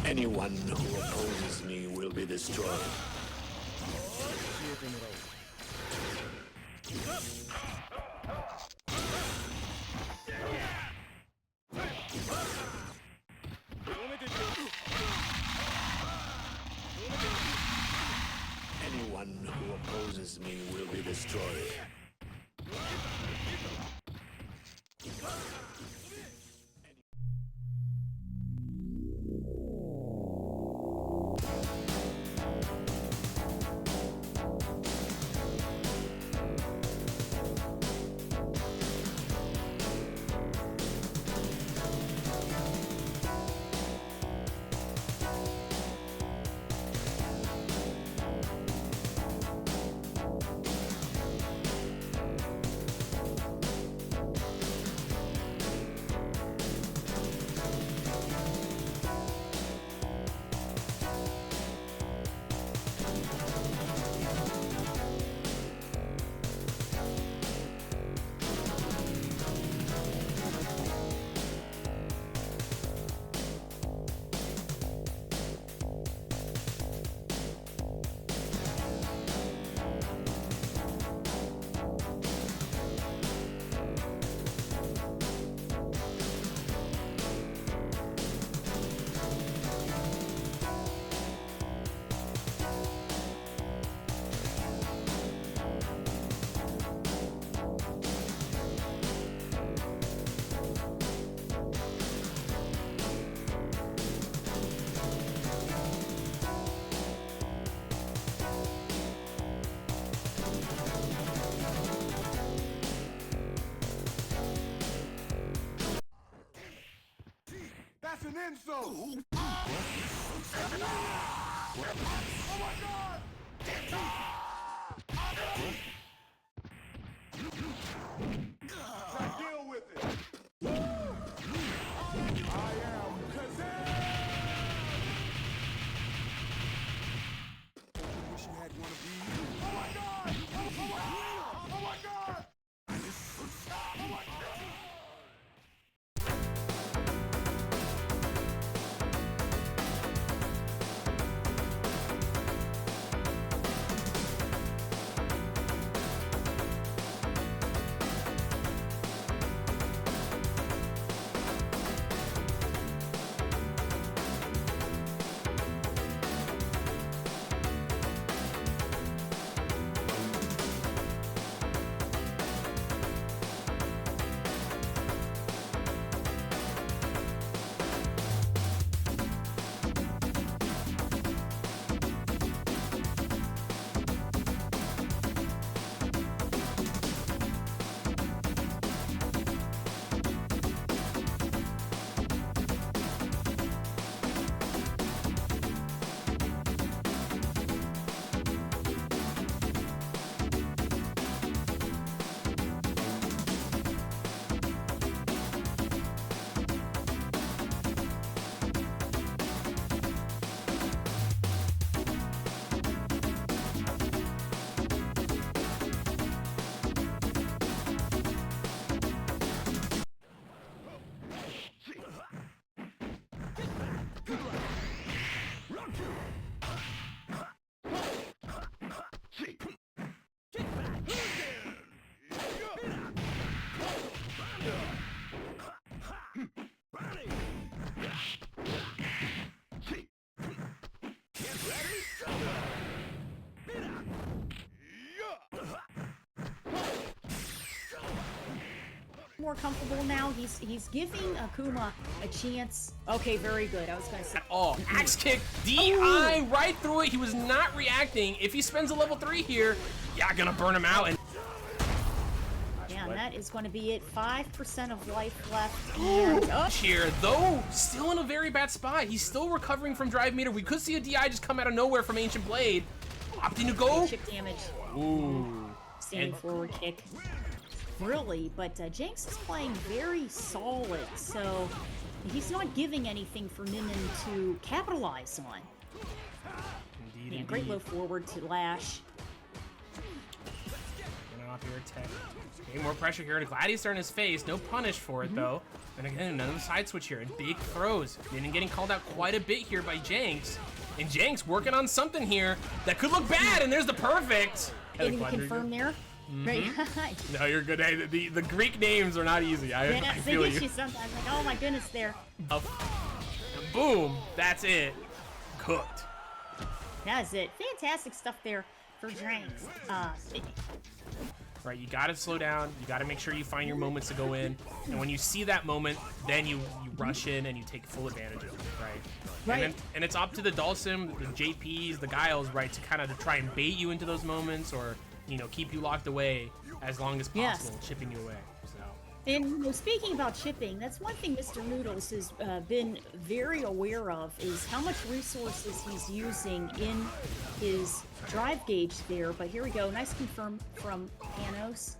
Anyone who opposes me will be destroyed. Anyone who opposes me will be destroyed. That's an insult! Oh my God! Now deal with it! I am Kazan! Wish you had one of these. Oh my God! Oh my God! Oh my God! Oh my God! more comfortable now. He's giving Akuma a chance. Okay, very good. I was gonna say. Oh, axe kick, DI right through it. He was not reacting. If he spends a level 3 here, yeah, gonna burn him out. And yeah, and that is going to be it. 5% of life left. And here, though, still in a very bad spot. He's still recovering from drive meter. We could see a DI just come out of nowhere from Ancient Blade. Opting to go. Chip damage. Ooh. Standing forward kick. Really, but Jinx is playing very solid, so he's not giving anything for Nimin to capitalize on. Indeed, Man, great low forward to Lash. Off here, Tech. Okay, more pressure here to Gladiator in his face. No punish for it, though. And again, another side switch here. And big throws. Nimin getting called out quite a bit here by Jinx. And Jinx working on something here that could look bad. And there's the perfect. Can we confirm there? Right. No, you're good. Hey, the Greek names are not easy. I feel they get you sometimes. Like, oh my goodness, there. Boom. That's it. Cooked. That's it. Fantastic stuff there for Jinx. Right, you gotta slow down. You gotta make sure you find your moments to go in. And when you see that moment, then you rush in and you take full advantage of it, right? Right. And it's up to the Dulcim, the JPs, the Guiles, right, to kind of try and bait you into those moments or, you know, keep you locked away as long as possible, chipping you away. So. And you know, speaking about chipping, that's one thing Mr. Noodles has been very aware of is how much resources he's using in his drive gauge there. But here we go, nice confirm from Panos.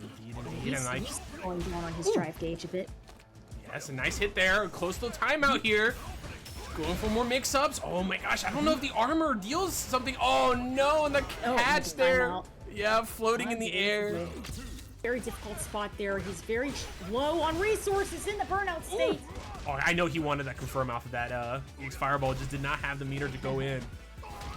Indeed, He's going down on his drive gauge a bit. Yes, a nice hit there. Close to the timeout here. Going for more mix-ups. Oh my gosh, I don't know if the armor deals something. Oh no, and the catch there. Yeah, floating in the air. Very difficult spot there. He's very low on resources in the burnout state. Oh, I know he wanted that confirm off of that. His fireball just did not have the meter to go in.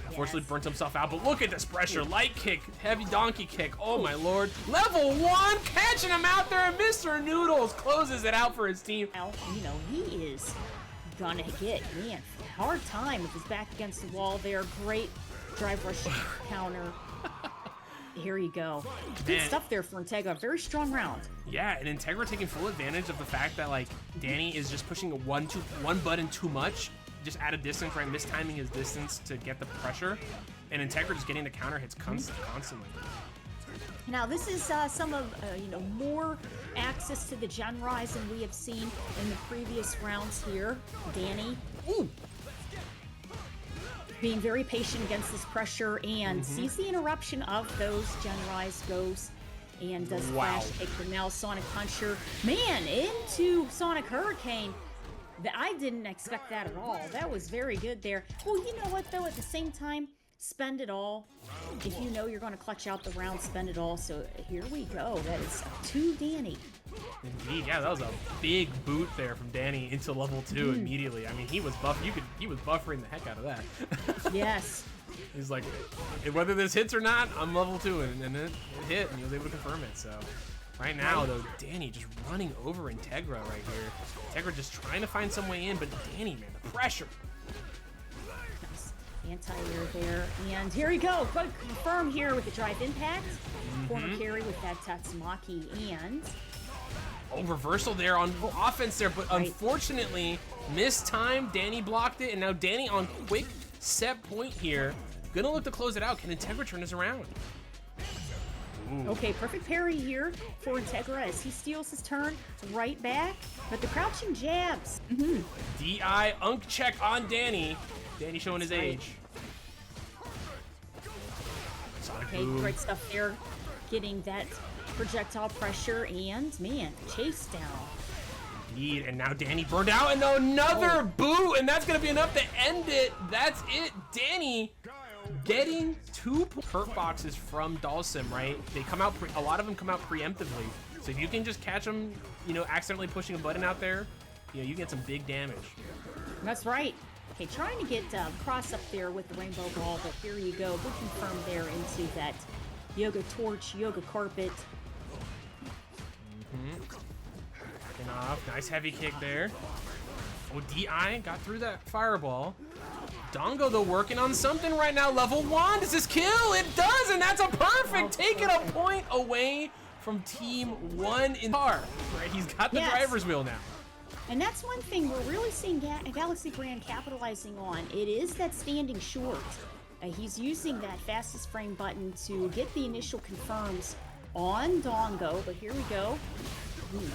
Unfortunately, burnt himself out. But look at this pressure. Light kick, heavy donkey kick. Oh my lord. Level 1, catching him out there. And Mr. Noodles closes it out for his team. Now, you know, he is gonna get, man, hard time with his back against the wall there. Great drive rush counter. Here you go. Good stuff there for Integra. Very strong round. Yeah, and Integra taking full advantage of the fact that, like, Danny is just pushing one button too much, just at a distance, right? Mistiming his distance to get the pressure. And Integra just getting the counter hits constantly. Now, this is some of, you know, more access to the Gen Rise than we have seen in the previous rounds here. Danny. Being very patient against this pressure and sees the interruption of those Gen Rise, goes and does flash kick, but now Sonic Puncher, man, into Sonic Hurricane. I didn't expect that at all. That was very good there. Well, you know what though, at the same time, spend it all. If you know you're going to clutch out the round, spend it all. So here we go. That is to Danny. Indeed, yeah, that was a big boot there from Danny into level 2 immediately. I mean, he was he was buffering the heck out of that. Yes. He's like, whether this hits or not, I'm level 2, and it hit, and he was able to confirm it. So right now, though, Danny just running over Integra right here. Integra just trying to find some way in, but Danny, man, the pressure. Anti-air there, and here we go. Good confirm here with the drive impact. Corner carry with that Tatsumaki, and reversal there on offense there, but unfortunately, missed time. Danny blocked it, and now Danny on quick set point here. Gonna look to close it out. Can Integra turn this around? Ooh. Okay, perfect parry here for Integra as he steals his turn right back, but the crouching jabs. DI unk check on Danny. Danny showing his age. Okay, great stuff there. Getting that projectile pressure and, man, chase down. Indeed, and now Danny burned out and another boot, and that's going to be enough to end it. That's it. Danny getting 2 hurt boxes from Dulcim, right? They come out, a lot of them come out preemptively. So if you can just catch them, you know, accidentally pushing a button out there, you know, you get some big damage. That's right. Okay, trying to get cross up there with the rainbow ball, but here you go. Good confirm there into that yoga torch, yoga carpet. Backing off. Nice heavy kick there. Oh, DI got through that fireball. Dongo, though, working on something right now. Level 1. Does this kill? It does, and that's a perfect. Taking a point away from Team 1 in car. Right, he's got the Yes. driver's wheel now. And that's one thing we're really seeing Galaxy Brand capitalizing on. It is that standing short. He's using that fastest frame button to get the initial confirms on Dongo, but here we go.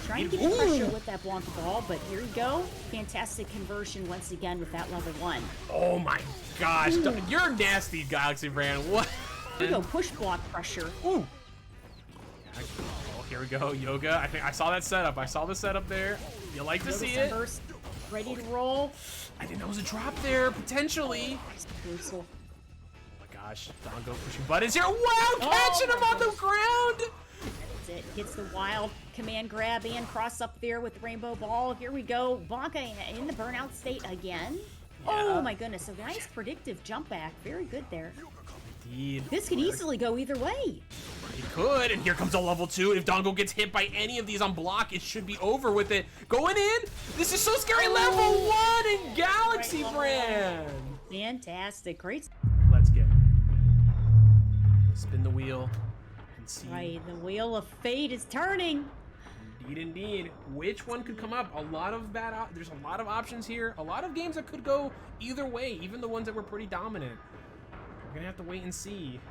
Trying to get the pressure with that Blanca ball, but here we go. Fantastic conversion once again with that level 1. Oh my gosh, you're nasty, Galaxy Brand. What? Here we go, push block pressure. Ooh. Oh, here we go, Yoga. I think I saw that setup. I saw the setup there. You like to see it? Sunburst, ready to roll. I didn't know it was a drop there, potentially. Brutal. Oh my gosh, Dongo pushing buttons here. Wow, catching him on the ground. That's it. Gets the wild command grab and cross up there with the rainbow ball. Here we go. Blanca in the burnout state again. Yeah. Oh my goodness. A nice predictive jump back. Very good there. Indeed. This could easily go either way. It could, and here comes a level 2. If Dongo gets hit by any of these on block, it should be over with it. Going in. This is so scary. Level 1 in Galaxy Brand. Fantastic. Great. Let's get it. Spin the wheel and see. Right. The wheel of fate is turning. Indeed. Which one could come up? A lot of there's a lot of options here. A lot of games that could go either way, even the ones that were pretty dominant. We're gonna have to wait and see.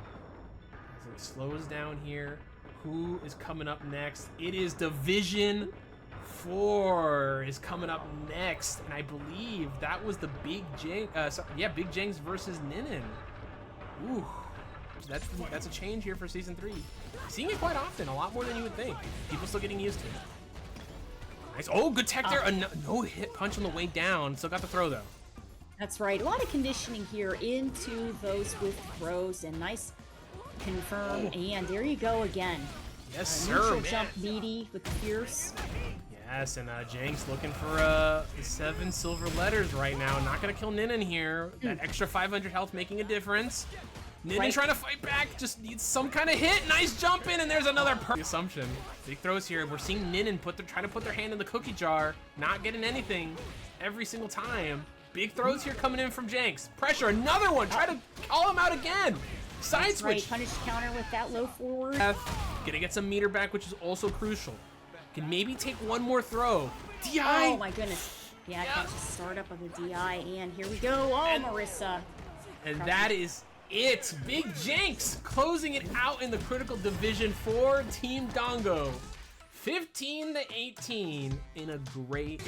As it slows down here, who is coming up next? It is Division 4 is coming up next, and I believe that was the Big Big Jengs versus Ninin. Ooh, that's a change here for Season 3. Seeing it quite often, a lot more than you would think. People still getting used to it. Nice. Oh, good tech there. No hit punch on the way down. Still got the throw though. That's right. A lot of conditioning here into those with throws and nice confirm. And there you go again. Yes, sir. Neutral jump meaty with the fierce. Yes, and Jenks looking for 7 silver letters right now. Not gonna kill Ninin here. That extra 500 health making a difference. Ninin trying to fight back, just needs some kind of hit. Nice jump in, and there's another assumption. Big throws here. We're seeing Ninin trying to put their hand in the cookie jar, not getting anything every single time. Big throws here coming in from Jenks. Pressure, another one. Try to call him out again. Side switch. Right, punish counter with that low forward. Gonna get some meter back, which is also crucial. Can maybe take one more throw. DI. Oh my goodness. Yeah, catch a startup of the DI, and here we go. Oh, Marissa. And that is it. Big Jenks closing it out in the critical division for Team Dongo. 15-18 in a great.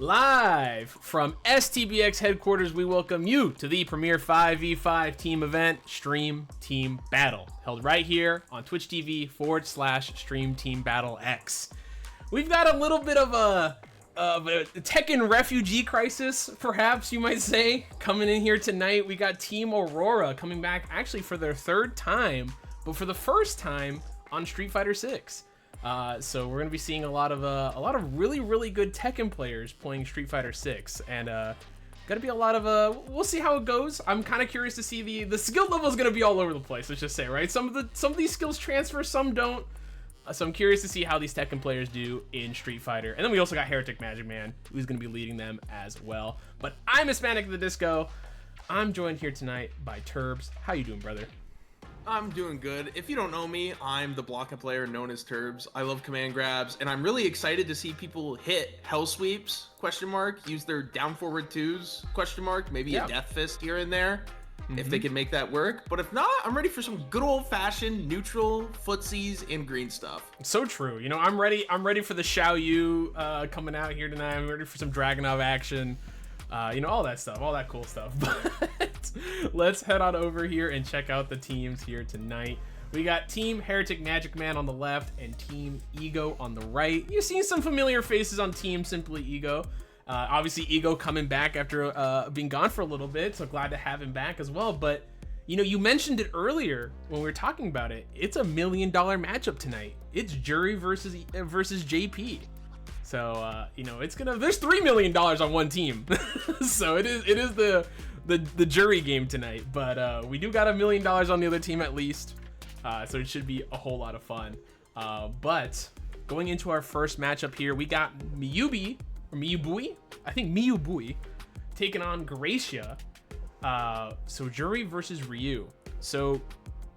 Live from STBX headquarters, we welcome you to the premier 5v5 team event, Stream Team Battle, held right here on Twitch TV/Stream Team Battle X. We've got a little bit of a Tekken refugee crisis, perhaps you might say, coming in here tonight. We got Team Aurora coming back actually for their 3rd time, but for the first time on Street Fighter 6. So we're gonna be seeing a lot of really good Tekken players playing Street Fighter 6, and gonna be a lot of we'll see how it goes. I'm kind of curious to see the skill level is gonna be all over the place. Let's just say, right? Some of these skills transfer, some don't. So I'm curious to see how these Tekken players do in Street Fighter. And then we also got HereticMagicMan, who's gonna be leading them as well. But I'm Hispanic the Disco. I'm joined here tonight by Turbs. How you doing, brother? I'm doing good. If you don't know me, I'm the Blanca player known as Turbs. I love command grabs, and I'm really excited to see people hit hell sweeps, ? Use their down forward twos, ? Maybe a death fist here and there, if they can make that work. But if not, I'm ready for some good old-fashioned neutral footsies and green stuff. So true. You know, I'm ready for the Xiao Yu coming out here tonight. I'm ready for some Dragunov action. You know, all that stuff, all that cool stuff. But let's head on over here and check out the teams here tonight. We got Team HereticMagicMan on the left and Team Ego on the right. You've seen some familiar faces on Team SimplyEgo. Obviously, Ego coming back after being gone for a little bit, so glad to have him back as well. But, you know, you mentioned it earlier when we were talking about it. It's a $1 million matchup tonight. It's Jury versus JP. So you know, there's $3 million on one team. So it is the jury game tonight, but we do got $1 million on the other team at least. So it should be a whole lot of fun. But going into our first matchup here, we got Miyubui, I think Miyubui, taking on Gracia. So Jury versus Ryu. So,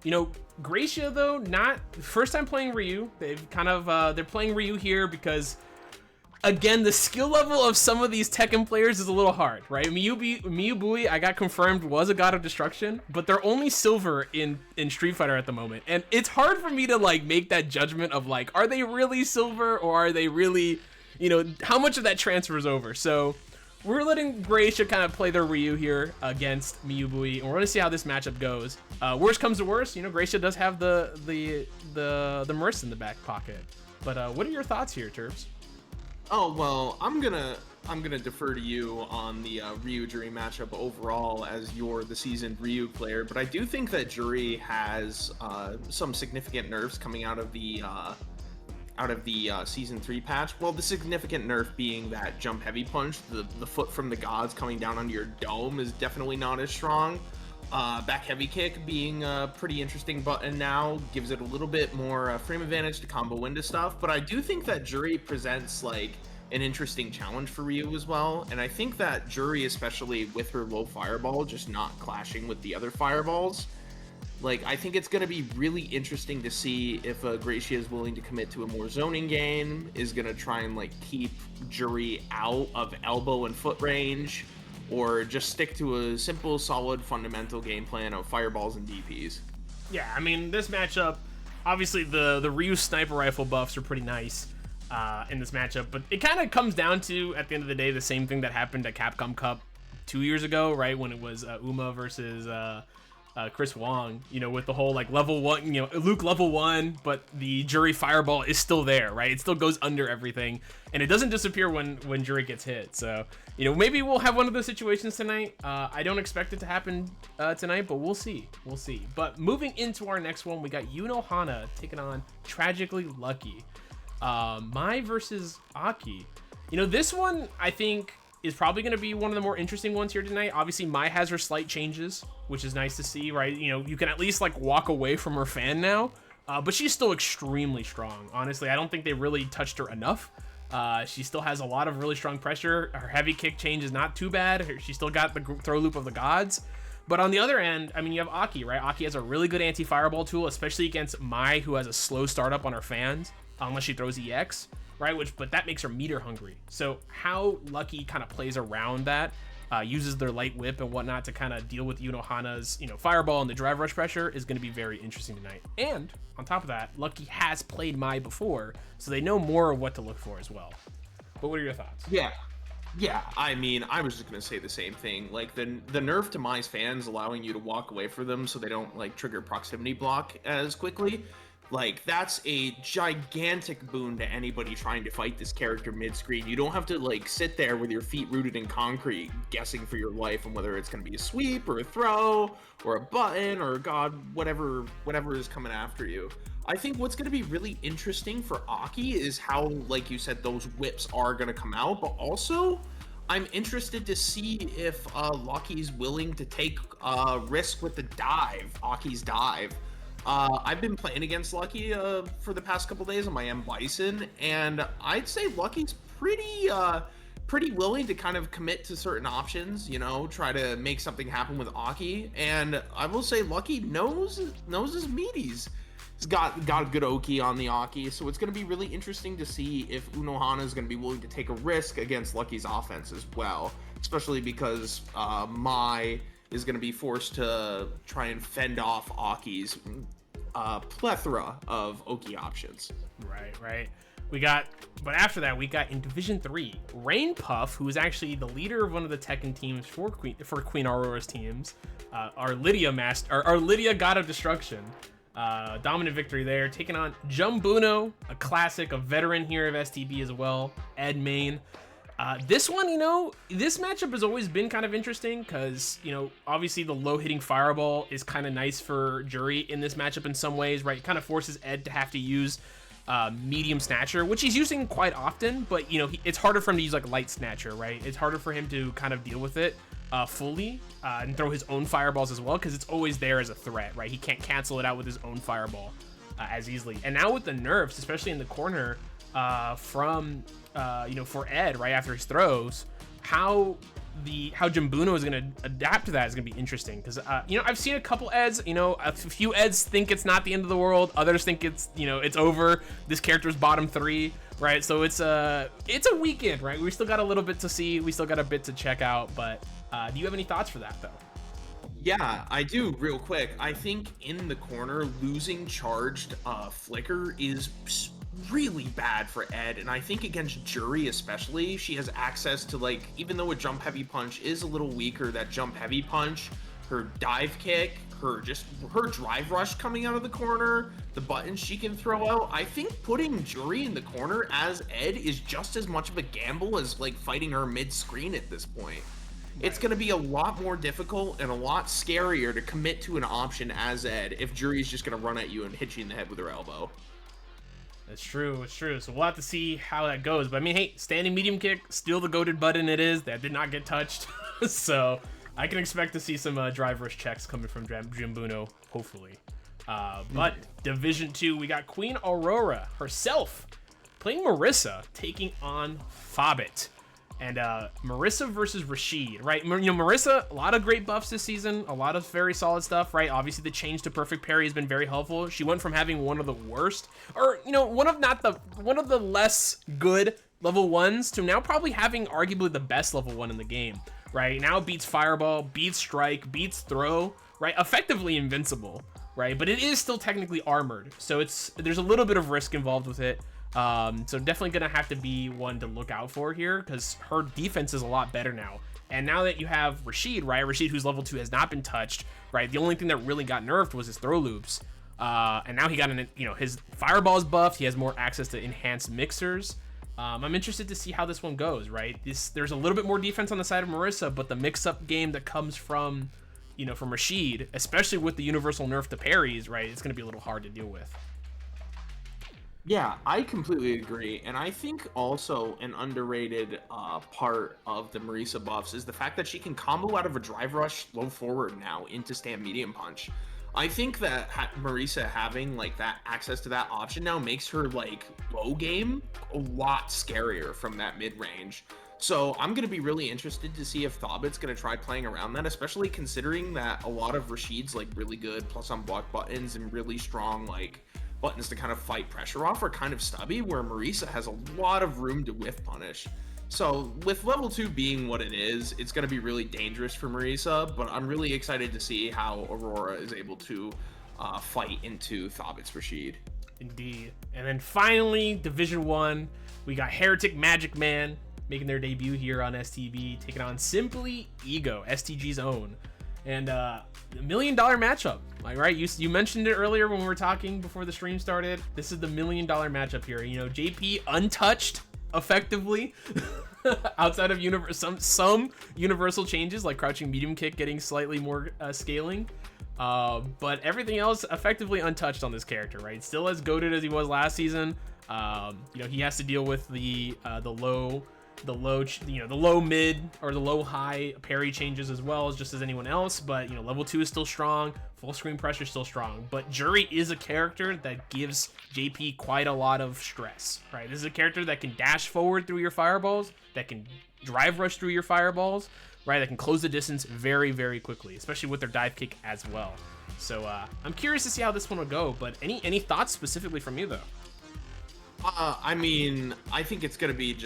you know, Gracia though, not first time playing Ryu. They've kind of they're playing Ryu here because, again, the skill level of some of these Tekken players is a little hard, right? Miyubui, I got confirmed, was a god of destruction, but they're only silver in Street Fighter at the moment. And it's hard for me to like make that judgment of like, are they really silver or are they really, you know, how much of that transfers over? So we're letting Gracia kind of play their Ryu here against Miyubui, and we're gonna see how this matchup goes. Worst comes to worst, you know, Gracia does have the Merc in the back pocket. But what are your thoughts here, Turbs? Oh, well, I'm gonna defer to you on the Ryu Jury matchup overall, as you're the seasoned Ryu player. But I do think that Jury has some significant nerfs coming out of the season 3 patch. Well, the significant nerf being that jump heavy punch, the foot from the gods coming down onto your dome is definitely not as strong. Back heavy kick being a pretty interesting button now, gives it a little bit more frame advantage to combo into stuff. But I do think that Jury presents like an interesting challenge for Ryu as well. And I think that Jury, especially with her low fireball, just not clashing with the other fireballs, like, I think it's going to be really interesting to see if Gracia is willing to commit to a more zoning game, is going to try and like keep Jury out of elbow and foot range, or just stick to a simple, solid, fundamental game plan of fireballs and DPs. Yeah, I mean, this matchup, obviously the Ryu sniper rifle buffs are pretty nice in this matchup, but it kind of comes down to, at the end of the day, the same thing that happened at Capcom Cup 2 years ago, right, when it was Uma versus Chris Wong, you know, with the whole like level 1, you know, Luke level 1, but the Jury fireball is still there, right? It still goes under everything, and it doesn't disappear when Jury gets hit. So, you know, maybe we'll have one of those situations tonight. I don't expect it to happen tonight, but we'll see. But moving into our next one, we got Yuno Hana taking on Tragically Lucky. Mai versus Aki. You know, this one I think is probably going to be one of the more interesting ones here tonight. Obviously, Mai has her slight changes, which is nice to see, right? You know, you can at least like walk away from her fan now, but she's still extremely strong. Honestly, I don't think they really touched her enough. She still has a lot of really strong pressure. Her heavy kick change is not too bad. She still got the throw loop of the gods. But on the other end, I mean, you have Aki, right? Aki has a really good anti-fireball tool, especially against Mai, who has a slow startup on her fans, unless she throws EX. Right, but that makes her meter hungry. So how Lucky kind of plays around that, uses their light whip and whatnot to kind of deal with Yuno Hana's, you know, fireball and the drive rush pressure is going to be very interesting tonight. And on top of that, Lucky has played Mai before, so they know more of what to look for as well. But what are your thoughts? Yeah, I mean, I was just gonna say the same thing. Like the nerf to Mai's fans allowing you to walk away from them so they don't like trigger proximity block as quickly. Like, that's a gigantic boon to anybody trying to fight this character mid-screen. You don't have to, like, sit there with your feet rooted in concrete, guessing for your life on whether it's going to be a sweep or a throw or a button or, God, whatever is coming after you. I think what's going to be really interesting for Aki is how, like you said, those whips are going to come out, but also I'm interested to see if Lucky's willing to take a risk with the dive, Aki's dive. I've been playing against Lucky for the past couple days on my M Bison, and I'd say Lucky's pretty willing to kind of commit to certain options, you know, try to make something happen with Aki. And I will say Lucky knows his meaties. He's got a good Oki on the Aki, so it's going to be really interesting to see if Unohana is going to be willing to take a risk against Lucky's offense as well, especially because Mai is going to be forced to try and fend off Aki's plethora of Oki options. Right. But after that, we got in Division 3, Rain Puff, who is actually the leader of one of the Tekken teams for Queen Aurora's teams, our Lydia God of Destruction. Dominant victory there, taking on Jumbuno, a classic, a veteran here of STB as well, Ed Main. This one, you know, this matchup has always been kind of interesting because, you know, obviously the low hitting fireball is kind of nice for Jury in this matchup in some ways, right? It kind of forces Ed to have to use medium snatcher, which he's using quite often, but you know, it's harder for him to use like light snatcher, right? It's harder for him to kind of deal with it fully and throw his own fireballs as well, because it's always there as a threat, right? He can't cancel it out with his own fireball as easily. And now with the nerfs, especially in the corner from you know, for Ed right after his throws, how Jimbuno is going to adapt to that is going to be interesting, because you know, I've seen a couple Eds, you know, a few Eds think it's not the end of the world, others think it's, you know, it's over, this character's bottom 3, right? So it's a weekend, right? We still got a little bit to see, we still got a bit to check out, but do you have any thoughts for that though? Yeah, I do, real quick. I think in the corner, losing charged Flicker is really bad for Ed, and I think against Jury especially, she has access to, like, even though a jump heavy punch is a little weaker, that jump heavy punch, her dive kick, her drive rush coming out of the corner, the buttons she can throw out. I think putting Jury in the corner as Ed is just as much of a gamble as like fighting her mid-screen at this point. It's going to be a lot more difficult and a lot scarier to commit to an option as Ed if Jury's just going to run at you and hit you in the head with her elbow. It's true, it's true. So we'll have to see how that goes. But I mean, hey, standing medium kick, still the goated button it is. That did not get touched. So I can expect to see some drive rush checks coming from Jimbuno, hopefully. But Division 2, we got Queen Aurora herself playing Marissa, taking on Fobbit. And Marissa versus Rashid, right? You know, Marissa, a lot of great buffs this season, a lot of very solid stuff, right? Obviously, the change to perfect parry has been very helpful. She went from having one of the worst, or you know, one of the less good level 1s to now probably having arguably the best level 1 in the game, right? Now beats Fireball, beats Strike, beats Throw, right? Effectively invincible, right? But it is still technically armored, so there's a little bit of risk involved with it. So definitely gonna have to be one to look out for here, because her defense is a lot better now. And now that you have Rashid, right? Rashid, who's level 2, has not been touched, right? The only thing that really got nerfed was his throw loops. And now he got his fireball's buffed. He has more access to enhanced mixers. I'm interested to see how this one goes, right? There's a little bit more defense on the side of Marissa, but the mix-up game that comes from Rashid, especially with the universal nerf to parries, right? It's gonna be a little hard to deal with. Yeah, I completely agree. And I think also an underrated part of the Marisa buffs is the fact that she can combo out of a drive rush low forward now into stand medium punch. I think that Marisa having like that access to that option now makes her like low game a lot scarier from that mid range. So I'm going to be really interested to see if Thobbit's going to try playing around that, especially considering that a lot of Rashid's like really good plus on block buttons and really strong like buttons to kind of fight pressure off are kind of stubby, where Marisa has a lot of room to whiff punish. So with level 2 being what it is, it's going to be really dangerous for Marisa, but I'm really excited to see how Aurora is able to fight into Thobbit's Rashid. Indeed. And then finally, Division 1, we got HereticMagicMan making their debut here on STB, taking on SimplyEgo, STG's own. And $1 million matchup, like, right? You mentioned it earlier when we were talking before the stream started. This is the $1 million matchup here. You know, JP untouched effectively outside of some universal changes like crouching medium kick getting slightly more scaling, but everything else effectively untouched on this character, right? Still as goated as he was last season. You know, he has to deal with the low mid or the low high parry changes as well as just as anyone else, but you know, level 2 is still strong, full screen pressure is still strong, but Jury is a character that gives JP quite a lot of stress, right? This is a character that can dash forward through your fireballs, that can drive rush through your fireballs, right? That can close the distance very, very quickly, especially with their dive kick as well. So I'm curious to see how this one will go, but any thoughts specifically from you though? I mean, I think it's going to be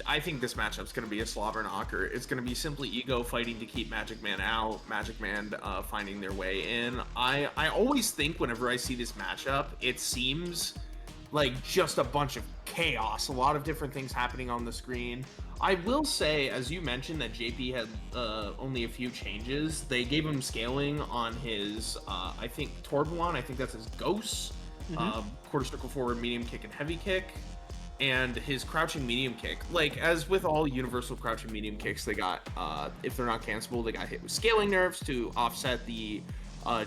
I think this matchup's going to be a slobber knocker. It's going to be SimplyEgo fighting to keep MagicMan out, MagicMan finding their way in. I always think whenever I see this matchup, it seems like just a bunch of chaos, a lot of different things happening on the screen. I will say, as you mentioned, that JP had only a few changes. They gave him scaling on his, I think, Tourbillon, I think that's his Ghost. Quarter circle forward, medium kick, and heavy kick, and his crouching medium kick. Like, as with all universal crouching medium kicks, they got, if they're not cancelable, they got hit with scaling nerfs to offset the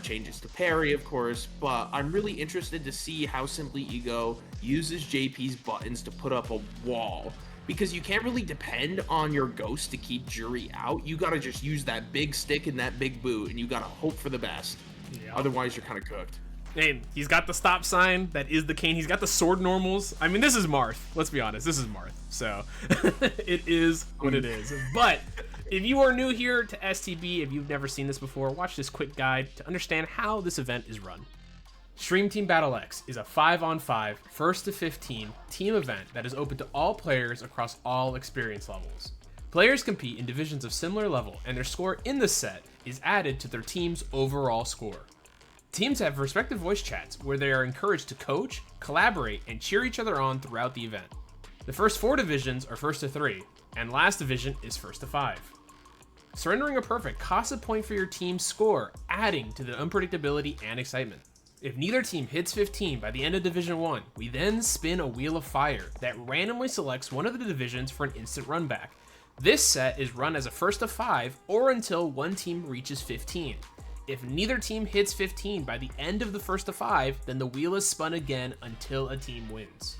changes to parry, of course, but I'm really interested to see how SimplyEgo uses JP's buttons to put up a wall, because you can't really depend on your ghost to keep Jury out. You gotta just use that big stick and that big boot, and you gotta hope for the best. Yeah. Otherwise, you're kind of cooked. And he's got the stop sign. That is the cane. He's got the sword normals. I mean, this is Marth. Let's be honest. This is Marth. So it is what it is. But if you are new here to STB, if you've never seen this before, watch this quick guide to understand how this event is run. Stream Team Battle X is a 5-on-5, 1st to 15 team event that is open to all players across all experience levels. Players compete in divisions of similar level, and their score in the set is added to their team's overall score. Teams have respective voice chats where they are encouraged to coach, collaborate, and cheer each other on throughout the event. The first 4 divisions are 1st to 3, and last division is 1st to 5. Surrendering a perfect costs a point for your team's score, adding to the unpredictability and excitement. If neither team hits 15 by the end of Division 1, we then spin a Wheel of Fire that randomly selects one of the divisions for an instant run back. This set is run as a 1st to 5 or until one team reaches 15. If neither team hits 15 by the end of the 1st to 5, then the wheel is spun again until a team wins.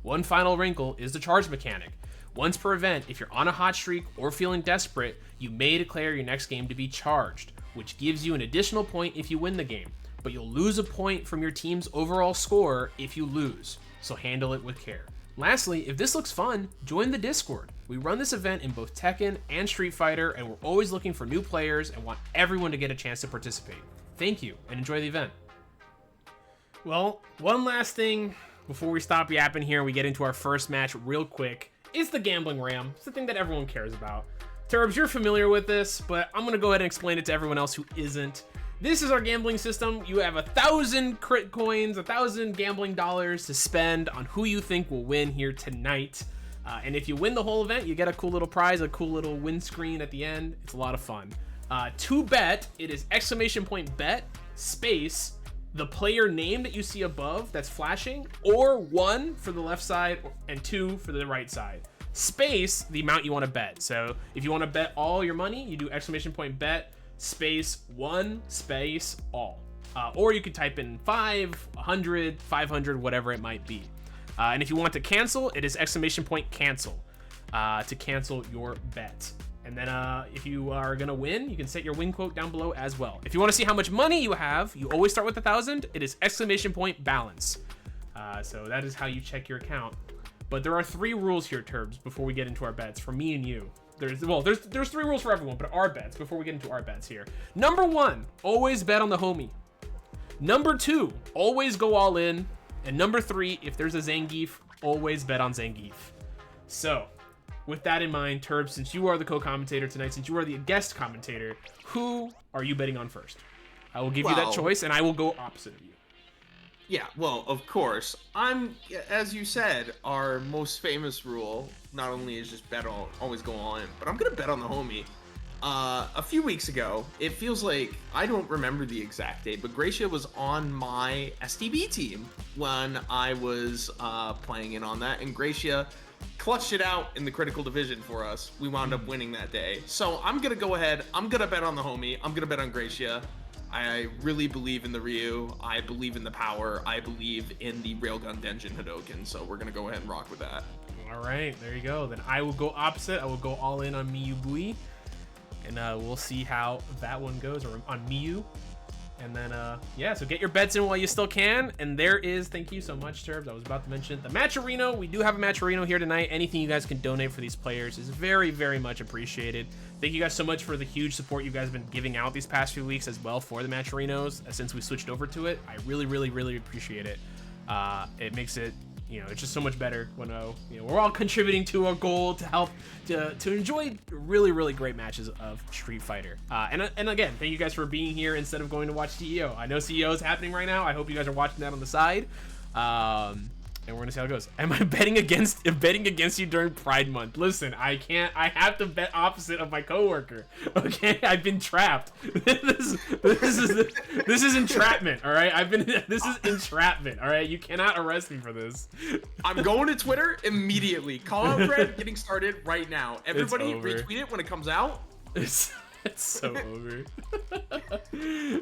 One final wrinkle is the charge mechanic. Once per event, if you're on a hot streak or feeling desperate, you may declare your next game to be charged, which gives you an additional point if you win the game, but you'll lose a point from your team's overall score if you lose, so handle it with care. Lastly, if this looks fun, join the Discord. We run this event in both Tekken and Street Fighter, and we're always looking for new players and want everyone to get a chance to participate. Thank you, and enjoy the event. Well, one last thing before we stop yapping here and we get into our first match real quick is the gambling ram. It's the thing that everyone cares about. Turbs, you're familiar with this, but I'm gonna go ahead and explain it to everyone else who isn't. This is our gambling system. You have 1,000 crit coins, 1,000 gambling dollars to spend on who you think will win here tonight. And if you win the whole event, you get a cool little prize, a cool little win screen at the end. It's a lot of fun. To bet, it is !bet space the player name that you see above that's flashing, or 1 for the left side and 2 for the right side. Space the amount you want to bet. So if you want to bet all your money, you do !bet space 1 space all. Or you could type in 5, 100, 500, whatever it might be. And if you want to cancel, it is !cancel to cancel your bet. And then if you are gonna win, you can set your win quote down below as well. If you want to see how much money you have, you always start with 1,000. It is !balance. So that is how you check your account. But there are 3 rules here, Turbs, before we get into our bets for me and you. There's 3 rules for everyone, but our bets, before we get into our bets here. Number 1, always bet on the homie. Number 2, always go all in. And number 3, if there's a Zangief, always bet on Zangief. So, with that in mind, Turbs, since you are the co-commentator tonight, since you are the guest commentator, who are you betting on first? I will give you that choice, and I will go opposite of you. Yeah, well, of course. As you said, our most famous rule not only is just always go all in, but I'm gonna bet on the homie. A few weeks ago, it feels like, I don't remember the exact date, but Gracia was on my STB team when I was playing in on that, and Gracia clutched it out in the critical division for us. We wound up winning that day. So I'm gonna go ahead, I'm gonna bet on the homie, I'm gonna bet on Gracia. I really believe in the Ryu, I believe in the power, I believe in the Railgun Denjin Hadoken, so we're gonna go ahead and rock with that. All right, there you go. Then I will go opposite. I will go all in on Miyu Bui. And we'll see how that one goes, or on Miyu. And then, yeah, so get your bets in while you still can. And there is, thank you so much, Turbs. I was about to mention the Matcherino. We do have a Matcherino here tonight. Anything you guys can donate for these players is very, very much appreciated. Thank you guys so much for the huge support you guys have been giving out these past few weeks as well for the Matcherinos since we switched over to it. I really, really, really appreciate it. It makes it, you know, it's just so much better when you know, we're all contributing to our goal to help to enjoy really, really great matches of Street Fighter. And again, thank you guys for being here instead of going to watch CEO. I know CEO is happening right now. I hope you guys are watching that on the side. And we're gonna see how it goes. Am I betting against you during Pride Month? Listen, I can't. I have to bet opposite of my coworker. Okay, I've been trapped. This is entrapment. All right, This is entrapment. All right, you cannot arrest me for this. I'm going to Twitter immediately. Call out Fred getting started right now. Everybody over. retweet it when it comes out. It's so over.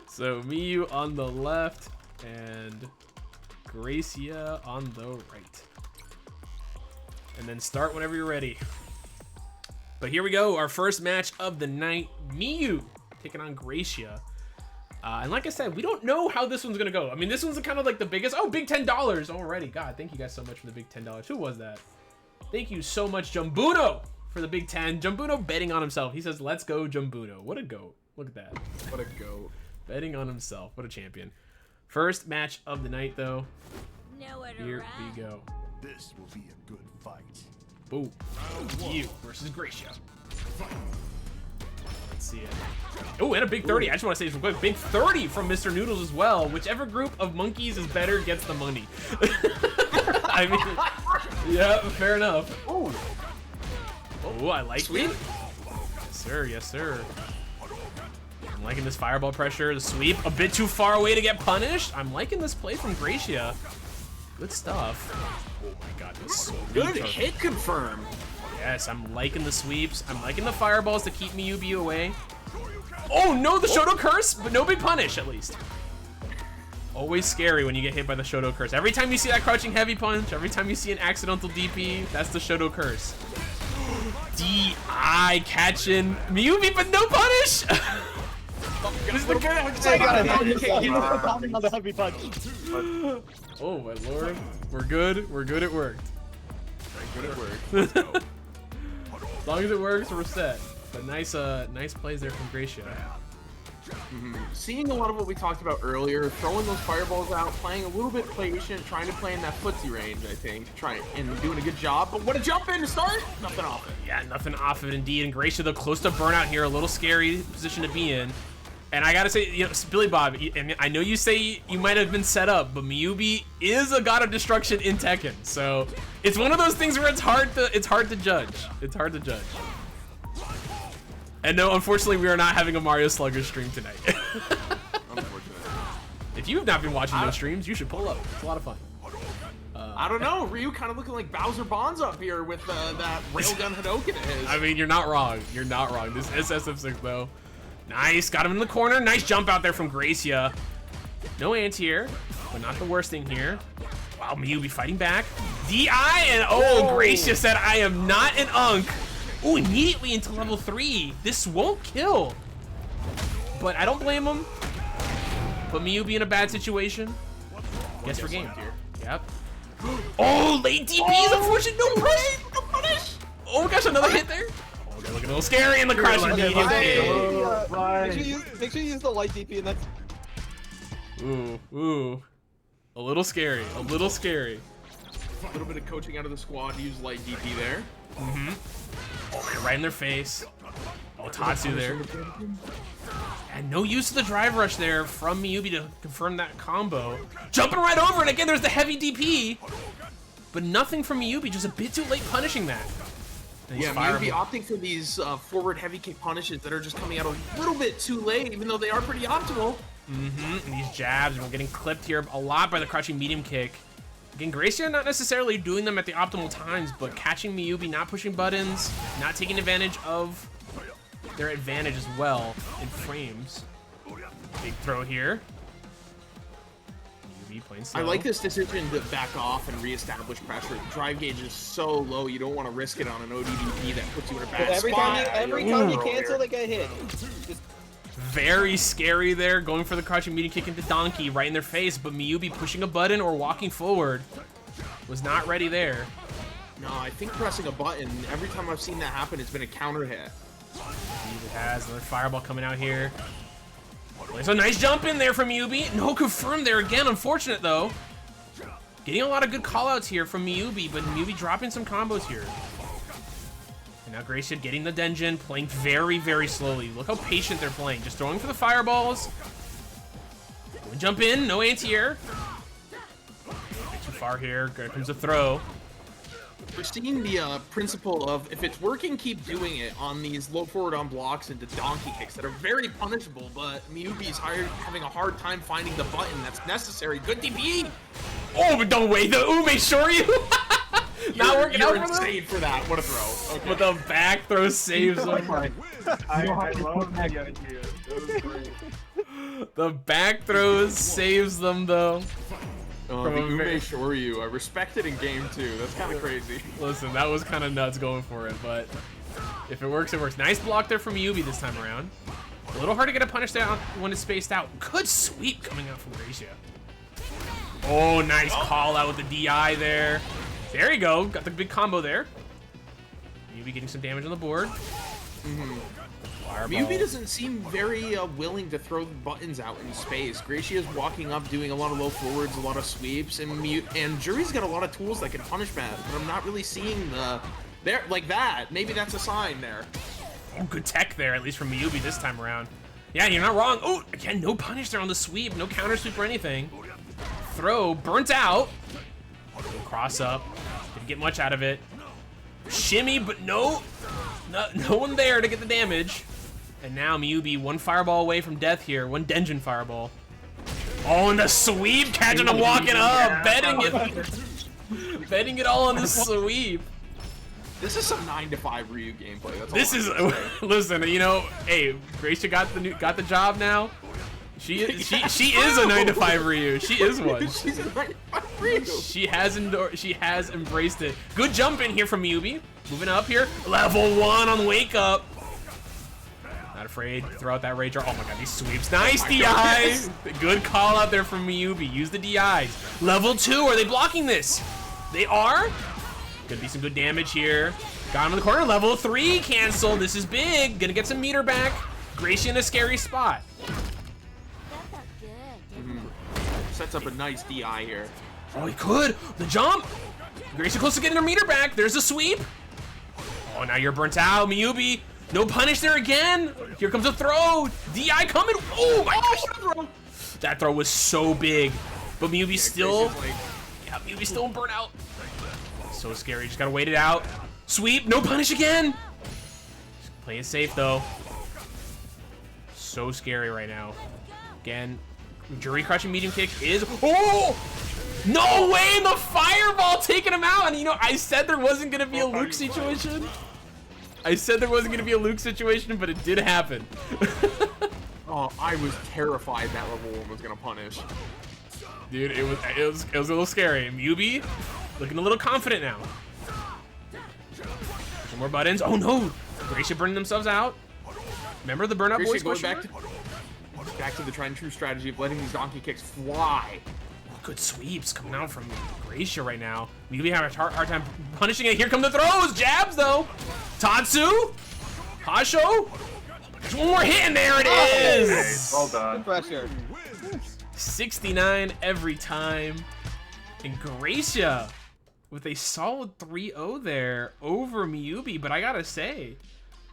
So Miyu on the left and Gracia on the right. And then start whenever you're ready. But here we go, our first match of the night. Miyu taking on Gracia. And like I said, we don't know how this one's gonna go. I mean, this one's kind of like the biggest. Oh, big $10 already. God, thank you guys so much for the big $10. Who was that? Thank you so much, Jumbuno, for the big 10. Jumbuno betting on himself. He says, let's go, Jumbuno. What a goat. Look at that. What a goat. Betting on himself. What a champion. First match of the night, though. Here we go. This will be a good fight. Boom. You versus Gracia. Let's see it. Oh, and a big 30. I just want to say this real quick. Big 30 from Mr. Noodles as well. Whichever group of monkeys is better gets the money. I mean, yeah, fair enough. Oh, I like Sweet. it. Yes, sir. Yes, sir. I'm liking this fireball pressure. The sweep a bit too far away to get punished. I'm liking this play from Gracia. Good stuff. Oh my god, this is so Good hit confirm. Yes, I'm liking the sweeps. I'm liking the fireballs to keep Miyubi away. Oh no, the Shoto curse, but no big punish at least. Always scary when you get hit by the Shoto curse. Every time you see that crouching heavy punch, every time you see an accidental DP, that's the Shoto curse. DI catching Miyubi, but no punish. This is the Oh my lord, we're good. We're good. It worked. Good at work. Let's go. As long as it works, we're set. But nice plays there from Gracia. Seeing a lot of what we talked about earlier, throwing those fireballs out, playing a little bit patient, trying to play in that footsie range, I think, and doing a good job. But what a jump in to start! Nothing off it. Yeah, nothing off of it indeed. And Gracia, though, close to burnout here, a little scary position to be in. And I gotta say, you know, Billy Bob, I know you say you might have been set up, but Miyubi is a god of destruction in Tekken, so it's one of those things where it's hard to judge. It's hard to judge. And no, unfortunately, we are not having a Mario Slugger stream tonight. Unfortunately. If you have not been watching those streams, you should pull up. It's a lot of fun. I don't know, Ryu kind of looking like Bowser Bonds up here with that railgun Hadoken of his. I mean, you're not wrong. You're not wrong. This is SF6 though. Nice, got him in the corner. Nice jump out there from Gracia. No anti-air, but not the worst thing here. Wow, Miyubi fighting back. DI and Gracia said, I am not an Unk. Oh, immediately into level 3. This won't kill. But I don't blame him. Put Miyubi in a bad situation. Guess we're game. Yep. Oh, late DP is unfortunate. No punish. No punish. Oh gosh, another hit there. Oh, they're looking a little scary in the crushing medium kick. Make sure you use the light DP and that's... Ooh. A little scary. A little scary. A little bit of coaching out of the squad to use light DP there. Oh, right in their face. Oh, Tatsu there. And no use of the drive rush there from Miyubi to confirm that combo. Jumping right over, and again, there's the heavy DP. But nothing from Miyubi, just a bit too late punishing that. Yeah, Miyubi opting for these forward heavy kick punishes that are just coming out a little bit too late, even though they are pretty optimal. And these jabs, and we're getting clipped here a lot by the crouching medium kick. Again, Gracia not necessarily doing them at the optimal times, but catching Miyubi, not pushing buttons, not taking advantage of their advantage as well in frames. Big throw here. Miyubi playing slow. I like this decision to back off and reestablish pressure. The drive gauge is so low, you don't want to risk it on an ODDP that puts you in a bad every spot. Every time you cancel, they get hit. Just... Very scary there, going for the crouching medium kick into Donkey right in their face, but Miyubi pushing a button or walking forward was not ready there. No, I think pressing a button, every time I've seen that happen, it's been a counter hit. It has another fireball coming out here. There's a nice jump in there from Miyubi. No confirm there again, unfortunate though. Getting a lot of good callouts here from Miyubi, but Miyubi dropping some combos here. And now Gracia getting the Denjin, playing very, very slowly. Look how patient they're playing. Just throwing for the fireballs. Jump in, no anti-air. Get too far here. Here comes a throw. We're seeing the principle of if it's working, keep doing it on these low forward on blocks into donkey kicks that are very punishable, but Miyubi's having a hard time finding the button that's necessary. Good DP! Oh, but don't wait, the Ume Shoryu! Not working You're out for them? insane for that. What a throw. Okay. But the back throw saves him. I love the idea. That was great. The back throws saves them though. Oh, From the a very- Ume Shoryu. I respect it in game 2. That's kind of crazy. Listen, that was kind of nuts going for it, but if it works, it works. Nice block there from Yubi this time around. A little hard to get a punish there when it's spaced out. Good sweep coming out from Gracia. Oh, nice call out with the DI there. There you go. Got the big combo there. Yubi getting some damage on the board. Fireball. Yubi doesn't seem very willing to throw the buttons out in space. Gracio's walking up, doing a lot of low forwards, a lot of sweeps, and Jury's got a lot of tools that can punish that, but I'm not really seeing the... There, like that. Maybe that's a sign there. Oh, good tech there, at least from Yubi this time around. Yeah, you're not wrong. Oh, again, no punish there on the sweep. No counter sweep or anything. Throw, burnt out. Cross up. Didn't get much out of it. Shimmy, but no one there to get the damage. And now Miyubi one fireball away from death here. One Denjin fireball. Oh, and the sweep, catching him walking up, betting it. Betting it all on the sweep. This is some 9-to-5 Ryu gameplay. That's all This I'm is gonna say. listen, you know, hey, Gracia got the job now. She is a 9-to-5 Ryu. She is one. She's a 9-to-5 Ryu. She has embraced it. Good jump in here from Yubi. Moving up here. Level 1 on wake up. Not afraid to throw out that Rager. Oh my god, these sweeps. Nice DI. Good call out there from Miyubi. Use the DIs. Level 2. Are they blocking this? They are? Gonna be some good damage here. Got him in the corner. Level 3 cancel. This is big. Gonna get some meter back. Gracia in a scary spot. Sets up a nice DI here. Oh, he could. The jump. Gracia close to getting her meter back. There's a sweep. Oh, now you're burnt out, Miyubi. No punish there again. Here comes a throw. DI coming. Oh my gosh. That throw was so big. But Miyubi's still... Gracio's like, Yeah, Miyubi's still burnt out. So scary. Just gotta wait it out. Sweep. No punish again. Just play it safe, though. So scary right now. Again, Jury crushing medium kick is... Oh! No way! The fireball taking him out! And you know, I said there wasn't gonna be a Luke situation. I said there wasn't gonna be a Luke situation, but it did happen. oh, I was terrified that level 1 was gonna punish. Dude, it was a little scary. Miyubi looking a little confident now. Some more buttons. Oh no! Gracia burning themselves out. Remember the burnout boys Gracia going question? back to the tried and true strategy of letting these donkey kicks fly. Good sweeps coming out from Gracia right now. Miyubi having a hard time punishing it. Here come the throws. Jabs though. Tatsu. Hasho. Oh there's one more hit and there it is. Well done. Pressure. 69 every time. And Gracia with a solid 3-0 there over Miyubi. But I gotta say,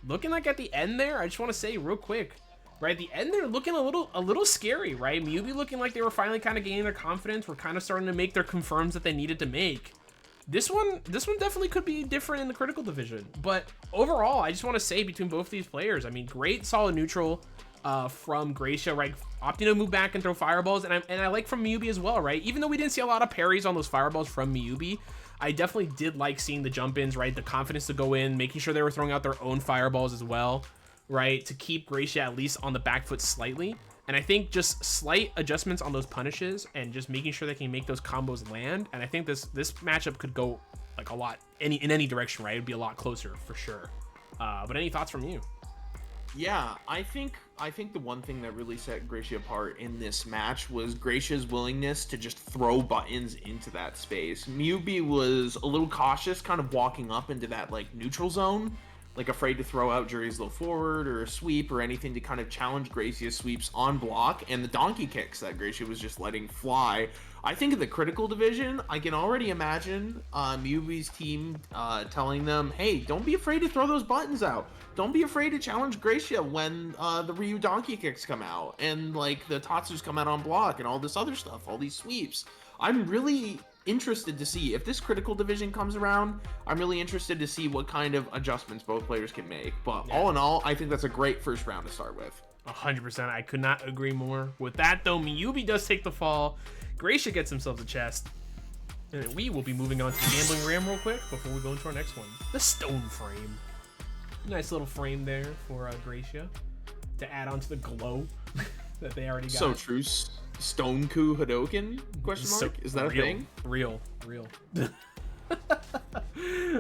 looking like at the end there, I just want to say real quick, right at the end they're looking a little scary, right? Miyubi looking like they were finally kind of gaining their confidence. We're kind of starting to make their confirms that they needed to make. This one definitely could be different in the critical division. But overall, I just want to say between both these players, I mean, great solid neutral from Gracia, right? Opting to move back and throw fireballs, and I like from Miyubi as well, right? Even though we didn't see a lot of parries on those fireballs from Miyubi, I definitely did like seeing the jump-ins, right? The confidence to go in, making sure they were throwing out their own fireballs as well, right? To keep Gracia at least on the back foot slightly. And I think just slight adjustments on those punishes and just making sure they can make those combos land. And I think this matchup could go like a lot in any direction, right? It'd be a lot closer for sure. But any thoughts from you? Yeah, I think the one thing that really set Gracia apart in this match was Gracia's willingness to just throw buttons into that space. Miyubi was a little cautious, kind of walking up into that like neutral zone, like afraid to throw out Jury's low forward or a sweep or anything to kind of challenge Gracia's sweeps on block, and the donkey kicks that Gracia was just letting fly. I think in the critical division, I can already imagine Miyubi's team telling them, hey, don't be afraid to throw those buttons out. Don't be afraid to challenge Gracia when the Ryu donkey kicks come out and like the Tatsus come out on block and all this other stuff, all these sweeps. I'm really interested to see if this critical division comes around. I'm really interested to see what kind of adjustments both players can make. But all in all, I think that's a great first round to start with. 100%. I could not agree more. With that though, Miyubi does take the fall. Gracia gets themselves a chest. And we will be moving on to the gambling ram real quick before we go into our next one. The stone frame. Nice little frame there for Gracia to add on to the glow that they already got. So true. Stone Coup Hadoken? Question mark? Is that a thing? Real. Well,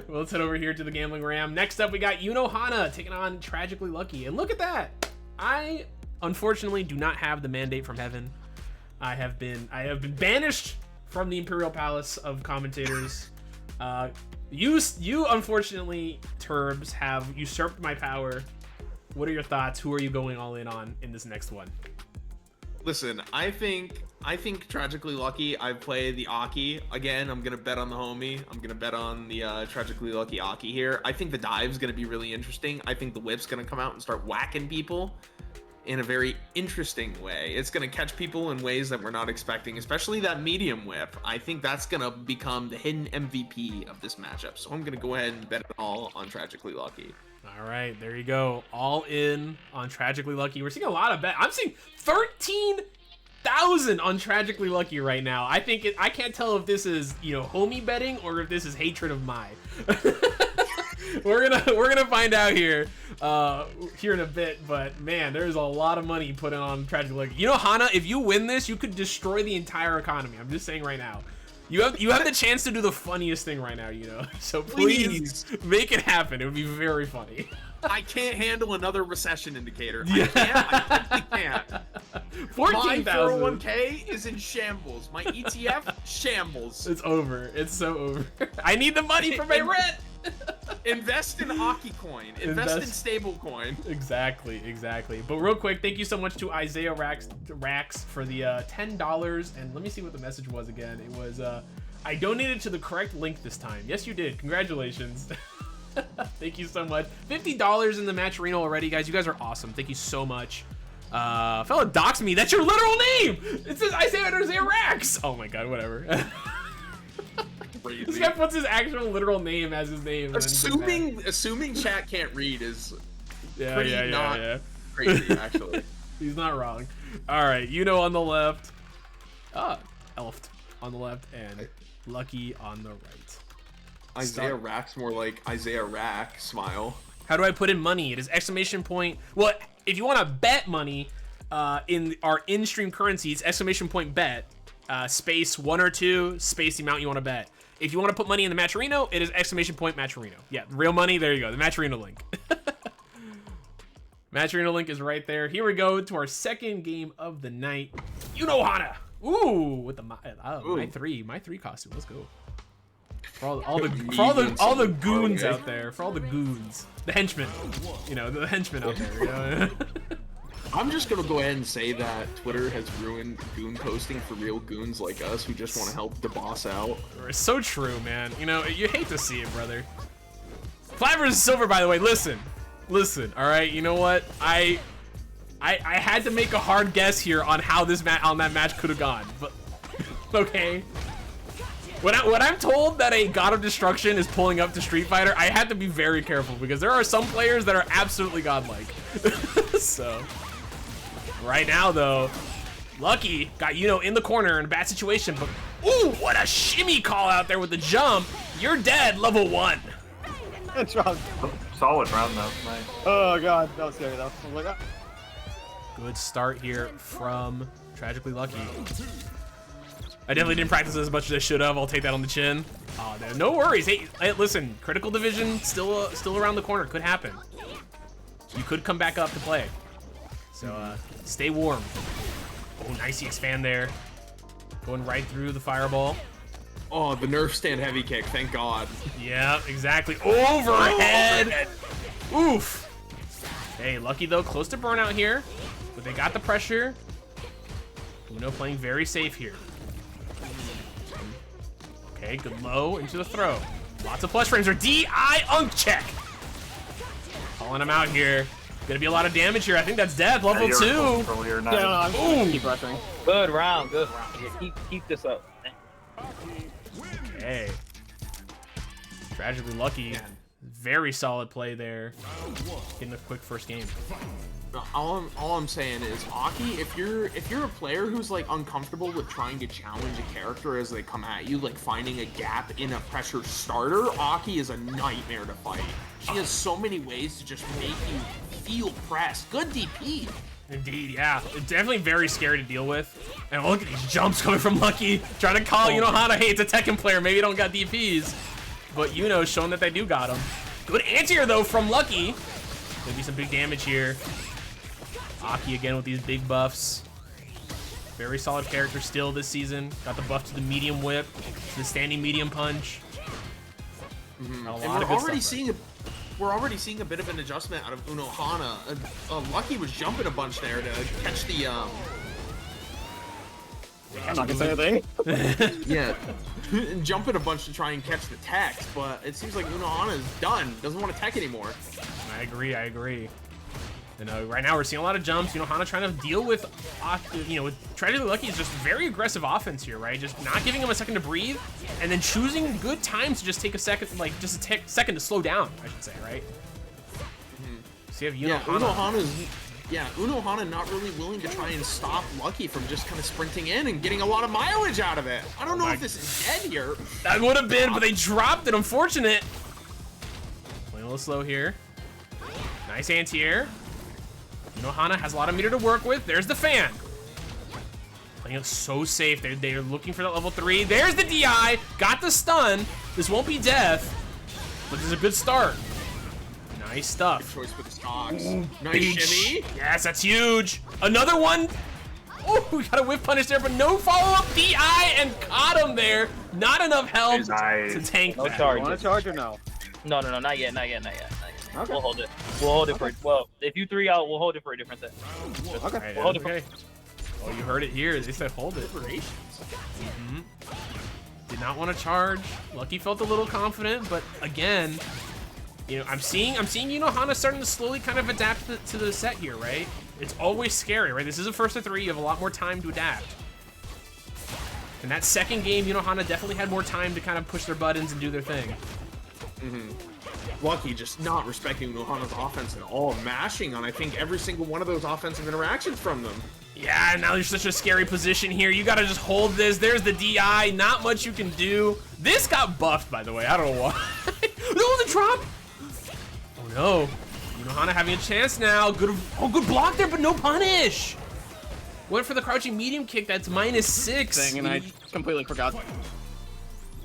let's head over here to the gambling ram. Next up, we got Hana taking on Tragically Lucky. And look at that. I unfortunately do not have the mandate from heaven. I have been banished from the Imperial Palace of commentators. You unfortunately, Turbs, have usurped my power. What are your thoughts? Who are you going all in on in this next one? Listen, I think Tragically Lucky. I play the Aki again. I'm gonna bet on the homie. I'm gonna bet on the Tragically Lucky Aki here. I think the dive's gonna be really interesting. I think the whip's gonna come out and start whacking people in a very interesting way. It's gonna catch people in ways that we're not expecting, especially that medium whip. I think that's gonna become the hidden MVP of this matchup. So I'm gonna go ahead and bet it all on Tragically Lucky. All right, there you go. All in on Tragically Lucky. We're seeing a lot of bet. I'm seeing 13,000 on Tragically Lucky right now. I think I can't tell if this is, homie betting or if this is hatred of my. We're gonna find out here in a bit, but man, there's a lot of money put on Tragically Lucky. Hana, if you win this, you could destroy the entire economy. I'm just saying right now. You have the chance to do the funniest thing right now, So please make it happen. It would be very funny. I can't handle another recession indicator. I can't. 14,000. My 401k is in shambles. My ETF, shambles. It's over. It's so over. I need the money for my rent. Invest in Aki coin. Invest in stable coin. Exactly. But real quick, thank you so much to Isaiah Rax for the $10. And let me see what the message was again. It was, I donated to the correct link this time. Yes, you did. Congratulations. Thank you so much. $50 in the match arena already, guys. You guys are awesome. Thank you so much. Fella doxed me. That's your literal name. It says Isaiah Rax. Oh my god, whatever. Crazy. This guy puts his actual literal name as his name. Assuming chat can't read is yeah. crazy, actually. He's not wrong. All right, on the left. Elft on the left and Lucky on the right. Isaiah Rack's more like Isaiah Rack. Smile. How do I put in money? It is exclamation point. Well, if you want to bet money in our in-stream currency, it's exclamation point bet. Space 1 or 2, space the amount you want to bet. If you want to put money in the Matcherino, it is exclamation point Matcherino. Yeah, real money, there you go, the Matcherino link. Matcherino link is right there. Here we go to our second game of the night. Hana! Ooh, with the my three costume. Let's go. For all the goons out there, for all the goons, the henchmen, the henchmen out there. I'm just gonna go ahead and say that Twitter has ruined goon posting for real goons like us who just want to help the boss out. It's so true, man. You hate to see it, brother. 5 versus silver, by the way. Listen. All right, you know what? I had to make a hard guess here on how that match could have gone, but okay. When I'm told that a God of Destruction is pulling up to Street Fighter, I had to be very careful because there are some players that are absolutely godlike. So. Right now, though, Lucky got in the corner in a bad situation, but ooh, what a shimmy call out there with the jump. You're dead, level 1. That's wrong. Solid round, though. Nice. Oh god, that was scary though. I was like, Good start here from Tragically Lucky. I definitely didn't practice as much as I should have. I'll take that on the chin. Oh, no worries. Hey, listen, critical division still around the corner. Could happen. You could come back up to play. So stay warm. Oh, nice expand there. Going right through the fireball. Oh, the nerf stand heavy kick, thank god. Yeah, exactly. Overhead! Oof! Hey, Lucky though, close to burnout here. But they got the pressure. Uno playing very safe here. Okay, good low into the throw. Lots of plus frames or DI unk check. Calling him out here. Gonna be a lot of damage here. I think that's death. Level 2. I'm Boom. keep rushing. Good round. Yeah, keep this up. Okay. Tragically Lucky. Very solid play there. Getting a quick first game. all I'm saying is, Aki, if you're a player who's like uncomfortable with trying to challenge a character as they come at you, like finding a gap in a pressure starter, Aki is a nightmare to fight. She has so many ways to just make you feel pressed. Good DP. Indeed, yeah. It's definitely very scary to deal with. And look at these jumps coming from Lucky. Trying to call, hey, it's a Tekken player. Maybe you don't got DPs. But showing that they do got him. Good anti-air, though, from Lucky. Gonna be some big damage here. Aki again with these big buffs. Very solid character still this season. Got the buff to the medium whip, to the standing medium punch. And we're already seeing a bit of an adjustment out of Unohana. Lucky was jumping a bunch there to catch the I'm not gonna say anything. yeah, jumping a bunch to try and catch the tech, but it seems like Unohana is done. Doesn't want to tech anymore. I agree. Right now we're seeing a lot of jumps. Hana trying to deal with, with Tragically Lucky is just very aggressive offense here, right? Just not giving him a second to breathe, and then choosing good times to just take a second, second to slow down, I should say, right? So you have Unohana not really willing to try and stop Lucky from just kind of sprinting in and getting a lot of mileage out of it. I don't know if this is dead here. That would have been, but they dropped it. Unfortunate. Playing a little slow here. Nice anti-air. Hana has a lot of meter to work with. There's the fan. Playing it so safe. They're looking for that level 3. There's the DI. Got the stun. This won't be death, but this is a good start. Nice stuff. Good choice for the stocks. Nice shimmy. Yes, that's huge. Another one. Oh, we got a whiff punish there, but no follow-up DI and caught him there. Not enough health to tank that. charge. Want to charge or no? No, not yet. Okay. We'll hold it. We'll hold it for, well, if you 3 out, we'll hold it for a different set. Okay. Right, We'll hold it okay. Oh, you heard it here. They said hold it. Did not want to charge. Lucky felt a little confident, but again, I'm seeing Hana starting to slowly kind of adapt to the set here, right? It's always scary, right? This is a first to 3. You have a lot more time to adapt. In that second game, Hana definitely had more time to kind of push their buttons and do their thing. Lucky just not respecting Unohana's offense at all, mashing on I think every single one of those offensive interactions from them. Yeah, now you're such a scary position here. You gotta just hold this. There's the DI. Not much you can do. This got buffed, by the way. I don't know why. No, the drop. Oh no. Unohana having a chance now. Good block there, but no punish. Went for the crouching medium kick. That's -6. And I completely forgot.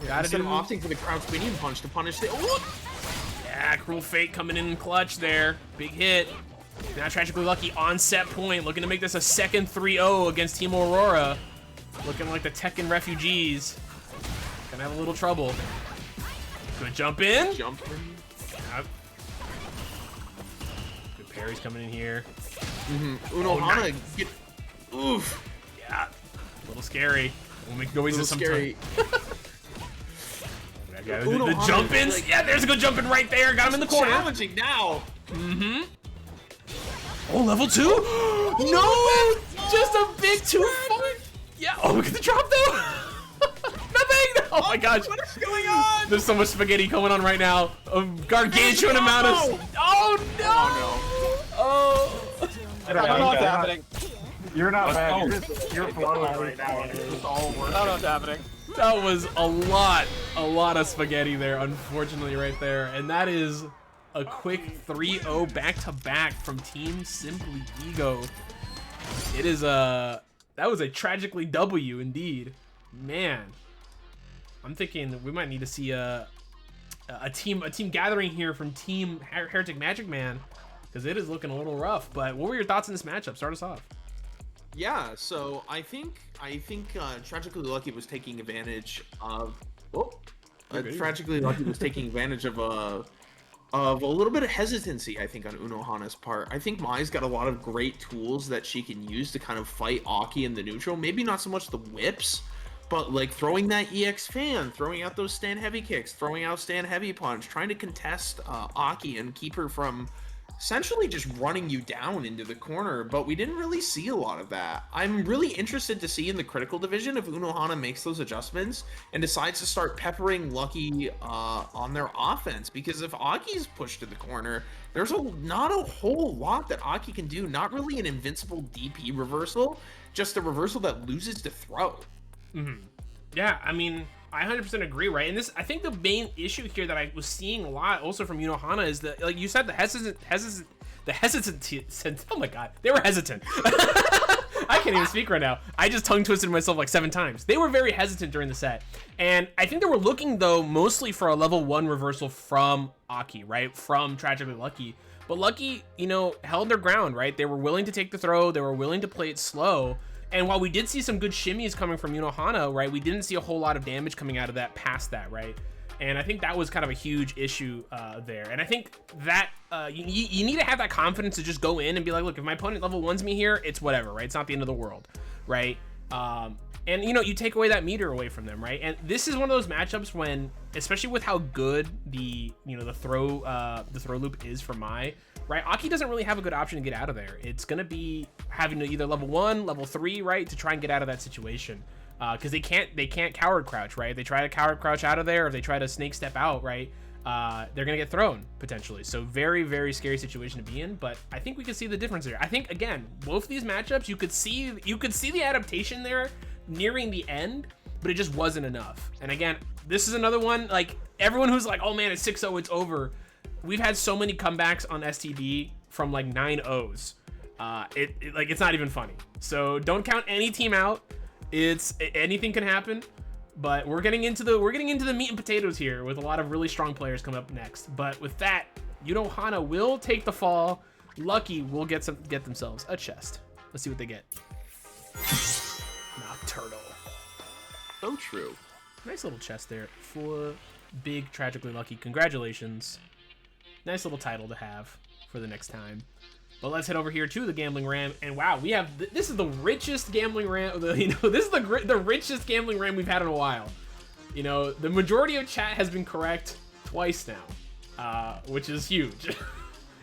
Instead of opting for the crouch medium punch to punish the. Yeah, Cruel Fate coming in clutch there. Big hit. Now Tragically Lucky on set point, looking to make this a second 3-0 against Team Aurora. Looking like the Tekken refugees. Gonna have a little trouble. Good jump in. Jump in. Yep. Good parries coming in here. Unohana get. Oof. Yeah. A little scary. We'll make noises Scary. The jump ins. Like, yeah, there's a good jump in right there. Got him in the corner. Challenging now. Oh, level 2? No! Just a big 2-4. Yeah. Oh, look at the drop though. Nothing. Oh my gosh. What is going on? There's so much spaghetti going on right now. A gargantuan amount of. Oh no. Oh. I don't know what's happening. You're not bad. You're flowing right now. It's all working. I don't know what's happening. That was a lot of spaghetti there, unfortunately, right there. And that is a quick 3-0 back-to-back from Team SimplyEgo. It is that was a tragically W indeed. Man, I'm thinking we might need to see a team gathering here from Team HereticMagicMan, because it is looking a little rough. But what were your thoughts on this matchup? Start us off. Yeah, so I think Tragically Lucky was taking advantage of. Tragically Lucky was taking advantage of a little bit of hesitancy, I think, on Unohana's part. I think Mai's got a lot of great tools that she can use to kind of fight Aki in the neutral. Maybe not so much the whips, but like throwing that EX fan, throwing out those stand heavy kicks, throwing out stand heavy punch, trying to contest Aki and keep her from essentially just running you down into the corner, but we didn't really see a lot of that. I'm really interested to see in the critical division if Unohana makes those adjustments and decides to start peppering Lucky on their offense, because if Aki's pushed to the corner, there's not a whole lot that Aki can do. Not really an invincible DP reversal, just a reversal that loses to throw. Yeah, I mean, I 100% agree, right? And this, I think the main issue here that I was seeing a lot also from Unohana is that, like you said, the hesitancy, oh my god, they were hesitant. I can't even speak right now. I just tongue twisted myself like 7 times. They were very hesitant during the set. And I think they were looking, though, mostly for a level 1 reversal from Aki, right? From Tragically Lucky. But Lucky, you know, held their ground, right? They were willing to take the throw. They were willing to play it slow. And while we did see some good shimmies coming from Unohana, right, we didn't see a whole lot of damage coming out of that past that, right? And I think that was kind of a huge issue there. And I think that you need to have that confidence to just go in and be like, look, if my opponent level 1s me here, it's whatever, right? It's not the end of the world, right? And, you know, you take away that meter away from them, right? And this is one of those matchups when, especially with how good the throw loop is for Mai, right? Aki doesn't really have a good option to get out of there. It's going to be having to either level 1, level 3, right, to try and get out of that situation. Because they can't coward crouch, right? They try to coward crouch out of there, or if they try to snake step out, right? They're gonna get thrown potentially. So very, very scary situation to be in. But I think we can see the difference here. I think again, both of these matchups, you could see the adaptation there nearing the end, but it just wasn't enough. And again, this is another one, like everyone who's like, oh man, it's 6-0, it's over. We've had so many comebacks on STB from like 9-0s. It's not even funny. So don't count any team out. Anything can happen, but we're getting into the meat and potatoes here with a lot of really strong players coming up next. But with that, Unohana will take the fall. Lucky will get themselves a chest. Let's see what they get. Nocturnal. So true. Nice little chest there for Big Tragically Lucky. Congratulations. Nice little title to have for the next time. But let's head over here to the Gambling Ram, and wow, we have this is the richest Gambling Ram. This is the richest Gambling Ram we've had in a while. You know, the majority of chat has been correct twice now, which is huge.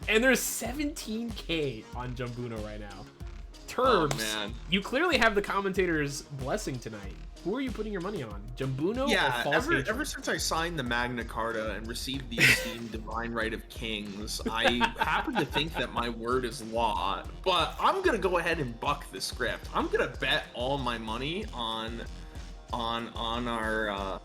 And there's 17K on Jumbuno right now. Turbs, oh, man. You clearly have the commentator's blessing tonight. Who are you putting your money on? Jumbuno yeah, or False Hatred? ever since I signed the Magna Carta and received the esteemed Divine Right of Kings, I happen to think that my word is law. But I'm gonna go ahead and buck the script. I'm gonna bet all my money on the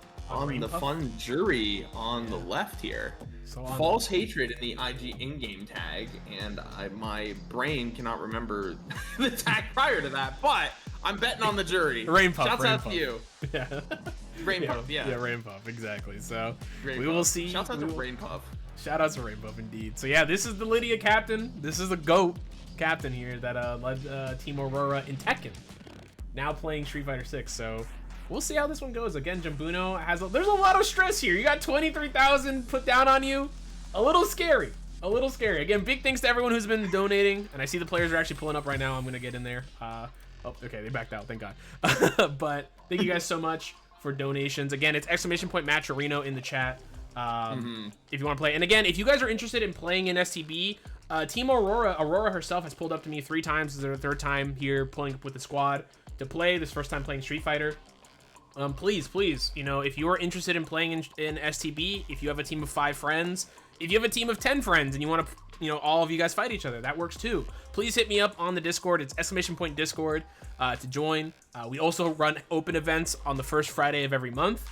fun jury on the left here. So False Hatred in the IG in-game tag, and my brain cannot remember the tag prior to that, but I'm betting on the jury. Rain Puff. Shouts Rain out Puff. to you. Yeah. Rain Puff, yeah. Yeah, Rain Puff, exactly. So Rain we Puff. will see. Shouts out to Rain Puff. Shout out to Rain Puff, indeed. So yeah, this is the Lydia captain. This is the GOAT captain here that led Team Aurora in Tekken. Now playing Street Fighter 6. So we'll see how this one goes. Again, Jumbuno there's a lot of stress here. You got 23,000 put down on you. A little scary. A little scary. Again, big thanks to everyone who's been donating. And I see the players are actually pulling up right now. I'm going to get in there. Oh, okay, they backed out. Thank God. But thank you guys so much for donations. Again, it's !Matcherino in the chat if you want to play. And again, if you guys are interested in playing in STB, Team Aurora herself has pulled up to me 3 times. This is their 3rd time here pulling up with the squad to play. This first time playing Street Fighter. Please, you know, if you are interested in playing in STB, if you have a team of 5 friends, if you have a team of 10 friends and you want to, you know, all of you guys fight each other, that works too. Please hit me up on the Discord. It's !Discord to join. We also run open events on the first Friday of every month.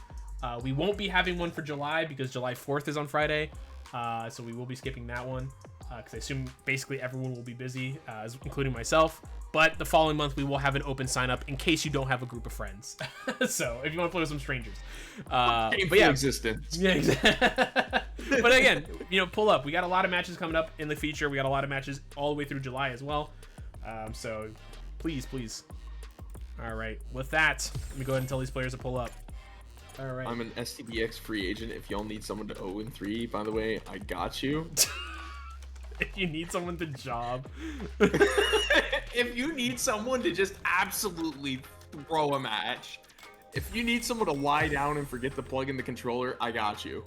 We won't be having one for July because July 4th is on Friday. So we will be skipping that one because I assume basically everyone will be busy, including myself. But the following month, we will have an open sign up in case you don't have a group of friends. So if you want to play with some strangers. But yeah, existence. Yeah, exactly. But again, you know, pull up. We got a lot of matches coming up in the future. We got a lot of matches all the way through July as well. So please. All right. With that, let me go ahead and tell these players to pull up. All right. I'm an STBX free agent. If y'all need someone to 0-3, by the way, I got you. If you need someone to job. If you need someone to just absolutely throw a match. If you need someone to lie down and forget to plug in the controller, I got you.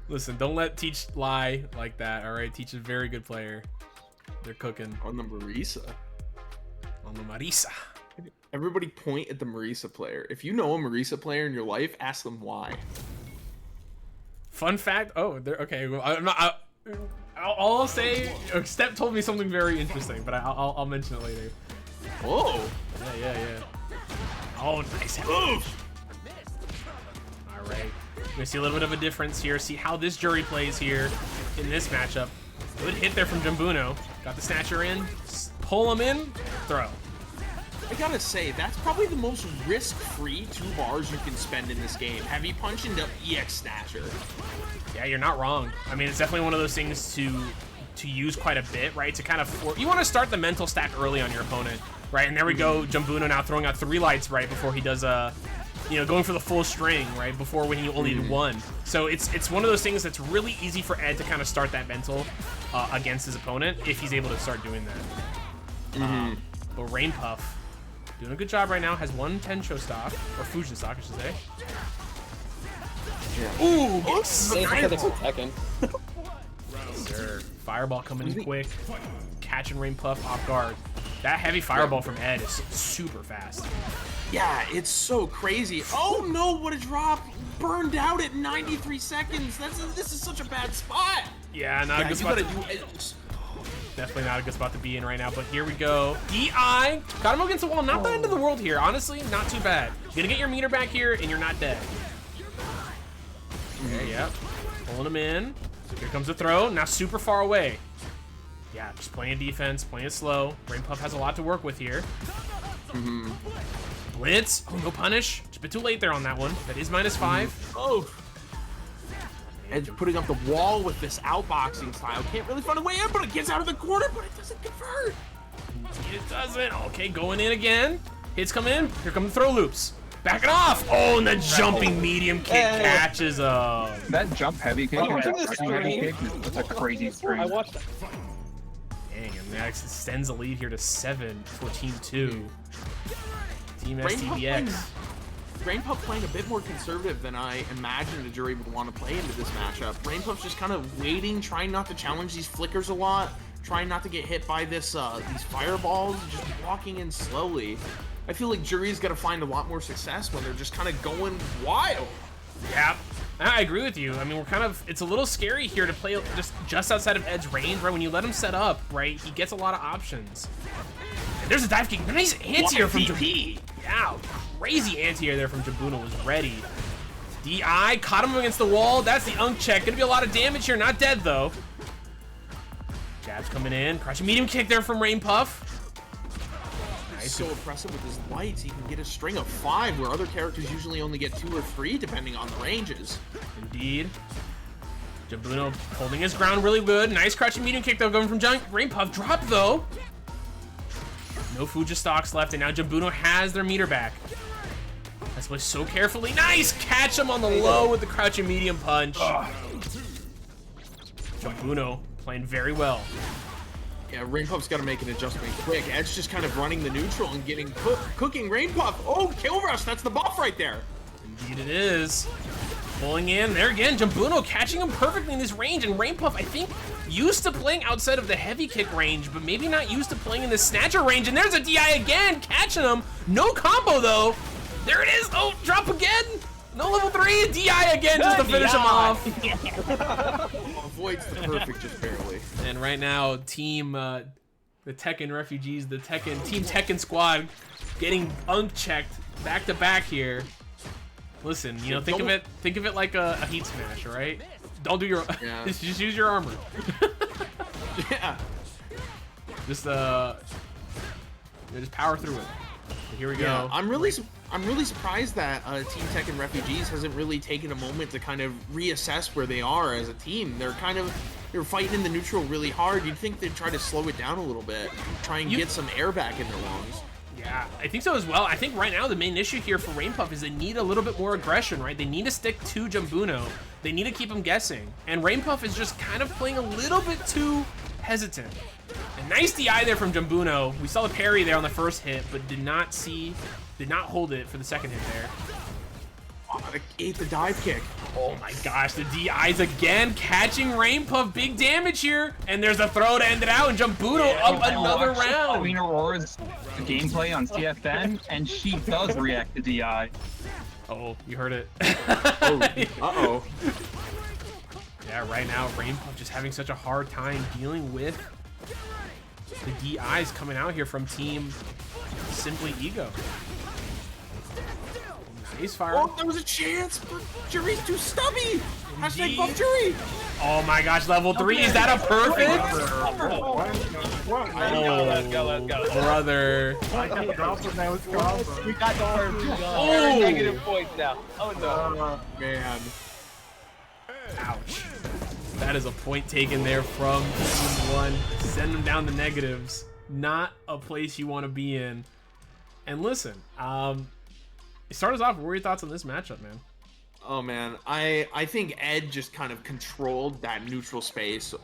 Listen, don't let Teach lie like that, all right? Teach is a very good player. They're cooking. On the Marisa. On the Marisa. Everybody point at the Marisa player. If you know a Marisa player in your life, ask them why. Fun fact. Oh, they're okay. Well, I'm not. I'll say. Step told me something very interesting, but I'll mention it later. Oh. Yeah. Oh, nice. All right. We're gonna see a little bit of a difference here. See how this jury plays here in this matchup. Good hit there from Jumbuno. Got the snatcher in. Pull him in. Throw. I gotta say, that's probably the most risk-free 2 bars you can spend in this game. Heavy punch into EX snatcher. Yeah, you're not wrong. I mean, it's definitely one of those things to use quite a bit, right? To kind of you want to start the mental stack early on your opponent, right? And there we go, Jumbuno now throwing out 3 lights right before he does going for the full string right before when he only did 1. So it's one of those things that's really easy for Ed to kind of start that mental against his opponent if he's able to start doing that. But Rain Puff doing a good job right now. Has 1 Tensho stock or Fusion stock, I should say. Yeah. Ooh, Tekken. Sir. Fireball coming in quick, catching Rain Puff off guard. That heavy fireball from Ed is super fast. Yeah, it's so crazy. Oh no, what a drop! Burned out at 93 seconds. This is such a bad spot. Yeah, not a good spot. Definitely not a good spot to be in right now, but here we go. DI, got him against the wall. Not the end of the world here. Honestly, not too bad. You're gonna get your meter back here, and you're not dead. Okay, yep. Pulling him in. Here comes the throw. Now super far away. Yeah, just playing of defense, playing it slow. Rain Puff has a lot to work with here. Blitz. Oh, no punish. Just a bit too late there on that one. That is -5. Oh. Ed's putting up the wall with this outboxing style. Can't really find a way in, but it gets out of the corner, but it doesn't convert. It doesn't. Okay, going in again. Hits come in. Here come the throw loops. Back it off. Oh, and the jumping medium kick catches him. That jump heavy kick, Watching that this heavy stream. kick is a crazy stream. I watched that. Dang, and that extends the lead here to 7 for Team 2. Team STBX. Rain Puff playing a bit more conservative than I imagined the jury would want to play into this matchup. Rain Puff's just kind of waiting, trying not to challenge these flickers a lot, trying not to get hit by this these fireballs, just walking in slowly. I feel like jury's got to find a lot more success when they're just kind of going wild. Yeah, I agree with you. I mean, it's a little scary here to play just outside of Ed's range, right? When you let him set up, right, he gets a lot of options. And there's a dive kick. Nice anti-air from Jumbuno. Yeah, crazy anti-air there from Jumbuno was ready. DI, caught him against the wall. That's the unk check. Gonna be a lot of damage here. Not dead, though. Jabs coming in. Crouching medium kick there from Rain Puff. He's so impressive with his lights. He can get a string of 5 where other characters usually only get 2 or 3 depending on the ranges. Indeed. Jumbuno holding his ground really good. Nice crouching medium kick though going from Rain Puff. Drop though. No Fuja stocks left, and now Jumbuno has their meter back. That's played so carefully. Nice! Catch him on the low with the crouching medium punch. Jumbuno playing very well. Yeah, Rain Puff's got to make an adjustment quick. Ed's just kind of running the neutral and getting cooking Rain Puff. Oh, kill rush. That's the buff right there. Indeed it is. Pulling in. There again, Jumbuno catching him perfectly in this range. And Rain Puff, I think, used to playing outside of the heavy kick range, but maybe not used to playing in the snatcher range. And there's a DI again, catching him. No combo, though. There it is. Oh, drop again. No level 3. DI again just to finish him off. Avoids the perfect just barely. And right now, team, the Tekken refugees, the Team Tekken squad getting unchecked back to back here. Listen, you know, think of it like a heat smash, right? Don't do your, just use your armor. Yeah. Just power through it. But here we go. Yeah, I'm really surprised that Team Tekken Refugees hasn't really taken a moment to kind of reassess where they are as a team. They're fighting in the neutral really hard. You'd think they'd try to slow it down a little bit, try and get some air back in their lungs. Yeah, I think so as well. I think right now the main issue here for Rain Puff is they need a little bit more aggression, right? They need to stick to Jumbuno. They need to keep him guessing. And Rain Puff is just kind of playing a little bit too hesitant. A nice DI there from Jumbuno. We saw the parry there on the first hit, but did not hold it for the second hit there. Oh, ate the dive kick. Oh my gosh, the DIs again catching Rain Puff, big damage here, and there's a throw to end it out, and Jumbuno up another round. Queen Aurora's gameplay on CFN, and she does react to DI. Oh, you heard it. Uh-oh. Yeah, right now Rain Puff just having such a hard time dealing with the DIs coming out here from team SimplyEgo. Face fire. Oh, there was a chance, but Jury's too stubby. Hashtag buff Jury. Oh my gosh, level 3. Is that a perfect? Let's go. Brother. I kept dropping those combos. We got the perfect. Oh. We're negative points now. Oh no. Man. Ouch. That is a point taken there from Team 1. Send them down the negatives. Not a place you want to be in. And listen, start us off. What were your thoughts on this matchup, man? Oh man, I think Ed just kind of controlled that neutral space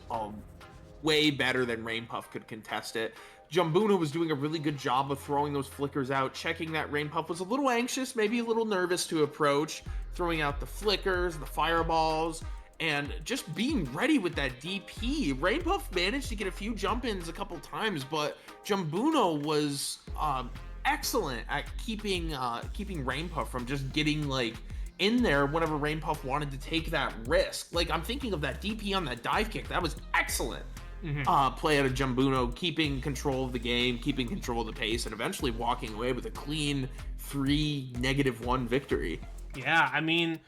way better than Rain Puff could contest it. Jumbuno was doing a really good job of throwing those flickers out, checking that Rain Puff was a little anxious, maybe a little nervous to approach, throwing out the flickers, the fireballs, and just being ready with that DP. Rain Puff managed to get a few jump-ins a couple times, but Jumbuno was excellent at keeping Rain Puff from just getting like in there whenever Rain Puff wanted to take that risk. Like, I'm thinking of that DP on that dive kick. That was excellent. Play out of Jumbuno, keeping control of the game, keeping control of the pace, and eventually walking away with a clean 3-1 victory. Yeah, I mean,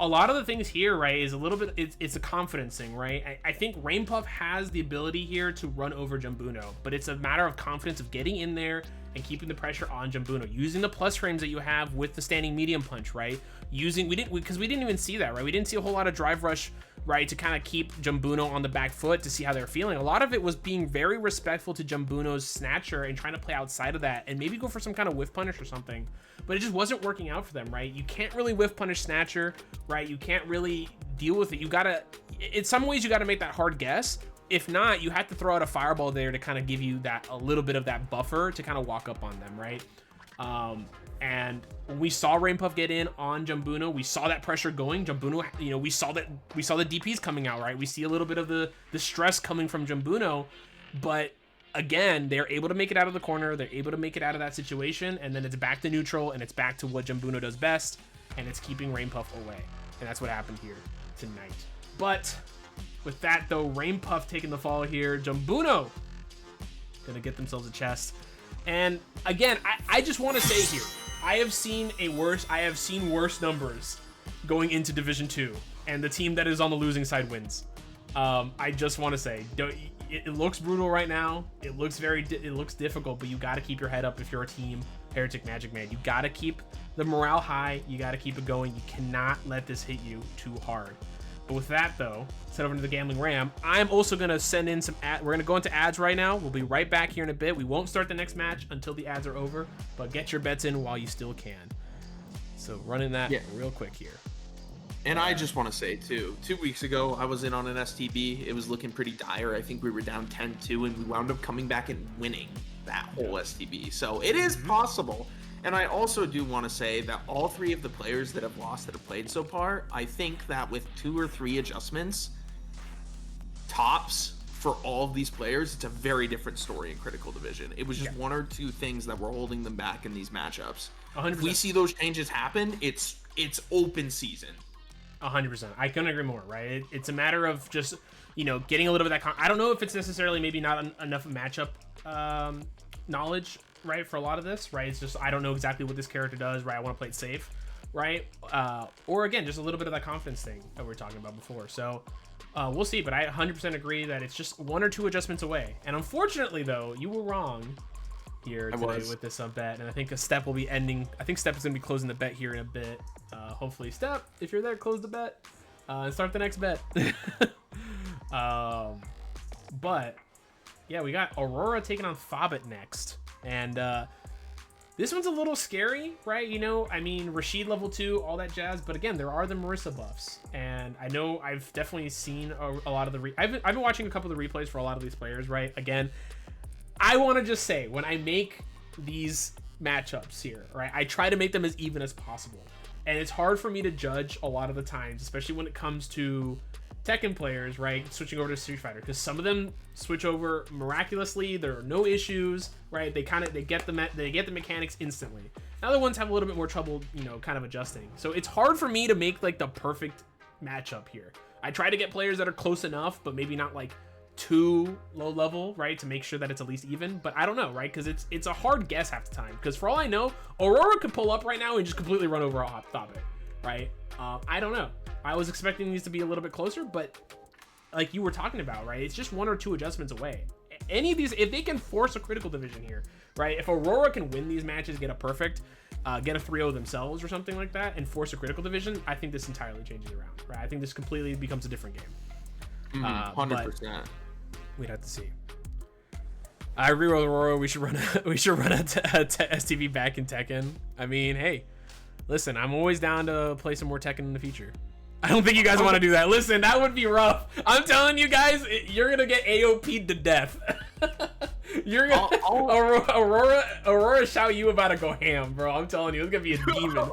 a lot of the things here, right, is a little bit, it's a confidence thing, right? I think Rain Puff has the ability here to run over Jumbuno, but it's a matter of confidence of getting in there and keeping the pressure on Jumbuno, using the plus frames that you have with the standing medium punch, right? Because we didn't even see that, right? We didn't see a whole lot of drive rush, right, to kind of keep Jumbuno on the back foot to see how they're feeling. A lot of it was being very respectful to Jumbuno's snatcher and trying to play outside of that and maybe go for some kind of whiff punish or something, but it just wasn't working out for them, right? You can't really whiff punish snatcher, right? You can't really deal with it. You gotta, in some ways, you gotta make that hard guess. If not, you have to throw out a fireball there to kind of give you that a little bit of that buffer to kind of walk up on them, right? And when we saw Rain Puff get in on Jumbuno, we saw that pressure going. Jumbuno, you know, we saw the DPs coming out, right? We see a little bit of the stress coming from Jumbuno, but again, they're able to make it out of the corner. They're able to make it out of that situation, and then it's back to neutral, and it's back to what Jumbuno does best, and it's keeping Rain Puff away. And that's what happened here tonight. But with that, though, Rain Puff taking the fall here. Jumbuno gonna get themselves a chest. And again, I just want to say here, I have seen worse numbers going into Division 2, and the team that is on the losing side wins. I just want to say, it looks brutal right now. It looks difficult, but you got to keep your head up if you're a team HereticMagicMan. You got to keep the morale high. You got to keep it going. You cannot let this hit you too hard. But with that, though, let's head over to the Gambling Ram. I'm also going to send in some ads. We're going to go into ads right now. We'll be right back here in a bit. We won't start the next match until the ads are over, but get your bets in while you still can. So running that real quick here. And I just want to say, too, 2 weeks ago, I was in on an STB. It was looking pretty dire. I think we were down 10-2, and we wound up coming back and winning that whole STB. So it is possible. And I also do want to say that all three of the players that have lost that have played so far, I think that with 2 or 3 adjustments, tops, for all of these players, it's a very different story in Critical Division. It was just 1 or 2 things that were holding them back in these matchups. 100%. If we see those changes happen, it's open season. 100%. I couldn't agree more, right? It's a matter of just, you know, getting a little bit of that. I don't know if it's necessarily maybe not enough matchup knowledge, right, for a lot of this, right? It's just, I don't know exactly what this character does, right? I want to play it safe, right? Or again, just a little bit of that confidence thing that we were talking about before. So we'll see, but I 100% agree that it's just 1 or 2 adjustments away. And unfortunately, though, you were wrong here today with this bet, and I think a Step will be ending. I think Step is going to be closing the bet here in a bit. Hopefully, Step, if you're there, close the bet and start the next bet. But yeah, we got Aurora taking on Fobbit next, and this one's a little scary, right? You know, I mean, Rashid level 2, all that jazz, but again, there are the Marissa buffs, and I know I've definitely seen a lot of the I've been watching a couple of the replays for a lot of these players, right? Again, I want to just say, when I make these matchups here, right, I try to make them as even as possible. And it's hard for me to judge a lot of the times, especially when it comes to Tekken players, right, switching over to Street Fighter, because some of them switch over miraculously. There are no issues, right? They get the mechanics instantly. Other ones have a little bit more trouble, you know, kind of adjusting. So it's hard for me to make like the perfect matchup here. I try to get players that are close enough, but maybe not like too low level, right, to make sure that it's at least even. But I don't know, right, because it's a hard guess half the time. Because for all I know, Aurora could pull up right now and just completely run over Thabe, right? I don't know. I was expecting these to be a little bit closer, but like you were talking about, right, it's just 1 or 2 adjustments away. Any of these, if they can force a critical division here, right, if Aurora can win these matches, get a perfect, get a 3-0 themselves or something like that, and force a critical division, I think this entirely changes around, right? I think this completely becomes a different game. 100%. We'd have to see. I agree with Aurora. We should run a STB back in Tekken. I mean, hey, listen, I'm always down to play some more Tekken in the future. I don't think you guys want to do that. Listen, that would be rough. I'm telling you guguys, you're gonna get AOP'd to death. You're gonna Aurora shout you about to go ham, bro. I'm telling you, it's gonna be a demon.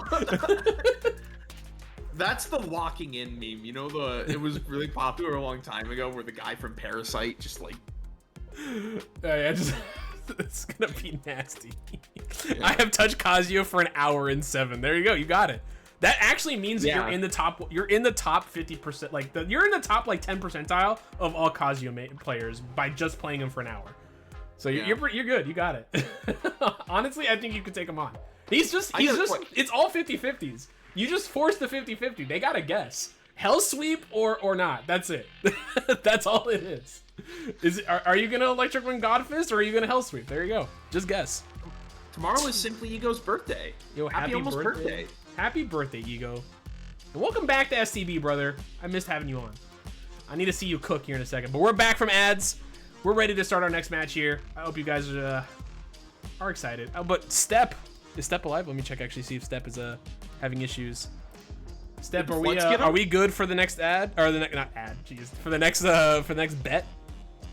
That's the walking in meme. You know, it was really popular a long time ago where the guy from Parasite just like... yeah, it's gonna be nasty. Yeah. I have touched Kazuya for an hour and 7. There you go. You got it. That actually means that you're in the top 50%, like you're in the top like 10 percentile of all Kazuya players by just playing him for an hour. So you're good. You got it. Honestly, I think you could take him on. It's all 50-50s. You just force the 50-50. They gotta guess. Hell sweep or not. That's it. That's all it is. Are you gonna Electric Wing Godfist or are you gonna Hell sweep? There you go. Just guess. Tomorrow is SimplyEgo's birthday. Yo, happy almost birthday. Happy birthday, Ego. And welcome back to STB, brother. I missed having you on. I need to see you cook here in a second. But we're back from ads. We're ready to start our next match here. I hope you guys are excited. Oh, but Step. Is Step alive? Let me check, actually, see if Step is having issues. Step, are we good for the next ad? Or not ad, jeez. For the next bet?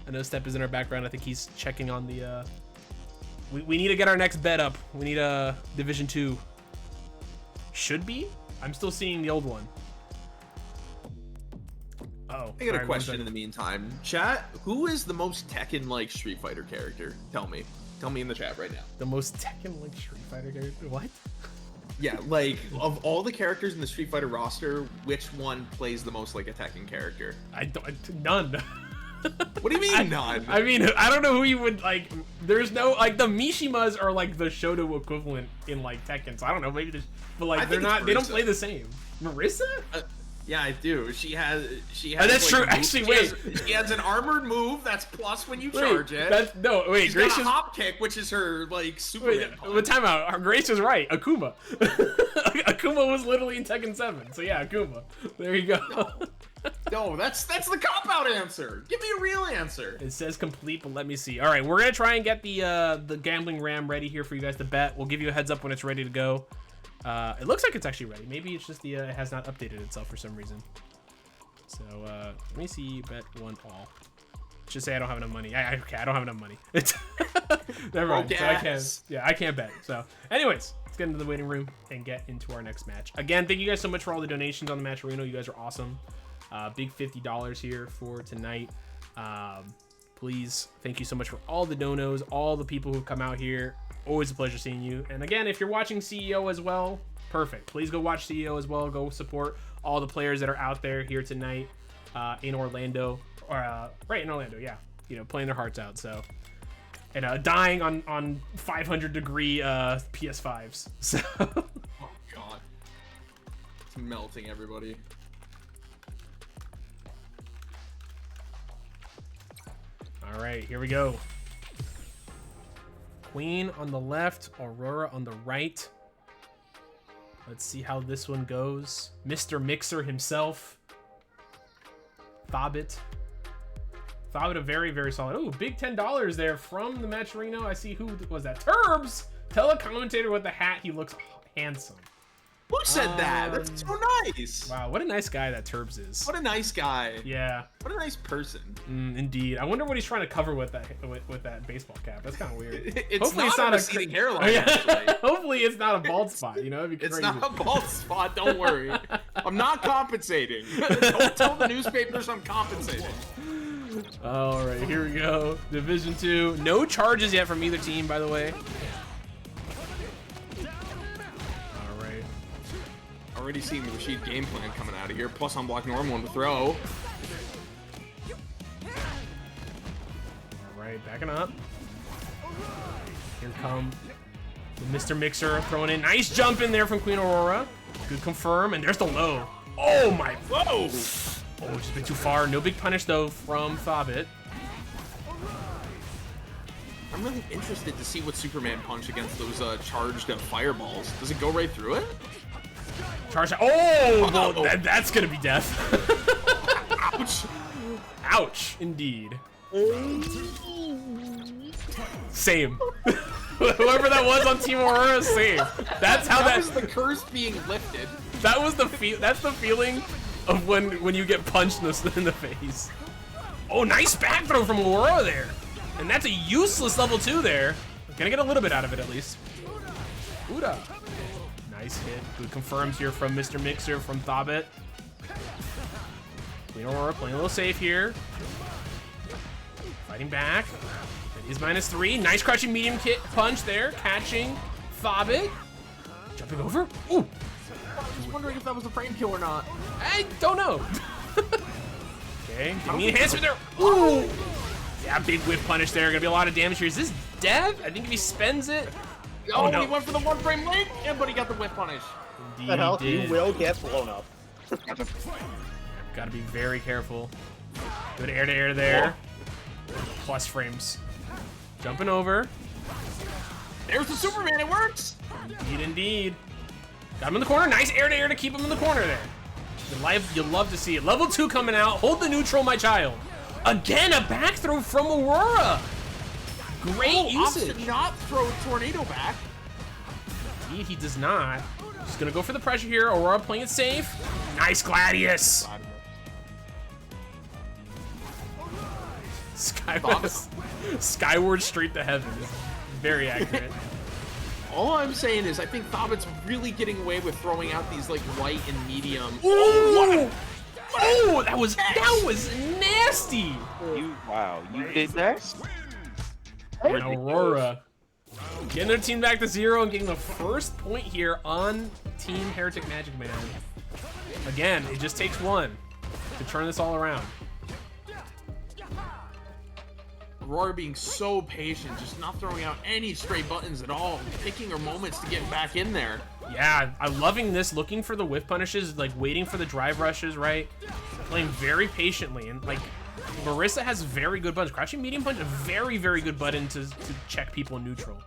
I know Step is in our background. I think he's checking on the we need to get our next bet up. We need a Division 2. Should be? I'm still seeing the old one. Oh. I got a question in the meantime. Chat, who is the most Tekken-like Street Fighter character? Tell me. Tell me in the chat right now. The most Tekken-like Street Fighter character? What? Yeah, like, of all the characters in the Street Fighter roster, which one plays the most like a Tekken character? None. What do you mean none? I mean, I don't know who you would like. There's no like the Mishimas are like the Shoto equivalent in like Tekken. So I don't know, maybe there's, but like they're not. They don't play the same. Marissa? Yeah, I do. She has. That's like, true. Actually, wait. She has an armored move that's plus when you charge it. She's got a hop kick, which is her like Superman. But time out. Grace is right. Akuma. Akuma was literally in Tekken 7. So yeah, Akuma. There you go. No, that's the cop-out answer. Give me a real answer. It says complete, but let me see. All right, we're gonna try and get the gambling ram ready here for you guys to bet. We'll give you a heads up when it's ready to go. It looks like it's actually ready. Maybe it's just it has not updated itself for some reason. So let me see. Bet 1 all. Just say I don't have enough money. Okay, I don't have enough money. Never mind. So I can't bet. So, anyways, let's get into the waiting room and get into our next match. Again, thank you guys so much for all the donations on the match arena. You guys are awesome. Big $50 here for tonight. Please, thank you so much for all the donos, all the people who've come out here. Always a pleasure seeing you. And again, if you're watching CEO as well, perfect. Please go watch CEO as well. Go support all the players that are out there here tonight in Orlando, or right in Orlando, yeah. You know, playing their hearts out. So, and dying on 500-degree PS5s. So. Oh God, it's melting everybody. All right, here we go. Queen on the left, Aurora on the right. Let's see how this one goes. Mr. Mixer himself. Thabe. Thabe, a very, very solid. Oh, big $10 there from the match arena. I see who was that? Turbs! Telecommentator with the hat. He looks handsome. Who said that? That's so nice. Wow, what a nice guy that Turbs is. What a nice guy. Yeah. What a nice person. Indeed. I wonder what he's trying to cover with that baseball cap. That's kind of weird. Hopefully it's not a receding hairline. Yeah. Actually. Hopefully it's not a bald spot. You know, it'd be crazy. It's not a bald spot. Don't worry. I'm not compensating. Don't tell the newspapers I'm compensating. All right, here we go. Division 2. No charges yet from either team, by the way. All right. Already seeing the Rashid game plan coming out of here. Plus on block normal to throw. All right, backing up. Here come the Mr. Mixer throwing in. Nice jump in there from Queen Aurora. Good confirm, and there's the low. Oh my, whoa! Oh, just a bit too far. No big punish though from Thabit. I'm really interested to see what Superman punch against those charged fireballs. Does it go right through it? Charge. Oh, well, that's gonna be death. Ouch. Ouch, indeed. Same. Whoever that was on Team Aurora, same. That's how that was the curse being lifted. That was the that's the feeling of when you get punched in the face. Oh, nice back throw from Aurora there. And that's a useless level 2 there. Gonna get a little bit out of it at least. Uda. Nice hit. Good confirms here from Mr. Mixer from Thabit. Queen Aurora playing a little safe here. Fighting back. It is -3. Nice crouching medium kick punch there. Catching Thabit. Jumping over. Ooh. I was wondering if that was a frame kill or not. I don't know. Okay, give me enhancement there. Ooh. Yeah, big whip punish there. Gonna be a lot of damage here. Is this dev? I think if he spends it. Oh, no. He went for the 1 frame link, but he got the whip punish. Indeed, The hell? he did. You will get blown up. Gotta be very careful. Good air to air there. Plus frames. Jumping over. There's the Superman. It works. Indeed, indeed. Got him in the corner. Nice air to air to keep him in the corner there. You'll love to see it. Level 2 coming out. Hold the neutral, my child. Again, a back throw from Aurora. Great usage. Opts to not throw tornado back. Indeed, he does not. Just gonna go for the pressure here. Aurora playing it safe. Nice Gladius. Skyward straight to heaven. Very accurate. All I'm saying is I think Thabit's really getting away with throwing out these like light and medium. Oh, that was nasty. Wow, you did that? And Aurora getting their team back to 0 and getting the first point here on Team HereticMagicMan. Again, it just takes one to turn this all around. Aurora being so patient, just not throwing out any stray buttons at all, picking her moments to get back in there. Yeah, I'm loving this, looking for the whiff punishes, like waiting for the drive rushes, right? Playing very patiently, and like Marissa has very good buttons. Crouching medium punch, a very, very good button to check people neutral.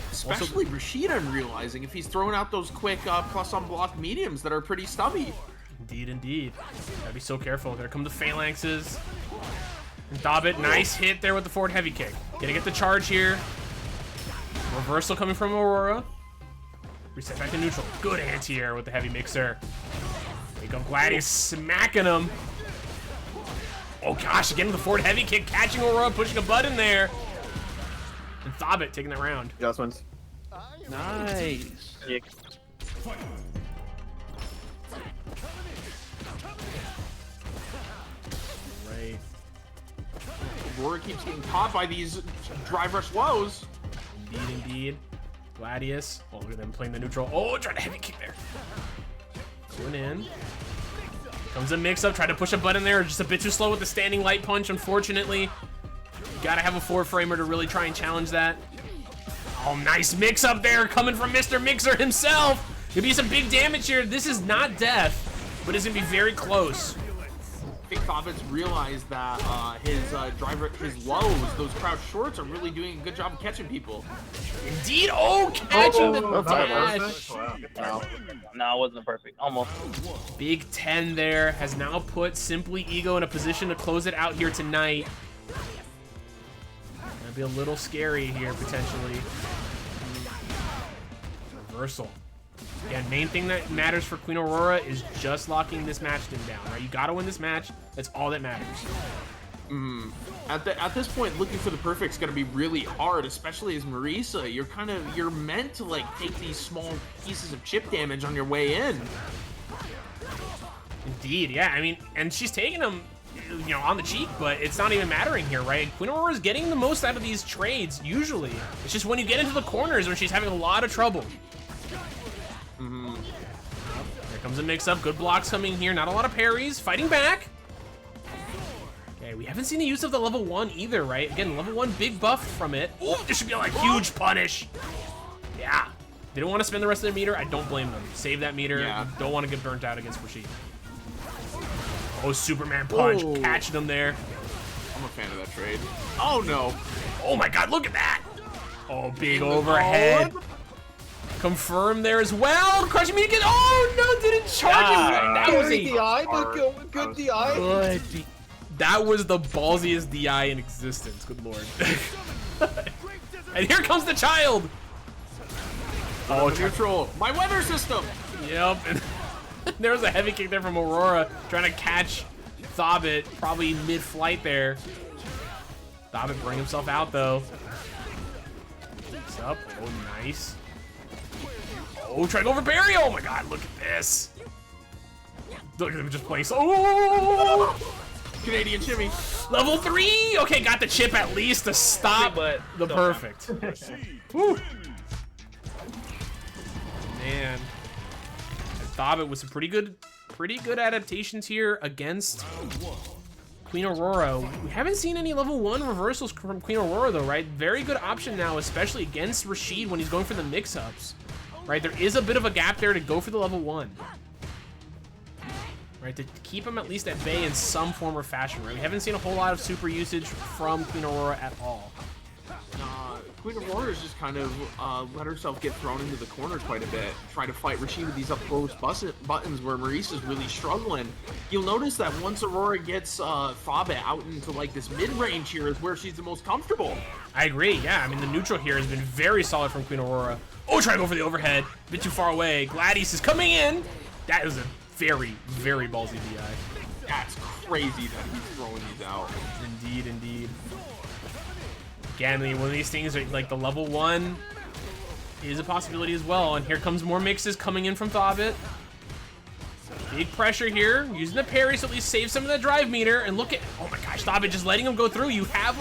Especially Also, Rashid, I'm realizing, if he's throwing out those quick plus on block mediums that are pretty stubby. Indeed, indeed. Gotta be so careful. There come the phalanxes. And Thabit, nice hit there with the forward heavy kick. Gonna get the charge here. Reversal coming from Aurora. Reset back to neutral. Good anti-air with the heavy mixer. There you go, Gladius smacking him. Oh gosh, again with the forward heavy kick, catching Aurora, pushing a button there. And Thabit taking that round. Adjustments. Nice. Right. Aurora keeps getting caught by these drive rush lows. Indeed, indeed. Gladius. Oh, look at them playing the neutral. Oh, tried a heavy kick there. Going in. Comes a mix-up, try to push a button there. Just a bit too slow with the standing light punch, unfortunately. You gotta have a 4-framer to really try and challenge that. Oh, nice mix-up there coming from Mr. Mixer himself. Gonna be some big damage here. This is not death, but it's gonna be very close. I think Thabit's realized that his lows, those crouch shorts, are really doing a good job of catching people. Indeed. Oh, catching the dash. No, it wasn't perfect. Almost. Big 10 there has now put SimplyEgo in a position to close it out here tonight. Gonna be a little scary here potentially. Reversal. Again, main thing that matters for Queen Aurora is just locking this match down, right? You gotta win this match. That's all that matters. At this point, looking for the perfect's gonna be really hard, especially as Marisa. You're meant to like take these small pieces of chip damage on your way in. Indeed, yeah. I mean, and she's taking them, you know, on the cheek, but it's not even mattering here, right? Queen Aurora's getting the most out of these trades usually. It's just when you get into the corners when she's having a lot of trouble. Here comes a mix-up. Good blocks coming here. Not a lot of parries. Fighting back. Okay, we haven't seen the use of the level 1 either, right? Again, level 1 big buff from it. Oh, this should be like huge punish. Yeah. They don't want to spend the rest of their meter. I don't blame them. Save that meter. Yeah. You don't want to get burnt out against Rashid. Oh, Superman punch. Whoa. Catching them there. I'm a fan of that trade. Oh no. Oh my god, look at that. Oh, big overhead. Confirm there as well. Crushing me again. Oh no, didn't charge him. That was a DI, good DI. good. That was the ballsiest DI in existence. Good lord. And here comes the child. Oh, neutral. My weather system. Yep. And there was a heavy kick there from Aurora trying to catch Thobbit, probably mid-flight there. Thobbit bring himself out though. What's up? Oh, nice. Oh, trying to go for Barry. Oh my god, look at this. Look at him just playing so. Oh! Canadian shimmy. Level 3. Okay, got the chip at least to stop But the perfect. Woo. Man, I thought it was some pretty good adaptations here against Queen Aurora. We haven't seen any level 1 reversals from Queen Aurora though, right? Very good option now, especially against Rashid when he's going for the mix-ups. Right, there is a bit of a gap there to go for the level 1. Right, to keep him at least at bay in some form or fashion, right? We haven't seen a whole lot of super usage from Queen Aurora at all. Queen Aurora's just kind of let herself get thrown into the corner quite a bit, trying to fight Rashid with these up close buttons where Marisa's really struggling. You'll notice that once Aurora gets Fabe out into like this mid-range here is where she's the most comfortable. I agree, yeah. I mean, the neutral here has been very solid from Queen Aurora. Oh, trying to go for the overhead. A bit too far away. Gladys is coming in. That is a very, very ballsy DI. That's crazy that he's throwing these out. Indeed, indeed. Again, I mean, one of these things, like the level 1 is a possibility as well. And here comes more mixes coming in from Thobbit. Big pressure here. Using the parry so at least save some of that drive meter. And look at, oh my gosh, Thobbit just letting him go through. You have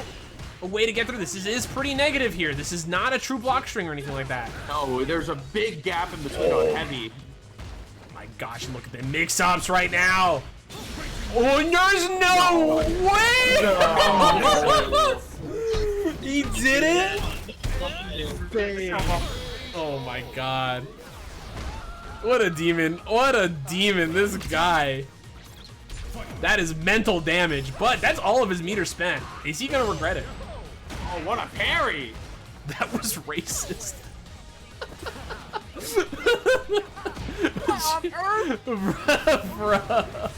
a way to get through this. This is pretty negative here. This is not a true block string or anything like that. No, there's a big gap in between on heavy. My gosh, look at the mix-ups right now. Oh, there's no way! He did it? Oh my god. What a demon. What a demon, this guy. That is mental damage, but that's all of his meter spent. Is he gonna regret it? Oh, what a parry! That was racist. Bruh.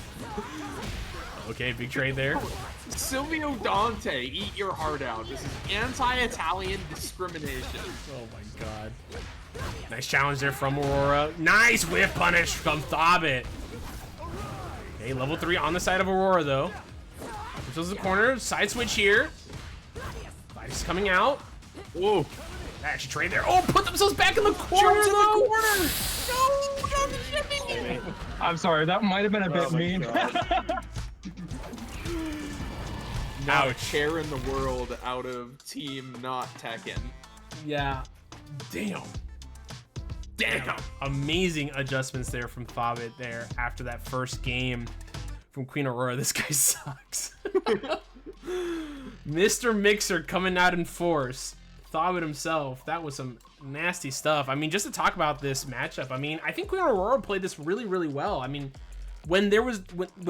Okay, big trade there. Silvio Dante, eat your heart out. This is anti-Italian discrimination. Oh my god. Nice challenge there from Aurora. Nice whiff punish from Thobbit. Okay, level 3 on the side of Aurora though. This is the corner, side switch here. Vice coming out. Whoa. They actually trade there. Oh, put themselves back in the corner though. I'm sorry, that might have been a bit mean. Now a chair in the world out of Team Not Tekken. Yeah. Damn. Damn. Amazing adjustments there from Thobbit there after that first game from Queen Aurora. This guy sucks. Mr. Mixer coming out in force. Thobbit himself. That was some nasty stuff. I mean, just to talk about this matchup, I mean, I think Queen Aurora played this really, really well. I mean, when we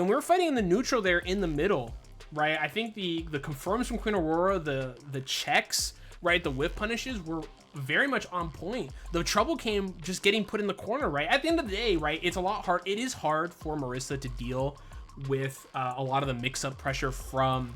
were fighting in the neutral there in the middle, right? I think the confirms from Queen Aurora, the checks, right? The whip punishes were very much on point. The trouble came just getting put in the corner, right? At the end of the day, right? It's a lot hard. It is hard for Marisa to deal with a lot of the mix-up pressure from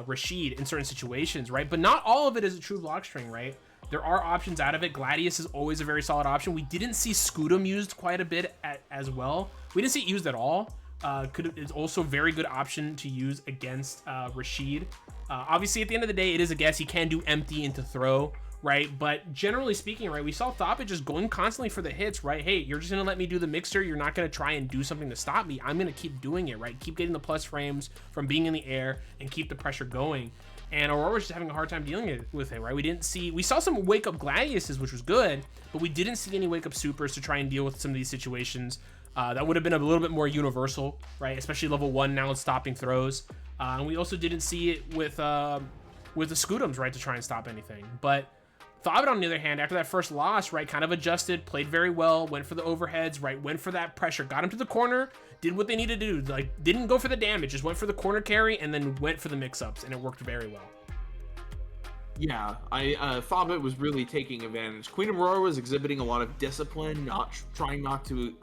Rashid in certain situations, right? But not all of it is a true block string, right? There are options out of it. Gladius is always a very solid option. We didn't see Scudam used quite a bit as well. We didn't see it used at all. It's also a very good option to use against Rashid. Obviously, at the end of the day, it is a guess. He can do empty into throw, right? But generally speaking, right, we saw Thopit just going constantly for the hits, right? Hey, you're just going to let me do the mixer. You're not going to try and do something to stop me. I'm going to keep doing it, right? Keep getting the plus frames from being in the air and keep the pressure going. And Aurora was just having a hard time dealing with it, right? We saw some wake up Gladiuses, which was good, but we didn't see any wake up supers to try and deal with some of these situations. That would have been a little bit more universal, right? Especially level 1 now stopping throws. And we also didn't see it with the Scudams, right, to try and stop anything. But Thobit, on the other hand, after that first loss, right, kind of adjusted, played very well, went for the overheads, right, went for that pressure, got him to the corner, did what they needed to do, like, didn't go for the damage, just went for the corner carry, and then went for the mix-ups, and it worked very well. Yeah, Thobit was really taking advantage. Queen Aurora was exhibiting a lot of discipline, trying not to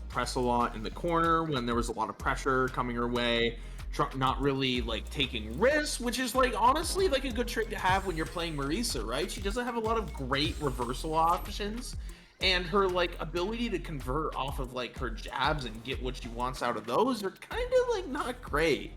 press a lot in the corner when there was a lot of pressure coming her way, not really like taking risks, which is like honestly like a good trait to have when you're playing Marisa, right? She doesn't have a lot of great reversal options, and her like ability to convert off of like her jabs and get what she wants out of those are kind of like not great.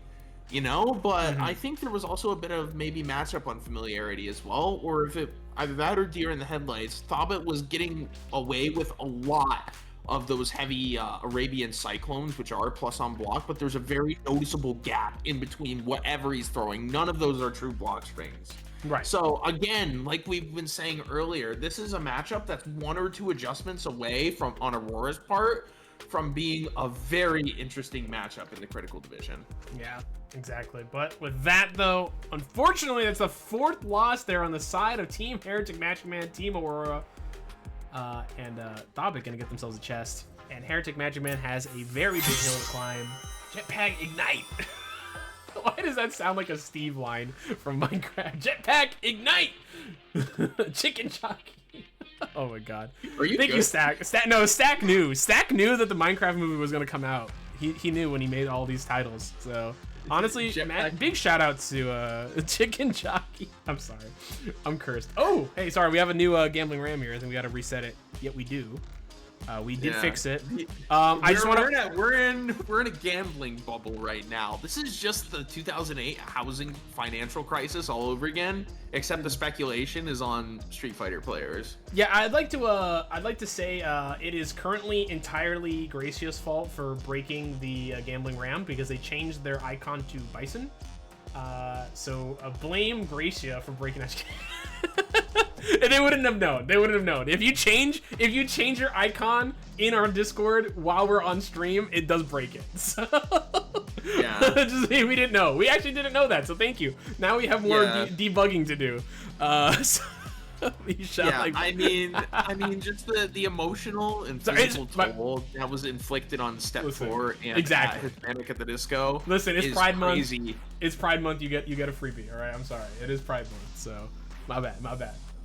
You know, but I think there was also a bit of maybe matchup unfamiliarity as well, or if it either that or deer in the headlights. Thobit was getting away with a lot of those heavy Arabian cyclones, which are plus on block, but there's a very noticeable gap in between whatever he's throwing. None of those are true block strings. Right. So again, like we've been saying earlier, this is a matchup that's 1 or 2 adjustments away from on Aurora's part from being a very interesting matchup in the critical division. Yeah, exactly. But with that, though, unfortunately, that's the 4th loss there on the side of Team HereticMagicMan, Team Aurora, and Thobit gonna get themselves a chest. And HereticMagicMan has a very big hill to climb. Jetpack Ignite! Why does that sound like a Steve line from Minecraft? Jetpack Ignite! Chicken jockey. Oh my god. Are you Thank good? you, Stack. Stack knew. Stack knew that the Minecraft movie was gonna come out. He knew when he made all these titles. So honestly, big shout out to Chicken Jockey. I'm sorry. I'm cursed. Oh, hey, sorry, we have a new gambling ram here. I think we gotta reset it. Yet we do. We did fix it. I just want to. We're in a gambling bubble right now. This is just the 2008 housing financial crisis all over again, except the speculation is on Street Fighter players. Yeah, I'd like to say it is currently entirely Gracio's fault for breaking the gambling ram because they changed their icon to Bison. So blame Gracia for breaking that. And they wouldn't have known. They wouldn't have known. If you change your icon in our Discord while we're on stream, it does break it. So Yeah. we didn't know. We actually didn't know that. So thank you. Now we have more debugging to do. So I mean, just the emotional and physical toll that was inflicted on Step 4 and Hispanic at the Disco. Listen, it's Pride crazy. Month. It's Pride Month. You get a freebie. All right, I'm sorry. It is Pride Month, so my bad.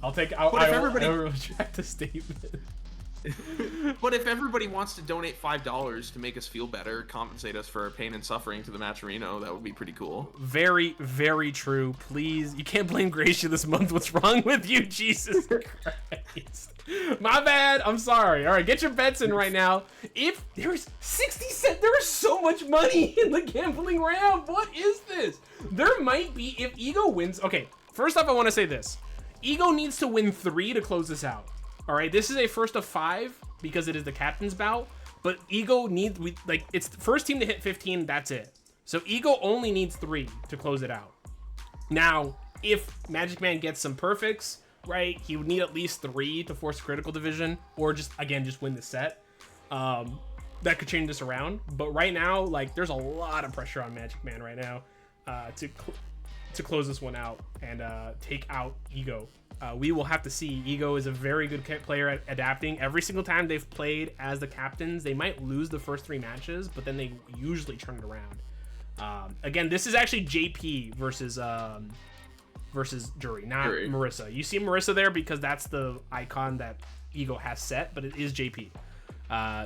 I'll retract the statement. But if everybody wants to donate $5 to make us feel better, compensate us for our pain and suffering to the Matcherino, that would be pretty cool. Very, very true. Please, you can't blame Gracia this month. What's wrong with you, Jesus Christ? My bad. I'm sorry. All right, get your bets in right now. If there's 60 cents, there is so much money in the gambling round. What is this? There might be if Ego wins. Okay, first off, I want to say this. Ego needs to win 3 to close this out. All right, this is a first of 5 because it is the captain's bout, but Ego needs, it's the first team to hit 15, that's it. So Ego only needs 3 to close it out. Now, if Magic Man gets some perfects, right, he would need at least 3 to force critical division, or just win the set. That could change this around, but right now, there's a lot of pressure on Magic Man right now to close this one out and take out Ego. We will have to see. Ego is a very good player at adapting. Every single time they've played as the captains, they might lose the first 3 matches, but then they usually turn it around. Again, this is actually JP versus Jury, not Marissa. You see Marissa there because that's the icon that Ego has set, but it is JP.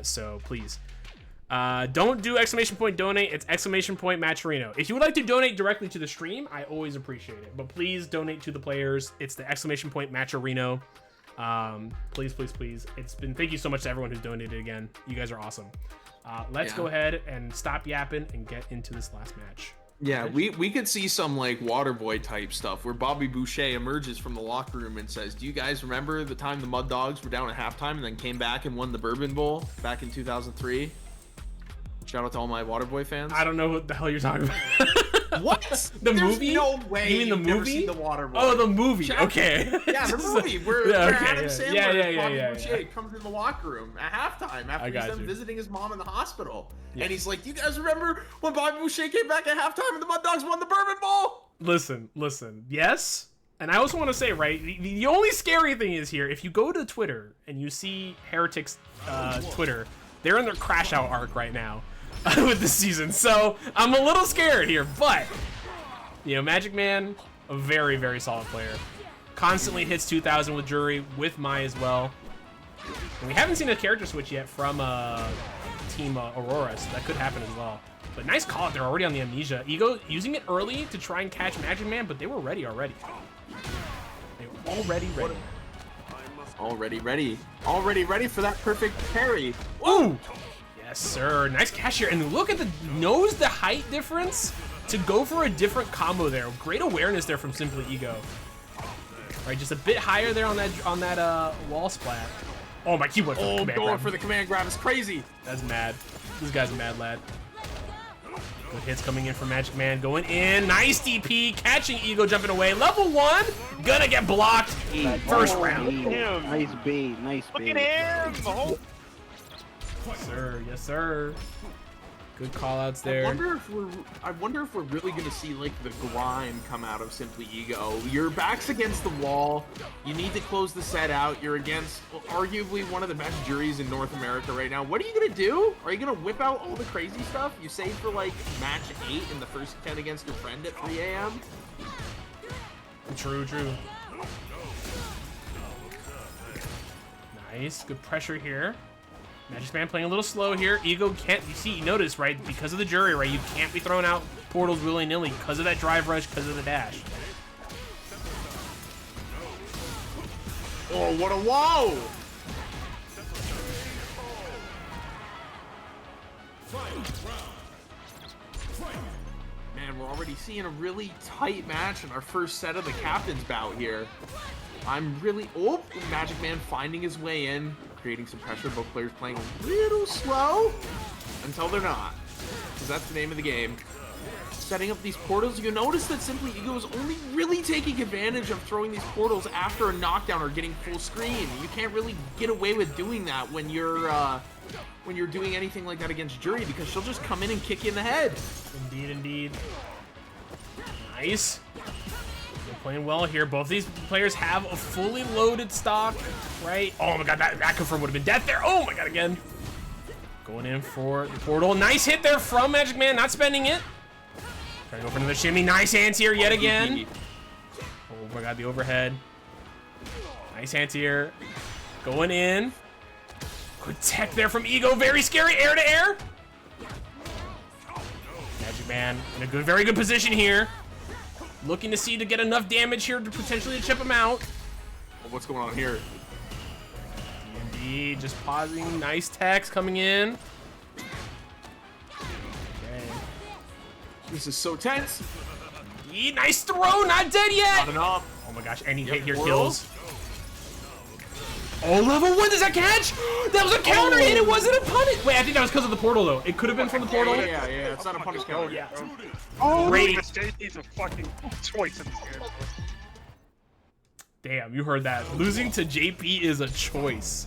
So please. Don't do exclamation point donate. It's exclamation point Matcherino. If you would like to donate directly to the stream, I always appreciate it. But please donate to the players. It's the exclamation point Matcherino. Please, please, please. Thank you so much to everyone who's donated again. You guys are awesome. Let's go ahead and stop yapping and get into this last match. Yeah, we could see some like Waterboy type stuff where Bobby Boucher emerges from the locker room and says, "Do you guys remember the time the Mud Dogs were down at halftime and then came back and won the Bourbon Bowl back in 2003?" Shout out to all my Waterboy fans. I don't know what the hell you're talking about. What? The There's movie? No way. You mean the you've never movie? seen the Waterboy. Oh, the movie. Okay. Yeah, the movie where, Yeah, where okay, Adam yeah. Sandler Yeah, and Bobby Boucher comes in the locker room at halftime after he's done visiting his mom in the hospital. Yeah. And he's like, "Do you guys remember when Bobby Boucher came back at halftime and the Mud Dogs won the Bourbon Bowl?" Listen. Yes. And I also want to say, right, the only scary thing is here, if you go to Twitter and you see Heretic's Twitter, they're in their crash out arc right now with this season. So I'm a little scared here, but, MagicMan, a very, very solid player. Constantly hits 2,000 with Jury, with Mai as well. And we haven't seen a character switch yet from Team Aurora, so that could happen as well. But nice call out there already on the Amnesia. Ego using it early to try and catch MagicMan, but they were ready already. They were already ready. Already ready for that perfect parry. Ooh! Yes, sir. Nice catch here. And look at the height difference to go for a different combo there. Great awareness there from SimplyEgo. Right, just a bit higher there on that wall splat. Oh my, he went for the command grab. For the command grab is crazy. That's mad. This guy's a mad lad. Good hits coming in from MagicMan. Going in. Nice DP. Catching Ego, jumping away. Level 1. Gonna get blocked. First round. Nice bait. Nice bait. Look at him. Oh. Yes, sir. Yes, sir. Good call outs there. I wonder if we're really gonna see like the grind come out of SimplyEgo. Your back's against the wall. You need to close the set out. You're against arguably one of the best juries in North America right now. What are you gonna do? Are you gonna whip out all the crazy stuff you saved for like match 8 in the first 10 against your friend at 3 a.m.? True. Nice. Good pressure here. MagicMan playing a little slow here. Ego can't, you notice, right? Because of the jury, right? You can't be throwing out portals willy-nilly because of that drive rush, because of the dash. Oh, what a whoa! Man, we're already seeing a really tight match in our first set of the captain's bout here. MagicMan finding his way in, creating some pressure. Both players playing a little slow until they're not, because that's the name of the game. Setting up these portals. You notice that SimplyEgo is only really taking advantage of throwing these portals after a knockdown or getting full screen. You can't really get away with doing that when you're doing anything like that against Jury, because she'll just come in and kick you in the head. Indeed. Nice. They're playing well here. Both these players have a fully loaded stock, right? Oh my god, that confirm would have been death there. Oh my god, again. Going in for the portal. Nice hit there from MagicMan, not spending it. Trying to go for another shimmy. Nice hands here yet again. Oh my god, the overhead. Nice hands here. Going in. Good tech there from Ego. Very scary. Air to air. MagicMan in a very good position here. Looking to see to get enough damage here to potentially chip him out. Well, what's going on here? Indeed, just pausing. Nice techs coming in. This is so tense. Nice throw, not dead yet. Not enough. Oh my gosh, any hit here kills. Oh, level 1, does that catch? That was a counter hit, it wasn't a punish. Wait, I think that was because of the portal though. It could have been from the portal. Yeah, it's not a punish counter. Yeah. Oh, Great. JP's a fucking choice in this game. Damn, you heard that. Losing to JP is a choice.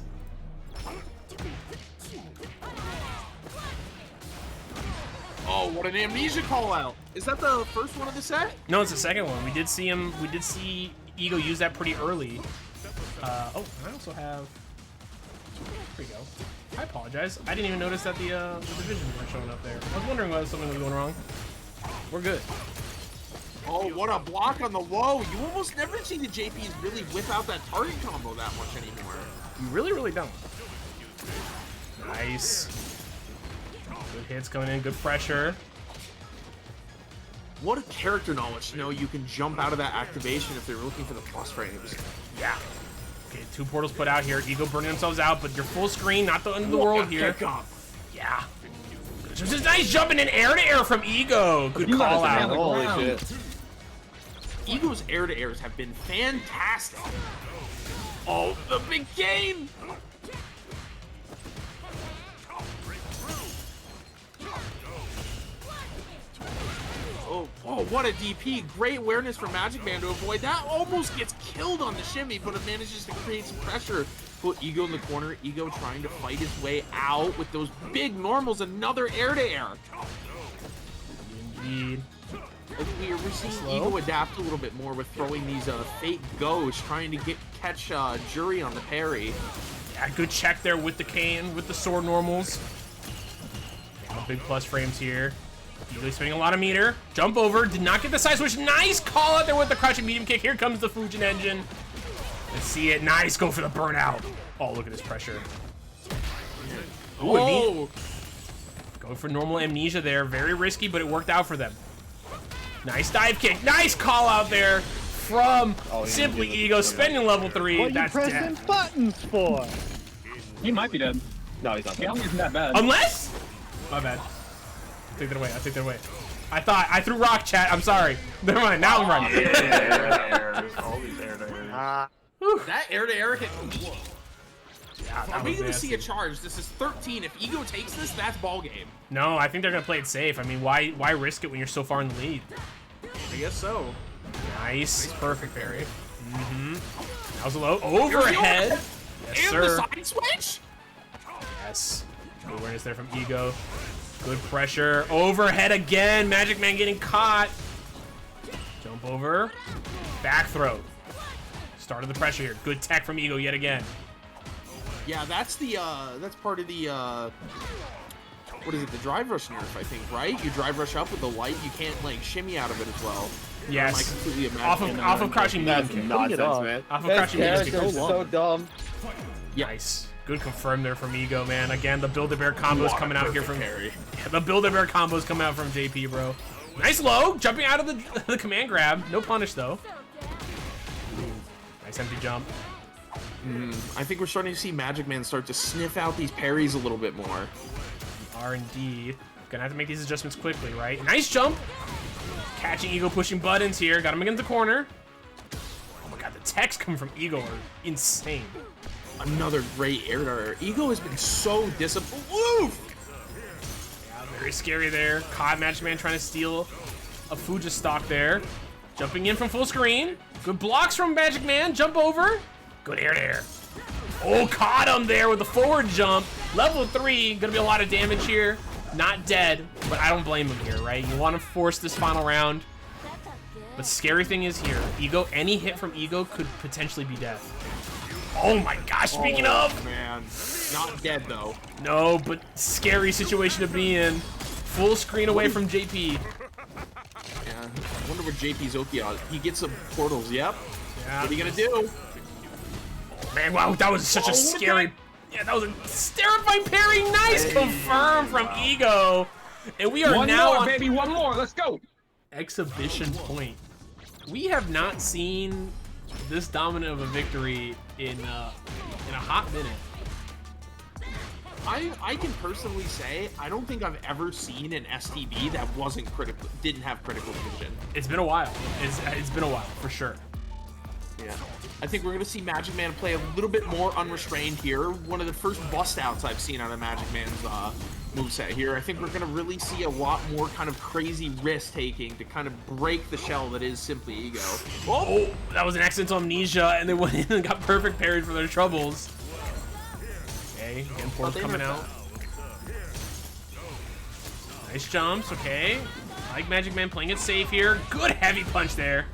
Oh, what an amnesia call out. Is that the first one of the set? No, it's the second one. We did see Ego use that pretty early. Oh, I also have, there we go. I apologize. I didn't even notice that the divisions weren't showing up there. I was wondering why something was going wrong. We're good. Oh, what a block on the low. You almost never see the JPs really whip out that target combo that much anymore. You really, really don't. Nice. Good hits coming in, good pressure. What a character knowledge to know you can jump out of that activation if they're looking for the plus frames. Yeah. Okay, 2 portals put out here. Ego burning themselves out, but you're full screen, not the end of the world here. Yeah. Just a nice jumping in air to air from Ego. Good call out. Holy shit. Ego's air to airs have been fantastic. Oh, the big game! Oh, what a DP. Great awareness for MagicMan to avoid that. Almost gets killed on the shimmy, but it manages to create some pressure. Put Ego in the corner. Ego trying to fight his way out with those big normals. Another air to air. Indeed. We're seeing Ego adapt a little bit more with throwing these fake ghosts, trying to catch Jury on the parry. Yeah, good check there with the cane, with the sword normals. Big plus frames here. Ego spending a lot of meter. Jump over, did not get the side switch. Nice call out there with the crouching medium kick. Here comes the Fujin engine. Let's see it. Nice, go for the burnout. Oh, look at this pressure. Ooh, go for normal amnesia there. Very risky, but it worked out for them. Nice dive kick. Nice call out there from SimplyEgo. Spending level 3. What are you pressing dead. buttons for? He might be dead. No, he's not. Galley isn't that bad. Unless? My bad. Take that away. I take that away. I thought I threw rock, chat. I'm sorry. Never mind. Now I'm running. All these air to airs. That air to air hit. Yeah, Are we going to see a charge? This is 13. If Ego takes this, that's ball game. No, I think they're gonna play it safe. I mean, why risk it when you're so far in the lead? I guess so. Nice, perfect parry. That was a low overhead. Yes, And sir. the side switch? Yes. Good awareness there from Ego. Good pressure. Overhead again. MagicMan getting caught. Jump over. Back throw. Started the pressure here. Good tech from Ego yet again. Yeah, that's the that's part of the what is it? The drive rush nerf, I think, right? You drive rush up with the light, you can't like shimmy out of it as well. Yes. Or am I completely Off imagining of crouching medium That's kick. nonsense, man. Off of That crouching medium character kick. is so dumb. Nice. Good confirm there from Ego, man. Again, the Build-A-Bear combos coming out here from parry. Yeah, the Build-A-Bear combos coming out from JP, bro. Nice low, jumping out of the command grab. No punish though. Nice empty jump. I think we're starting to see MagicMan start to sniff out these parries a little bit more. We are indeed. Gonna have to make these adjustments quickly, right? Nice jump. Catching Ego, pushing buttons here. Got him against the corner. Oh my god, the techs coming from Ego are insane. Another great air to air. Ego has been so disciplined. Woof! Yeah, very scary there. Caught MagicMan trying to steal a Fuja stock there. Jumping in from full screen. Good blocks from MagicMan. Jump over. Good air to air. Oh, caught him there with the forward jump. Level 3. Gonna be a lot of damage here. Not dead, but I don't blame him here, right? You want to force this final round. But scary thing is here, Ego, any hit from Ego could potentially be death. Oh my gosh, speaking of! Man, not dead though. No, but scary situation to be in. Full screen away from JP. Yeah, I wonder what JP's Oki on. He gets some portals, yep. Yeah. What are you gonna do? Man, wow, that was such a scary... Yeah, that was a terrifying parry. Nice confirm from Ego. And we are now on... baby, one more. Let's go. Exhibition point. We have not seen this dominant of a victory in a hot minute. I can personally say I don't think I've ever seen an STB that didn't have critical vision. It's been a while. It's been a while for sure. Yeah. I think we're gonna see MagicMan play a little bit more unrestrained here. One of the first bust outs I've seen out of MagicMan's moveset here. I think we're gonna really see a lot more kind of crazy risk taking to kind of break the shell that is SimplyEgo. Oh, that was an accidental amnesia, and they went in and got perfect parried for their troubles. Okay, again, force coming out. Nice jumps, okay. I like MagicMan playing it safe here. Good heavy punch there.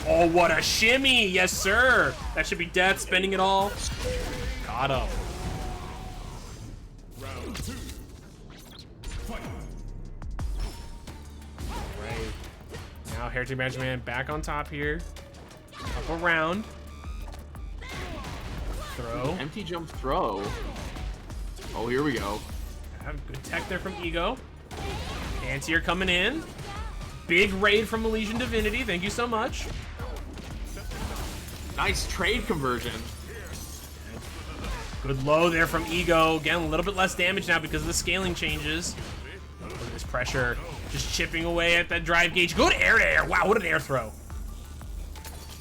Oh, what a shimmy! Yes, sir! That should be death, spending it all. Got him. Right. Now, HereticMagicMan back on top here. Up around. Throw. Empty jump throw. Oh, here we go. Yeah, good tech there from Ego. Anti-air coming in. Big raid from Elysian Divinity. Thank you so much. Nice trade conversion. Good low there from Ego. Again, a little bit less damage now because of the scaling changes. Look at this pressure. Just chipping away at that drive gauge. Good air to air. Wow, what an air throw.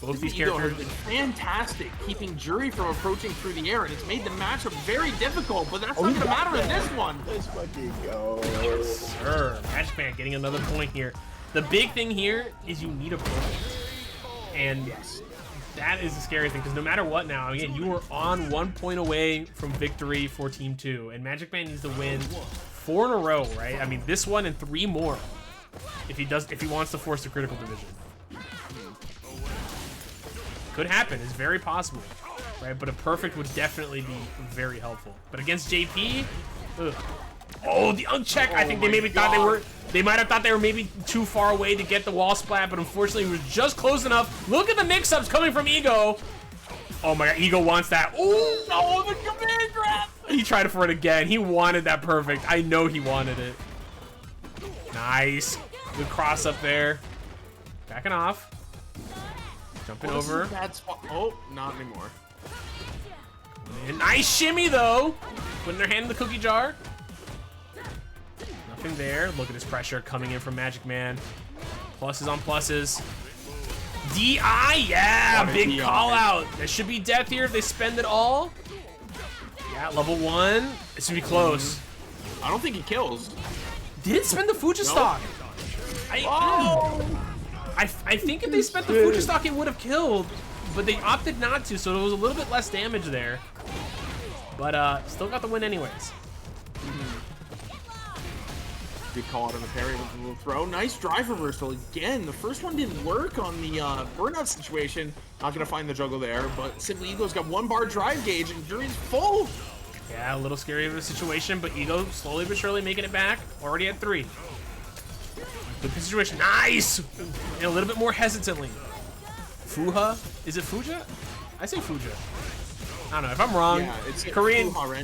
Both these Ego characters has been fantastic keeping Jury from approaching through the air, and it's made the matchup very difficult, but that's not going to matter in this one. Let's fucking go. Sir, MagicMan getting another point here. The big thing here is you need a perfect. And that is the scary thing, because no matter what now, again, you are on 1 point away from victory for Team 2, and MagicMan needs to win 4 in a row, right? I mean, this one and 3 more if he wants to force the critical division. Could happen, it's very possible, right? But a perfect would definitely be very helpful. But against JP, ugh. Oh, the uncheck! I think they maybe thought they might have thought they were maybe too far away to get the wall splat, but unfortunately it was just close enough. Look at the mix-ups coming from Ego. Oh my god, Ego wants that. Oh no, the command grab! He tried for it again. He wanted that perfect. I know he wanted it. Nice. Good cross up there. Backing off. Jumping over. Oh, not anymore. And nice shimmy though. Putting their hand in the cookie jar. Nothing there. Look at this pressure coming in from MagicMan. Pluses on pluses. DI, yeah, big call out. There should be death here if they spend it all. Yeah, level 1. It's gonna be close. I don't think he kills. Did spend the Fuji stock. I think if they spent the Fuji stock, it would have killed, but they opted not to, so it was a little bit less damage there. But still got the win anyways. Good call out on the parry with the little throw. Nice drive reversal again. The first one didn't work on the burnout situation. Not gonna find the juggle there, but SimplyEgo's got 1 bar drive gauge and Jury's full. Yeah, a little scary of a situation, but Ego slowly but surely making it back. Already at 3. Good situation. Nice! And a little bit more hesitantly. Fuha? Is it Fuja? I say Fuja. I don't know. If I'm wrong, yeah, it's Korean or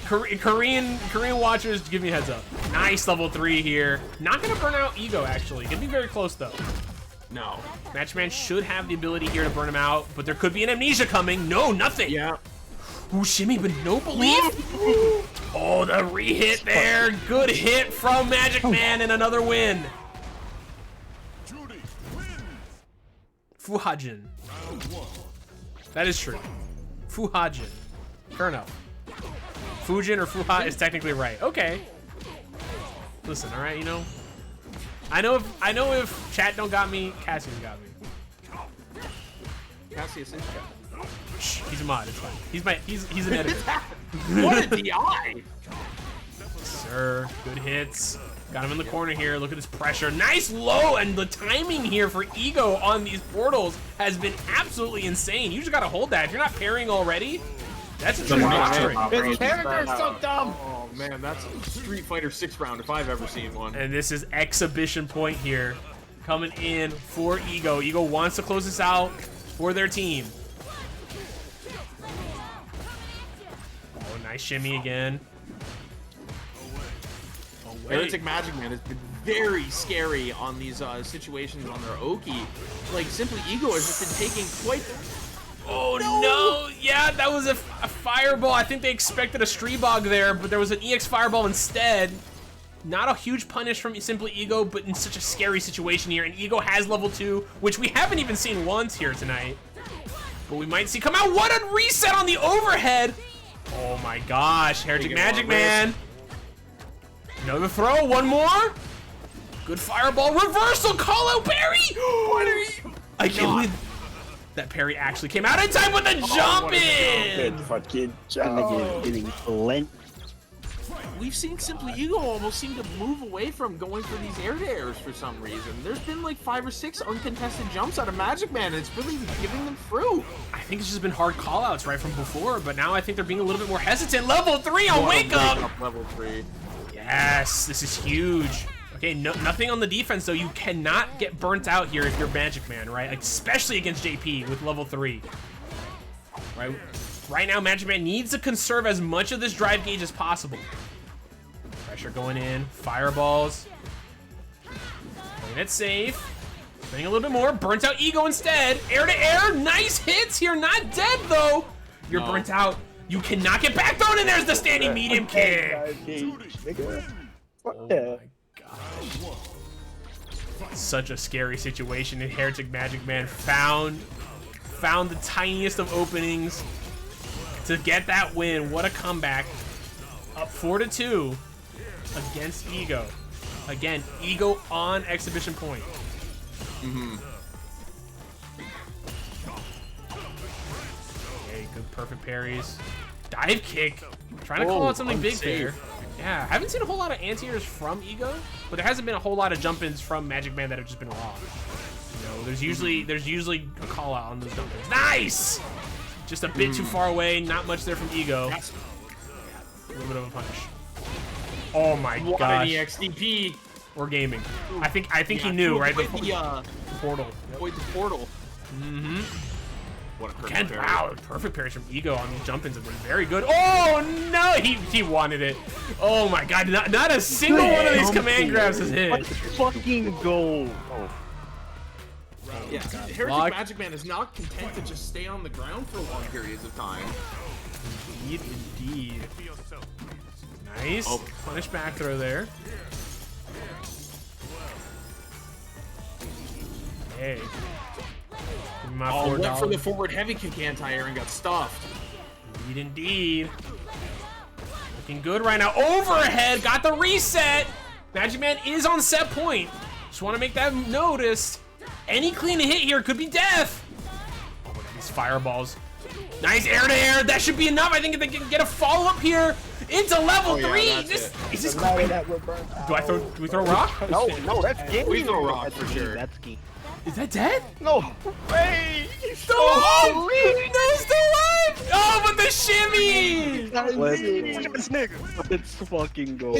something. Korean watchers, give me a heads up. Nice level 3 here. Not gonna burn out Ego actually. Gonna be very close though. No. MagicMan should have the ability here to burn him out, but there could be an amnesia coming. No, nothing. Yeah. Ooh, shimmy, but no belief. Oh, the re-hit there. Good hit from MagicMan and another win. Fuhajin. That is true. Fuhajin. Fair enough. Fujin or Fuha is technically right. Okay. Listen, all right, you know. I know if chat don't got me, Cassius got me. Cassius is chat. Shh, he's a mod. It's fine. He's an editor. What a DI! Sir, good hits. Got him in the corner here. Look at this pressure. Nice low, and the timing here for Ego on these portals has been absolutely insane. You just gotta hold that. If you're not parrying already, that's a true victory. His character is so dumb. Oh man, that's a Street Fighter 6 round if I've ever seen one. And this is exhibition point here, coming in for Ego. Ego wants to close this out for their team. Oh, nice shimmy again. HereticMagicMan has been very scary on these situations on their Oki. Like, SimplyEgo has just been taking quite... Oh no! Yeah, that was a fireball. I think they expected a Streetbog there, but there was an EX fireball instead. Not a huge punish from SimplyEgo, but in such a scary situation here. And Ego has level 2, which we haven't even seen once here tonight. But we might see come out. What a reset on the overhead! Oh my gosh, HereticMagicMan. Another throw, 1 more. Good fireball, reversal, call out parry! What are you? I can't believe that parry actually came out in time with the jump in! Fucking Getting lent. We've seen SimplyEgo almost seem to move away from going for these air-to-airs for some reason. There's been like 5 or 6 uncontested jumps out of MagicMan, and it's really giving them through. I think it's just been hard callouts right from before, but now I think they're being a little bit more hesitant. Level 3 on Wake Up! Level 3. Yes, this is huge. Okay, nothing on the defense though. You cannot get burnt out here if you're MagicMan, right? Like, especially against JP with level 3. Right now, MagicMan needs to conserve as much of this drive gauge as possible. Pressure going in. Fireballs. Playing it safe. Playing a little bit more. Burnt out Ego instead. Air to air. Nice hits here. Not dead, though. You're burnt out. You cannot get back thrown, and there's the standing medium kick. Oh my gosh. Such a scary situation, and HereticMagicMan found the tiniest of openings to get that win. What a comeback. Up 4-2 against Ego. Again, Ego on exhibition point. Okay, good perfect parries. Dive kick. Trying to call out something big there. Yeah, I haven't seen a whole lot of anti-airs from Ego, but there hasn't been a whole lot of jump-ins from MagicMan that have just been raw. You know, there's usually a call out on those jump-ins. Nice! Just a bit too far away, not much there from Ego. A little bit of a punish. Oh my gosh. What an EXDP. We're gaming. I think he knew, right? The portal. Avoid the portal. What a perfect parry. Wow, perfect parries from Ego on these jump-ins have been very good. Oh no, he wanted it. Oh my god, not a single one of these command grabs has hit. Let's fucking go. Yeah, HereticMagicMan is not content to just stay on the ground for long periods of time. Indeed. Nice. Punish back throw there. Hey. Went for the forward heavy kick anti-air and got stuffed. Indeed. Looking good right now. Overhead, got the reset. MagicMan is on set point. Just want to make that noticed. Any clean hit here could be death. Oh, look at these fireballs. Nice air to air. That should be enough. I think if they can get a follow up here into level 3. Is this do we throw rock? No, that's game. We throw rock for sure. That's key. Is that dead? No way. He's still alive. No, he's still alive. Oh, but the shimmy. Let's fucking go.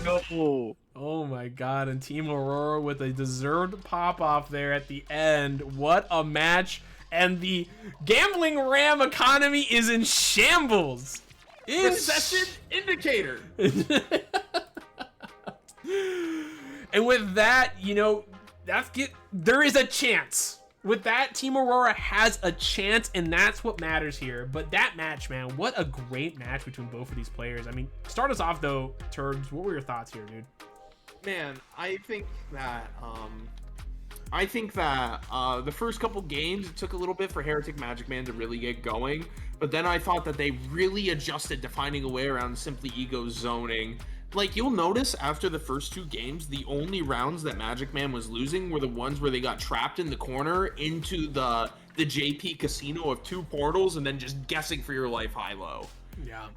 Go. Oh my god, and Team Aurora with a deserved pop-off there at the end. What a match. And the gambling RAM economy is in shambles. Recession indicator. And with that, you know, there is a chance. With that, Team Aurora has a chance, and that's what matters here. But that match, man, what a great match between both of these players. I mean, start us off though, Turbs. What were your thoughts here, dude? Man, I think that the first couple games, it took a little bit for HereticMagicMan to really get going, but then I thought that they really adjusted to finding a way around SimplyEgo's zoning. Like, you'll notice after the first 2 games, the only rounds that MagicMan was losing were the ones where they got trapped in the corner into the JP casino of 2 portals and then just guessing for your life high-low. Yeah.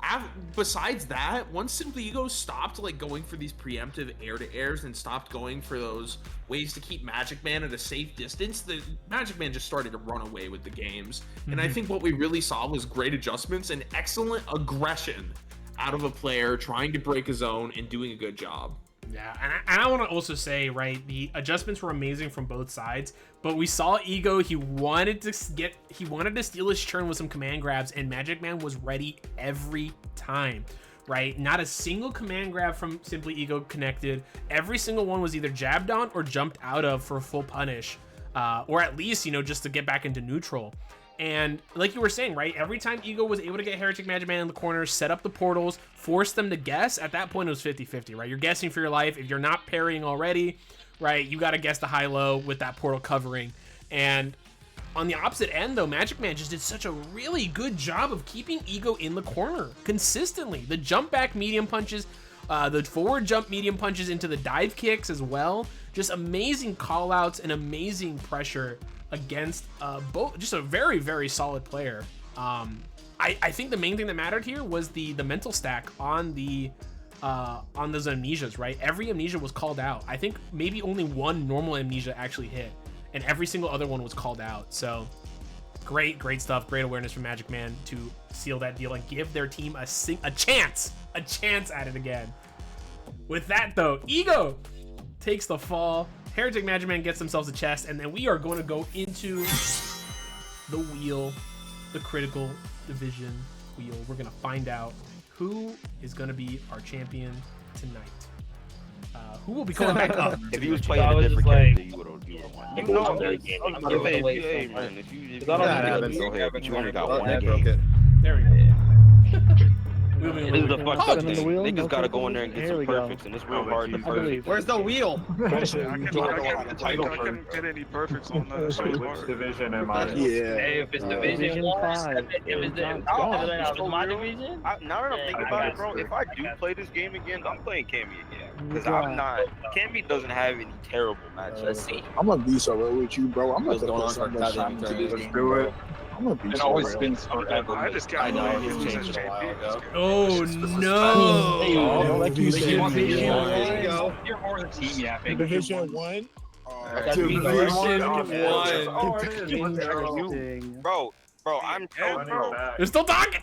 Besides that, once SimplyEgo stopped like going for these preemptive air-to-airs and stopped going for those ways to keep MagicMan at a safe distance, the MagicMan just started to run away with the games. And I think what we really saw was great adjustments and excellent aggression out of a player trying to break a zone and doing a good job. Yeah, and I want to also say, right, the adjustments were amazing from both sides, but we saw Ego, he wanted to steal his turn with some command grabs, and MagicMan was ready every time, right? Not a single command grab from SimplyEgo connected. Every single one was either jabbed on or jumped out of for a full punish, or at least, you know, just to get back into neutral. And like you were saying, right, every time Ego was able to get HereticMagicMan in the corner, set up the portals, force them to guess, at that point it was 50-50, right? You're guessing for your life. If you're not parrying already, right, you got to guess the high-low with that portal covering. And on the opposite end, though, MagicMan just did such a really good job of keeping Ego in the corner consistently. The jump back medium punches, the forward jump medium punches into the dive kicks as well. Just amazing call-outs and amazing pressure against both, just a very, very solid player. I think the main thing that mattered here was the mental stack on those amnesias, right? Every amnesia was called out. I think maybe only one normal amnesia actually hit, and every single other one was called out. So great stuff. Great awareness from MagicMan to seal that deal and give their team a chance at it again. With that though, Ego takes the fall. HereticMagicMan gets themselves a chest, and then we are going to go into the wheel, the critical division wheel. We're going to find out who is going to be our champion tonight? Who will be coming back up? If you was playing a different character, you would have won. You know, if you but you only got one game. There we go. This is the fucked up thing. Niggas gotta go in there and get some perfects, and it's real hard to perfect. Where's the wheel? I can't get any perfects on that. Which division am I in? Hey, if it's Division 1, if it's my division. Now that I'm thinking about it, bro, if I do play this game again, I'm playing Cammy again. Because I'm not. Cammy doesn't have any terrible matches. Let's see. I'm gonna be so real with you, bro. I'm gonna put so much time into this. Let's do it. I'm gonna be It so always real. spins forever. I just got Oh no! Like you said, You're more the team yapping. Division 1. Bro, I'm bro. They're still talking.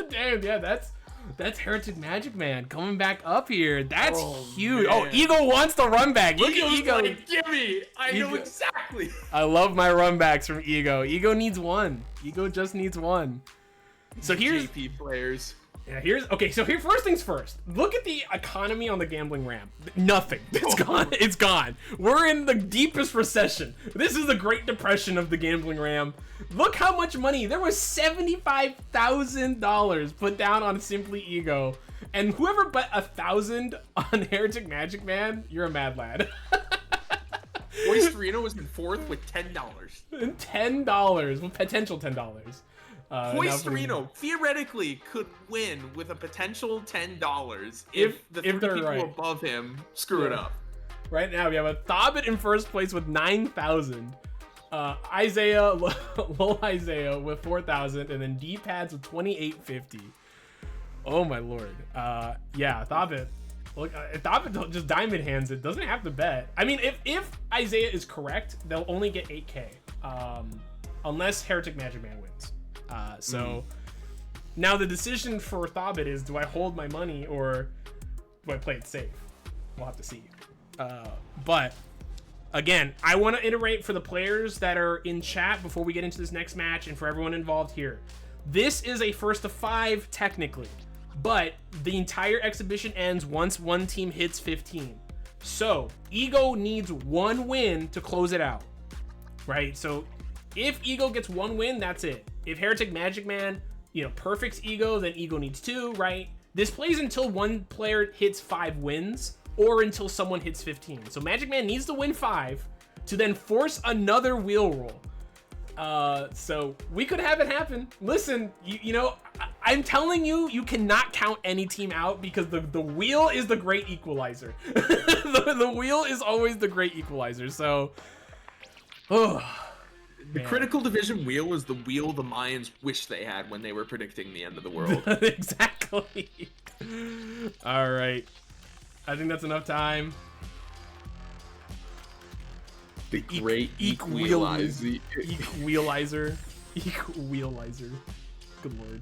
Damn, yeah, that's HereticMagicMan coming back up here. That's huge. Man. Oh, Ego wants the run back. Look at Ego. Like, gimme! I know Ego. exactly. I love my run backs from Ego. Ego needs one. Ego just needs one. So here's JP players. okay. So here, first things first. Look at the economy on the gambling ramp. Nothing. It's gone. It's gone. We're in the deepest recession. This is the Great Depression of the gambling ramp. Look how much money. There was $75,000 put down on SimplyEgo, and whoever bet 1,000 on HereticMagicMan, you're a mad lad. Hoisterino was in fourth with $10. $10. Well, potential $10. Hoisterino theoretically could win with a potential $10 if the three they're people right. above him screw it up. Right now, we have a Thobbit in first place with 9,000. Isaiah, low Isaiah with 4,000, and then D-Pads with 2,850. Oh my lord. Yeah, Thobbit. Look, Thobbit just diamond hands it. Doesn't have to bet. I mean, if Isaiah is correct, they'll only get 8K, unless HereticMagicMan wins. Now the decision for Thobbit is: do I hold my money or do I play it safe? We'll have to see. But again, I want to iterate for the players that are in chat before we get into this next match, and for everyone involved here. This is a first of 5 technically, but the entire exhibition ends once one team hits 15. So Ego needs 1 win to close it out, right? So if Ego gets 1 win, that's it. If HereticMagicMan, perfects Ego, then Ego needs 2, right? This plays until one player hits 5 wins, or until someone hits 15. So MagicMan needs to win 5 to then force another wheel roll. So we could have it happen. Listen, I'm telling you, you cannot count any team out because the wheel is the great equalizer. the wheel is always the great equalizer. So, The critical division wheel is the wheel the Mayans wish they had when they were predicting the end of the world. Exactly. All right. I think that's enough time. The great equalizer. Equalizer. Good lord.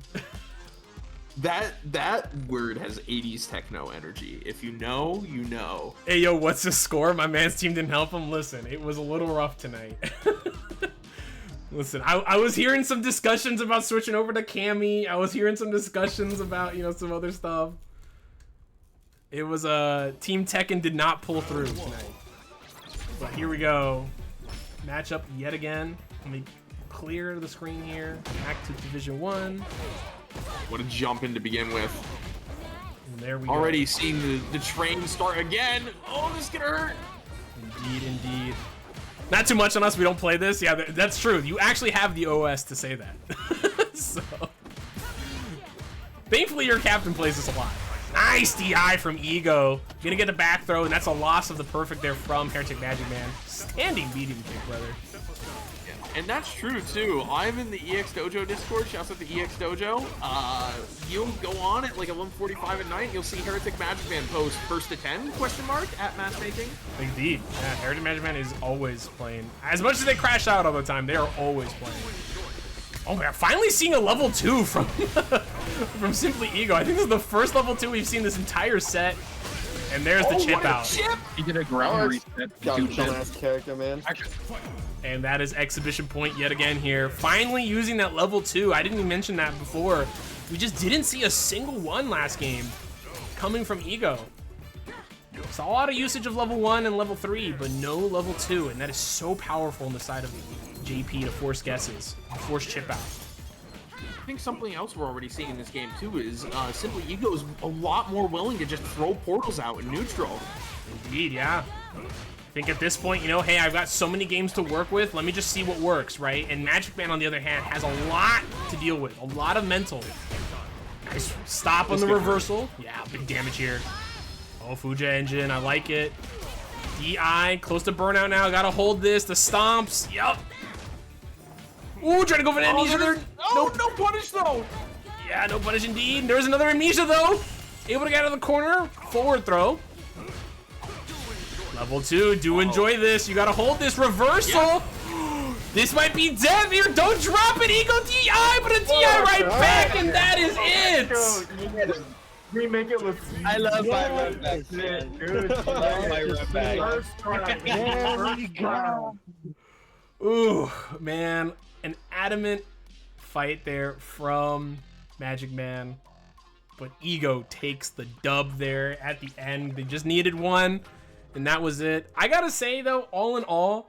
That word has 80s techno energy. If you know, you know. Hey, yo, what's the score? My man's team didn't help him. Listen, it was a little rough tonight. Listen, I was hearing some discussions about switching over to Cammy. I was hearing some discussions about, some other stuff. It was Team Tekken did not pull through tonight. But here we go. Matchup yet again. Let me clear the screen here. Back to Division 1. What a jump in to begin with. And there we Already go. seeing the train start again. Oh, this is gonna hurt. Indeed. Not too much on us. We don't play this. Yeah, that's true. You actually have the OS to say that. So, thankfully, your captain plays this a lot. Nice DI from Ego. Gonna get a back throw, and that's a loss of the perfect there from HereticMagicMan. Standing medium kick, brother. And that's true too. I'm in the EX Dojo Discord. Shouts out to EX Dojo. You'll go on at like 11:45 at night. You'll see HereticMagicMan post first to 10 ? At matchmaking. Indeed. Yeah, HereticMagicMan is always playing. As much as they crash out all the time, they are always playing. Oh my god, finally seeing a level 2 from from SimplyEgo. I think this is the first level 2 we've seen this entire set. And there's the chip out. He did a ground reset. Dumbass character, man. And that is exhibition point yet again here. Finally using that level 2. I didn't even mention that before. We just didn't see a single one last game coming from Ego. Saw a lot of usage of level 1 and level 3, but no level 2, and that is so powerful on the side of JP to force guesses, force chip out. I think something else we're already seeing in this game too is SimplyEgo is a lot more willing to just throw portals out in neutral. Indeed, yeah. I think at this point, you know, hey, I've got so many games to work with, let me just see what works, right? And MagicMan, on the other hand, has a lot to deal with, a lot of mental. Nice stop on the reversal. Yeah, big damage here. Oh, Fuja engine, I like it. DI, close to burnout now, gotta hold this, the stomps, yup. Ooh, trying to go for an amnesia there. Oh, no punish though. Yeah, no punish indeed. There's another amnesia though. Able to get out of the corner, forward throw. Level 2, do enjoy this. You gotta hold this reversal. Yep. This might be death here. Don't drop it, Ego DI, but a DI right back, and that is it. Remake it with. I love my run back. Dude, I love my run back. Ooh, man. An adamant fight there from MagicMan. But Ego takes the dub there at the end. They just needed one, and that was it. I gotta say, though, all in all,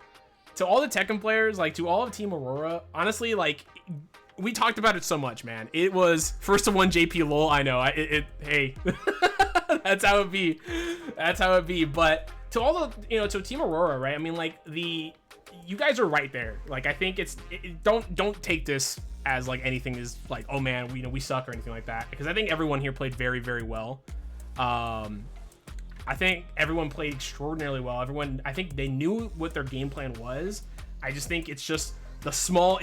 to all the Tekken players, like, to all of Team Aurora, honestly, like, we talked about it so much, man. It was first to one JP lol. I know. Hey, that's how it be. That's how it be. But to all the, you know, to Team Aurora, right? I mean, like, you guys are right there. Like, I think don't take this as like anything is like, oh man, we suck or anything like that. Because I think everyone here played very, very well. I think everyone played extraordinarily well. I think they knew what their game plan was. I just think it's just the small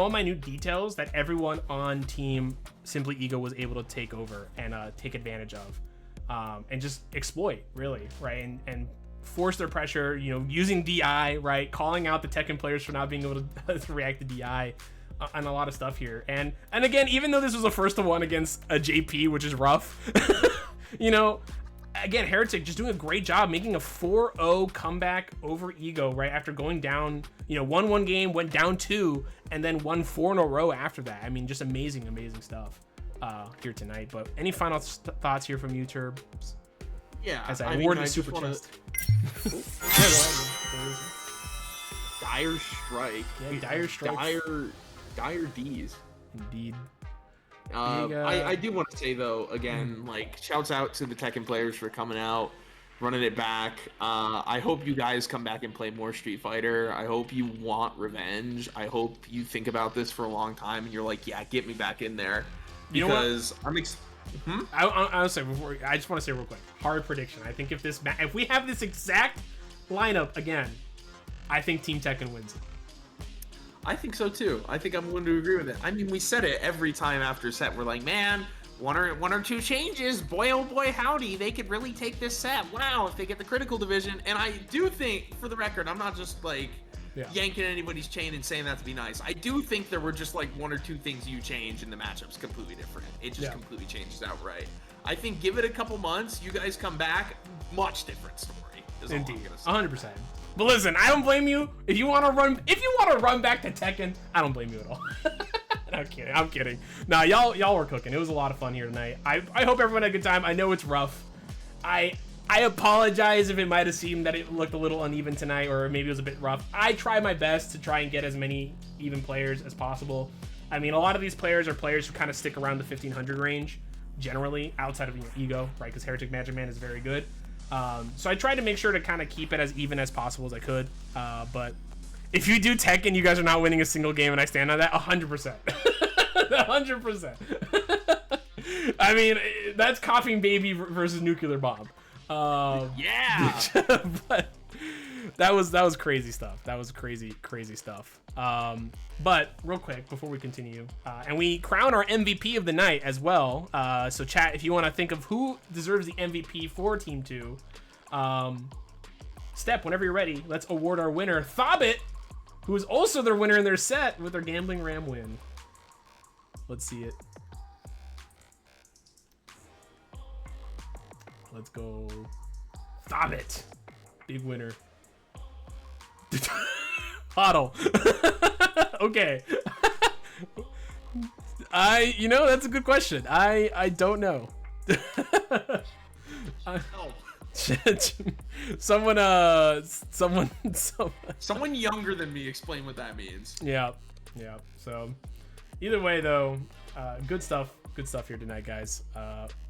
minute details that everyone on Team SimplyEgo was able to take over and take advantage of, and just exploit, really, right? And force their pressure, you know, using DI, right? Calling out the Tekken players for not being able to react to DI on a lot of stuff here. And again, even though this was a first to one against a JP, which is rough, you know, again, Heretic just doing a great job making a 4-0 comeback over Ego, right? After going down, you know, won one game, went down 2, and then won 4 in a row after that. I mean, just amazing, amazing stuff here tonight. But any final thoughts here from you, Turbs? Yeah, as I award the super chest. Dire strike. Yeah, dire strike. Dire D's. Indeed. I do want to say though, again, like, shouts out to the Tekken players for coming out, running it back. I hope you guys come back and play more Street Fighter. I hope you want revenge. I hope you think about this for a long time and you're like, yeah, get me back in there. Because I just want to say real quick, hard prediction. I think if we have this exact lineup again, I think Team Tekken wins it. I think so too. I think I'm going to agree with it. I mean, we said it every time after set. We're like, man, one or two changes, boy oh boy howdy, they could really take this set. Wow, if they get the critical division. And I do think, for the record, I'm not just like yanking anybody's chain and saying that to be nice. I do think there were just like one or two things you change and the matchup's completely different. It just completely changes outright. I think give it a couple months, you guys come back, much different story. Indeed, 100%. But listen, I don't blame you. If you want to run back to Tekken, I don't blame you at all. I'm kidding. Nah, y'all were cooking. It was a lot of fun here tonight. I hope everyone had a good time. I know it's rough. I apologize if it might have seemed that it looked a little uneven tonight, or maybe it was a bit rough. I try my best to try and get as many even players as possible. I mean, a lot of these players are players who kind of stick around the 1500 range, generally, outside of Ego, right? Because HereticMagicMan is very good. So I tried to make sure to kind of keep it as even as possible as I could. But if you do Tekken, you guys are not winning a single game, and I stand on that 100%. 100%. I mean, that's Coughing Baby versus Nuclear Bomb. Yeah. But that was crazy stuff. That was crazy stuff. But real quick before we continue, and we crown our MVP of the night as well. So chat, if you want to think of who deserves the MVP for Team 2, Step, whenever you're ready, let's award our winner, Thobbit, who is also their winner in their set with their Gambling Ram win. Let's see it. Let's go. Thobbit. Big winner. Huddle. Okay. You know, that's a good question. I don't know. Someone younger than me explain what that means. Yeah. So either way though, good stuff here tonight, guys.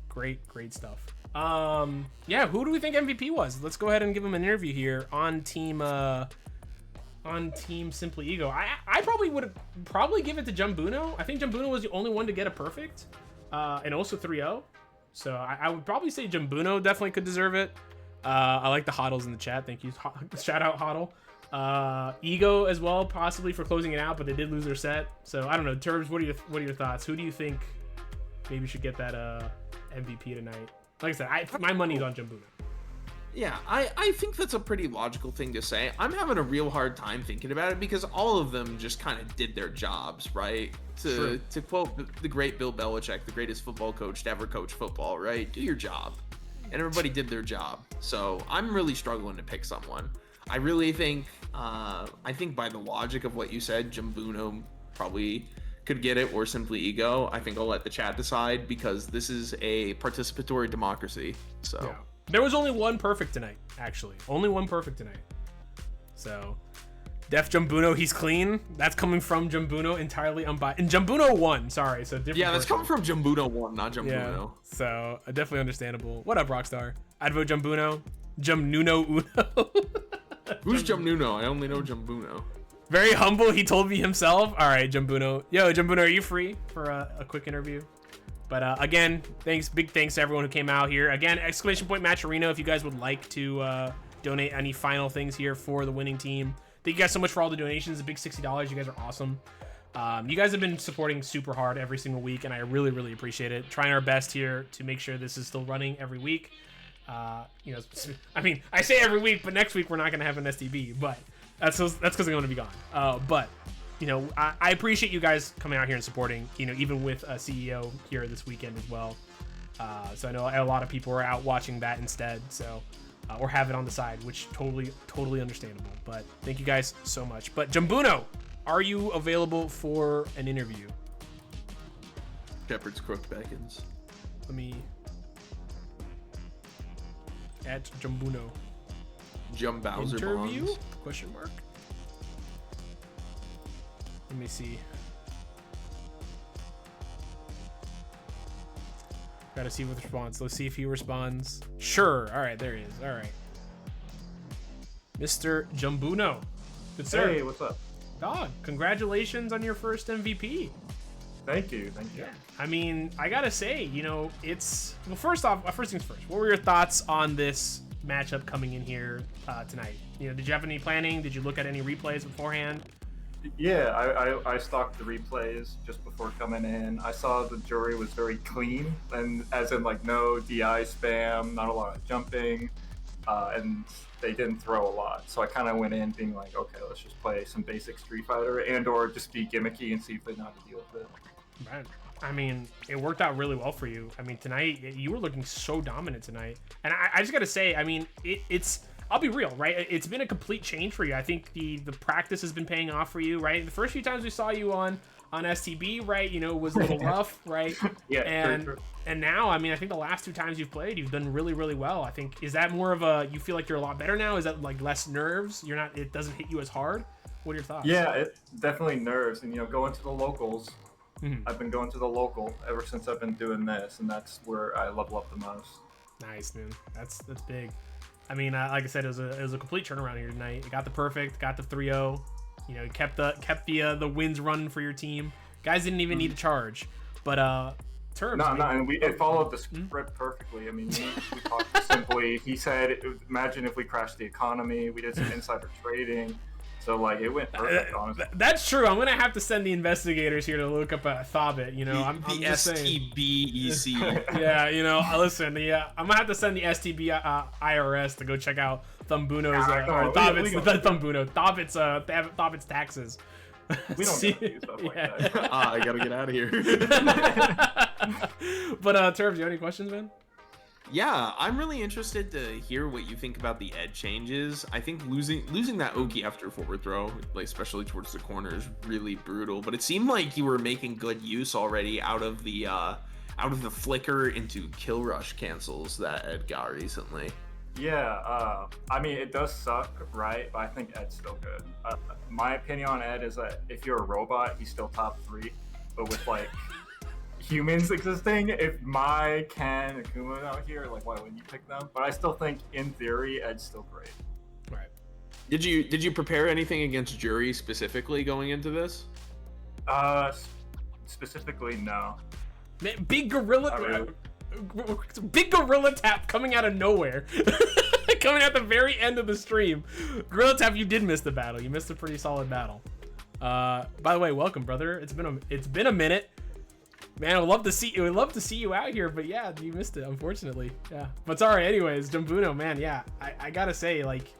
Great stuff. Yeah, who do we think MVP was? Let's go ahead and give him an interview here on team SimplyEgo. I probably would give it to Jumbuno. I think Jumbuno was the only one to get a perfect, and also 3-0. So I would probably say Jumbuno definitely could deserve it. I like the hodls in the chat. Thank you. Shout out hodl. Ego as well, possibly for closing it out, but they did lose their set. So I don't know. Turbs, what are your thoughts? Who do you think maybe should get that MVP tonight? Like I said, my money's on Jumbuno. Yeah, I think that's a pretty logical thing to say. I'm having a real hard time thinking about it because all of them just kind of did their jobs, right? To quote the great Bill Belichick, the greatest football coach to ever coach football, right? Do your job. And everybody did their job. So I'm really struggling to pick someone. I really think, I think by the logic of what you said, Jumbuno probably could get it, or SimplyEgo. I think I'll let the chat decide because this is a participatory democracy. So. Yeah. There was only one perfect tonight, actually. Only one perfect tonight. So, Def Jumbuno, he's clean. That's coming from Jumbuno, entirely unbiased. And Jumbuno won, sorry. So different. Yeah, that's coming from Jumbuno 1, not Jumbuno. Yeah, so, definitely understandable. What up, Rockstar? I'd vote Jumbuno. Jumnuno Uno. Who's Jumnuno? I only know Jumbuno. Very humble, he told me himself. All right, Jumbuno. Yo, Jumbuno, are you free for a quick interview? But again, big thanks to everyone who came out here. Again, ! Matcherino if you guys would like to donate any final things here for the winning team. Thank you guys so much for all the donations. A big $60. You guys are awesome. You guys have been supporting super hard every single week, and I really appreciate it. Trying our best here to make sure this is still running every week. You know, I mean, I say every week, but next week we're not going to have an STB, but that's because I'm going to be gone. But you know, I appreciate you guys coming out here and supporting, you know, even with a CEO here this weekend as well. So I know a lot of people are out watching that instead, so or have it on the side, which totally understandable. But thank you guys so much. But Jumbuno, are you available for an interview? Shepherd's Crook beckons. Let me at Jumbuno. Jum Bowser interview? Bonds. Question mark. Let me see. Gotta see what response. Let's see if he responds. Sure. All right, there he is. All right. Mr. Jumbuno. Good sir. Hey, what's up? Dog, congratulations on your first MVP. Thank you. Yeah. I mean, I gotta say, you know, it's... Well, first things first. What were your thoughts on this matchup coming in here tonight? You know, did you have any planning? Did you look at any replays beforehand? Yeah, I stalked the replays just before coming in. I saw the jury was very clean, and as in like no DI spam, not a lot of jumping, and they didn't throw a lot. So I kind of went in being like, okay, let's just play some basic Street Fighter and/or just be gimmicky and see if they know how to deal with it. Right. I mean, it worked out really well for you. I mean, tonight you were looking so dominant tonight, and I just gotta say, I mean, it's. I'll be real, right? It's been a complete change for you. I think the practice has been paying off for you, right? The first few times we saw you on STB, right, you know, was a little rough, right? Yeah, and now, I mean, I think the last two times you've played, you've done really well. I think, is that more of a, you feel like you're a lot better now? Is that like less nerves? You're not, it doesn't hit you as hard? What are your thoughts? Yeah, it definitely nerves, and you know, going to the locals. I've been going to the local ever since I've been doing this, and that's where I level up the most. Nice, man. That's big. I mean, like I said, it was a complete turnaround here tonight. You got the perfect, got the 3-0. You know, kept the wins running for your team. Guys didn't even need to charge, but Terms. No, and it followed the script perfectly. I mean, we talked simply. He said, "Imagine if we crashed the economy." We did some insider trading. So like it went perfect, honestly. That's true. I'm gonna have to send the investigators here to look up Thobit. You know, I'm just STBEC. Yeah, you know, listen. Yeah, I'm gonna have to send the STB IRS to go check out Thumbuno's Thobit's taxes. We don't do stuff like that. I gotta get out of here. But Terms, you have any questions, man? Yeah, I'm really interested to hear what you think about the Ed changes. I think losing that Oki after forward throw, like especially towards the corner, is really brutal. But it seemed like you were making good use already out of the flicker into kill rush cancels that Ed got recently. Yeah, I mean, it does suck, right? But I think Ed's still good. My opinion on Ed is that if you're a robot, he's still top 3. But with like humans existing, if Mai, Ken, and Akuma out here, like, why wouldn't you pick them? But I still think, in theory, Ed's still great. Right. Did you prepare anything against Jury specifically going into this? Specifically, no. Man, big gorilla tap coming out of nowhere. Coming at the very end of the stream. Gorilla tap, you did miss the battle. You missed a pretty solid battle. By the way, welcome, brother. It's been a minute. Man, I would love to see you out here, but yeah, you missed it, unfortunately. Yeah, but sorry. Anyways, Jumbuno, man, yeah, I gotta say, like,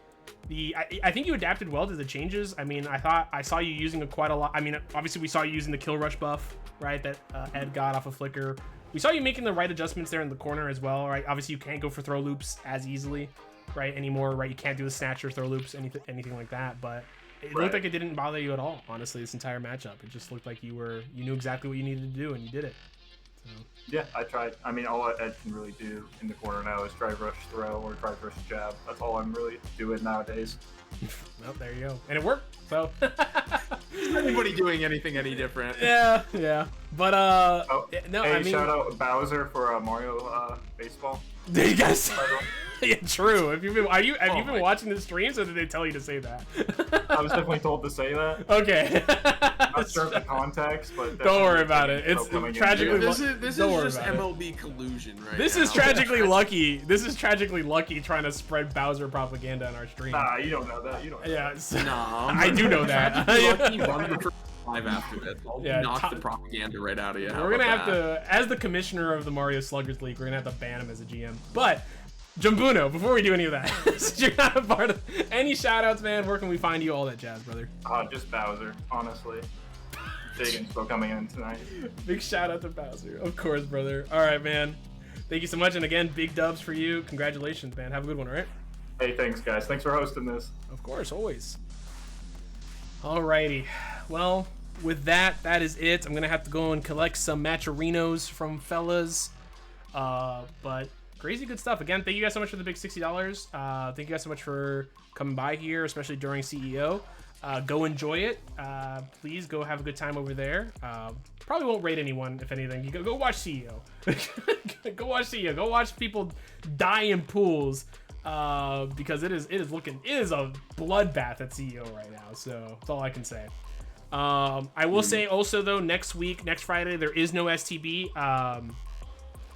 I think you adapted well to the changes. I mean, I saw you using quite a lot. I mean, obviously we saw you using the kill rush buff, right? That Ed got off of Flicker. We saw you making the right adjustments there in the corner as well, right? Obviously you can't go for throw loops as easily, right, anymore, right? You can't do the snatcher, throw loops, anything like that, but it looked like it didn't bother you at all, honestly, this entire matchup. It just looked like you knew exactly what you needed to do, and you did it. So. Yeah, I tried. I mean, all Ed can really do in the corner now is drive rush throw or drive rush jab. That's all I'm really doing nowadays. Well, there you go. And it worked, so. Anybody doing anything any different? Yeah. But, no, hey, I mean. Shout out Bowser for Mario baseball. There you guys. Yeah, true. Have you been watching the streams, or did they tell you to say that? I was definitely told to say that. Okay. Not sure of the context, but don't worry about it. It's tragically. This is just MLB collusion, right? This is tragically lucky. This is tragically lucky trying to spread Bowser propaganda on our stream. Nah, you don't know that. You don't. Know yeah, nah, I do know that. Lucky run the first 5 after this. I'll knock the propaganda right out of you. We're gonna have to, as the commissioner of the Mario Sluggers League, we're gonna have to ban him as a GM. But Jumbuno, before we do any of that, since you're not a part of any shoutouts, man, where can we find you? All that jazz, brother. Just Bowser, honestly. Big inspo coming in tonight. Big shout out to Bowser, of course, brother. All right, man. Thank you so much, and again, big dubs for you. Congratulations, man. Have a good one, all right? Hey, thanks, guys. Thanks for hosting this. Of course, always. Alrighty. Well, with that is it. I'm gonna have to go and collect some matcherinos from fellas. But crazy good stuff. Again, thank you guys so much for the big $60. Thank you guys so much for coming by here, especially during CEO. Go enjoy it. Please go have a good time over there. Probably won't rate anyone, if anything. You go watch CEO. Go watch CEO. Go watch people die in pools. Because it is a bloodbath at CEO right now. So that's all I can say. I will say also though, next Friday, there is no STB.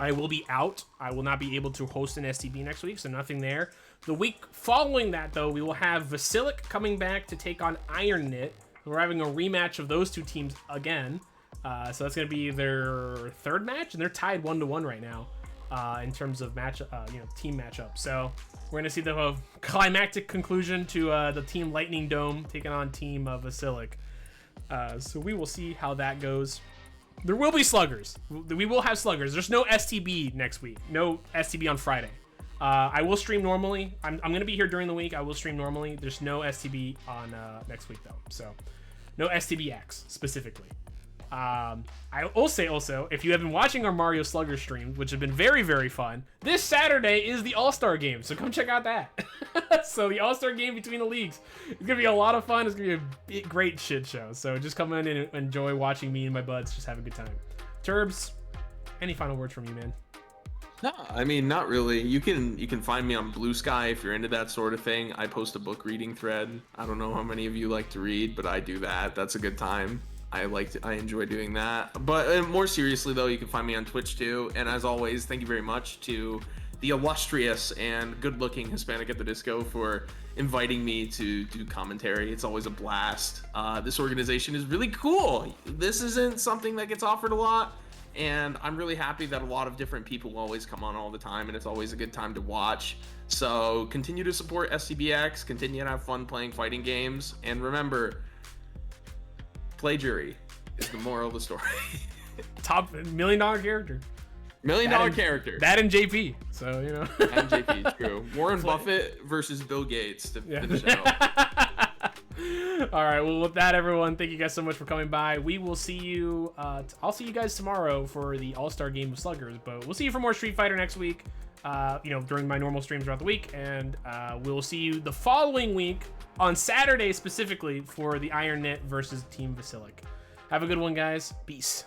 I will be out. I will not be able to host an STB next week, so nothing there. The week following that, though, we will have Vasilic coming back to take on Iron Knit. We're having a rematch of those two teams again. So that's going to be their third match, and they're tied 1-1 right now in terms of team matchup. So we're going to see the climactic conclusion to the Team Lightning Dome taking on Team Vasilic. So we will see how that goes. There will be sluggers. We will have sluggers. There's no STB next week. No STB on Friday. I will stream normally. I'm going to be here during the week. I will stream normally. There's no STB on next week, though. So no STBX specifically. I will say also, if you have been watching our Mario Slugger streams, which have been very, very fun, this Saturday is the All-Star game. So come check out that. So the All-Star game between the leagues. It's going to be a lot of fun. It's going to be a great shit show. So just come in and enjoy watching me and my buds just have a good time. Turbs, any final words from you, man? No, I mean, not really. You can find me on Blue Sky if you're into that sort of thing. I post a book reading thread. I don't know how many of you like to read, but I do that. That's a good time. I enjoy doing that. But more seriously though, you can find me on Twitch too. And as always, thank you very much to the illustrious and good-looking Hispanic at the Disco for inviting me to do commentary. It's always a blast. This organization is really cool. This isn't something that gets offered a lot. And I'm really happy that a lot of different people always come on all the time, and it's always a good time to watch. So continue to support STBX, continue to have fun playing fighting games, and remember, play Jury is the moral of the story. Top $1 million character. Million-dollar character. That and JP. So, you know. And JP, true. Warren Buffett versus Bill Gates to finish it out. All right, well, with that, everyone, thank you guys so much for coming by. We will see you, I'll see you guys tomorrow for the All-Star Game of Sluggers, but we'll see you for more Street Fighter next week, you know, during my normal streams throughout the week, and we'll see you the following week on Saturday specifically for the Iron Knit versus Team Vasilic. Have a good one, guys. Peace.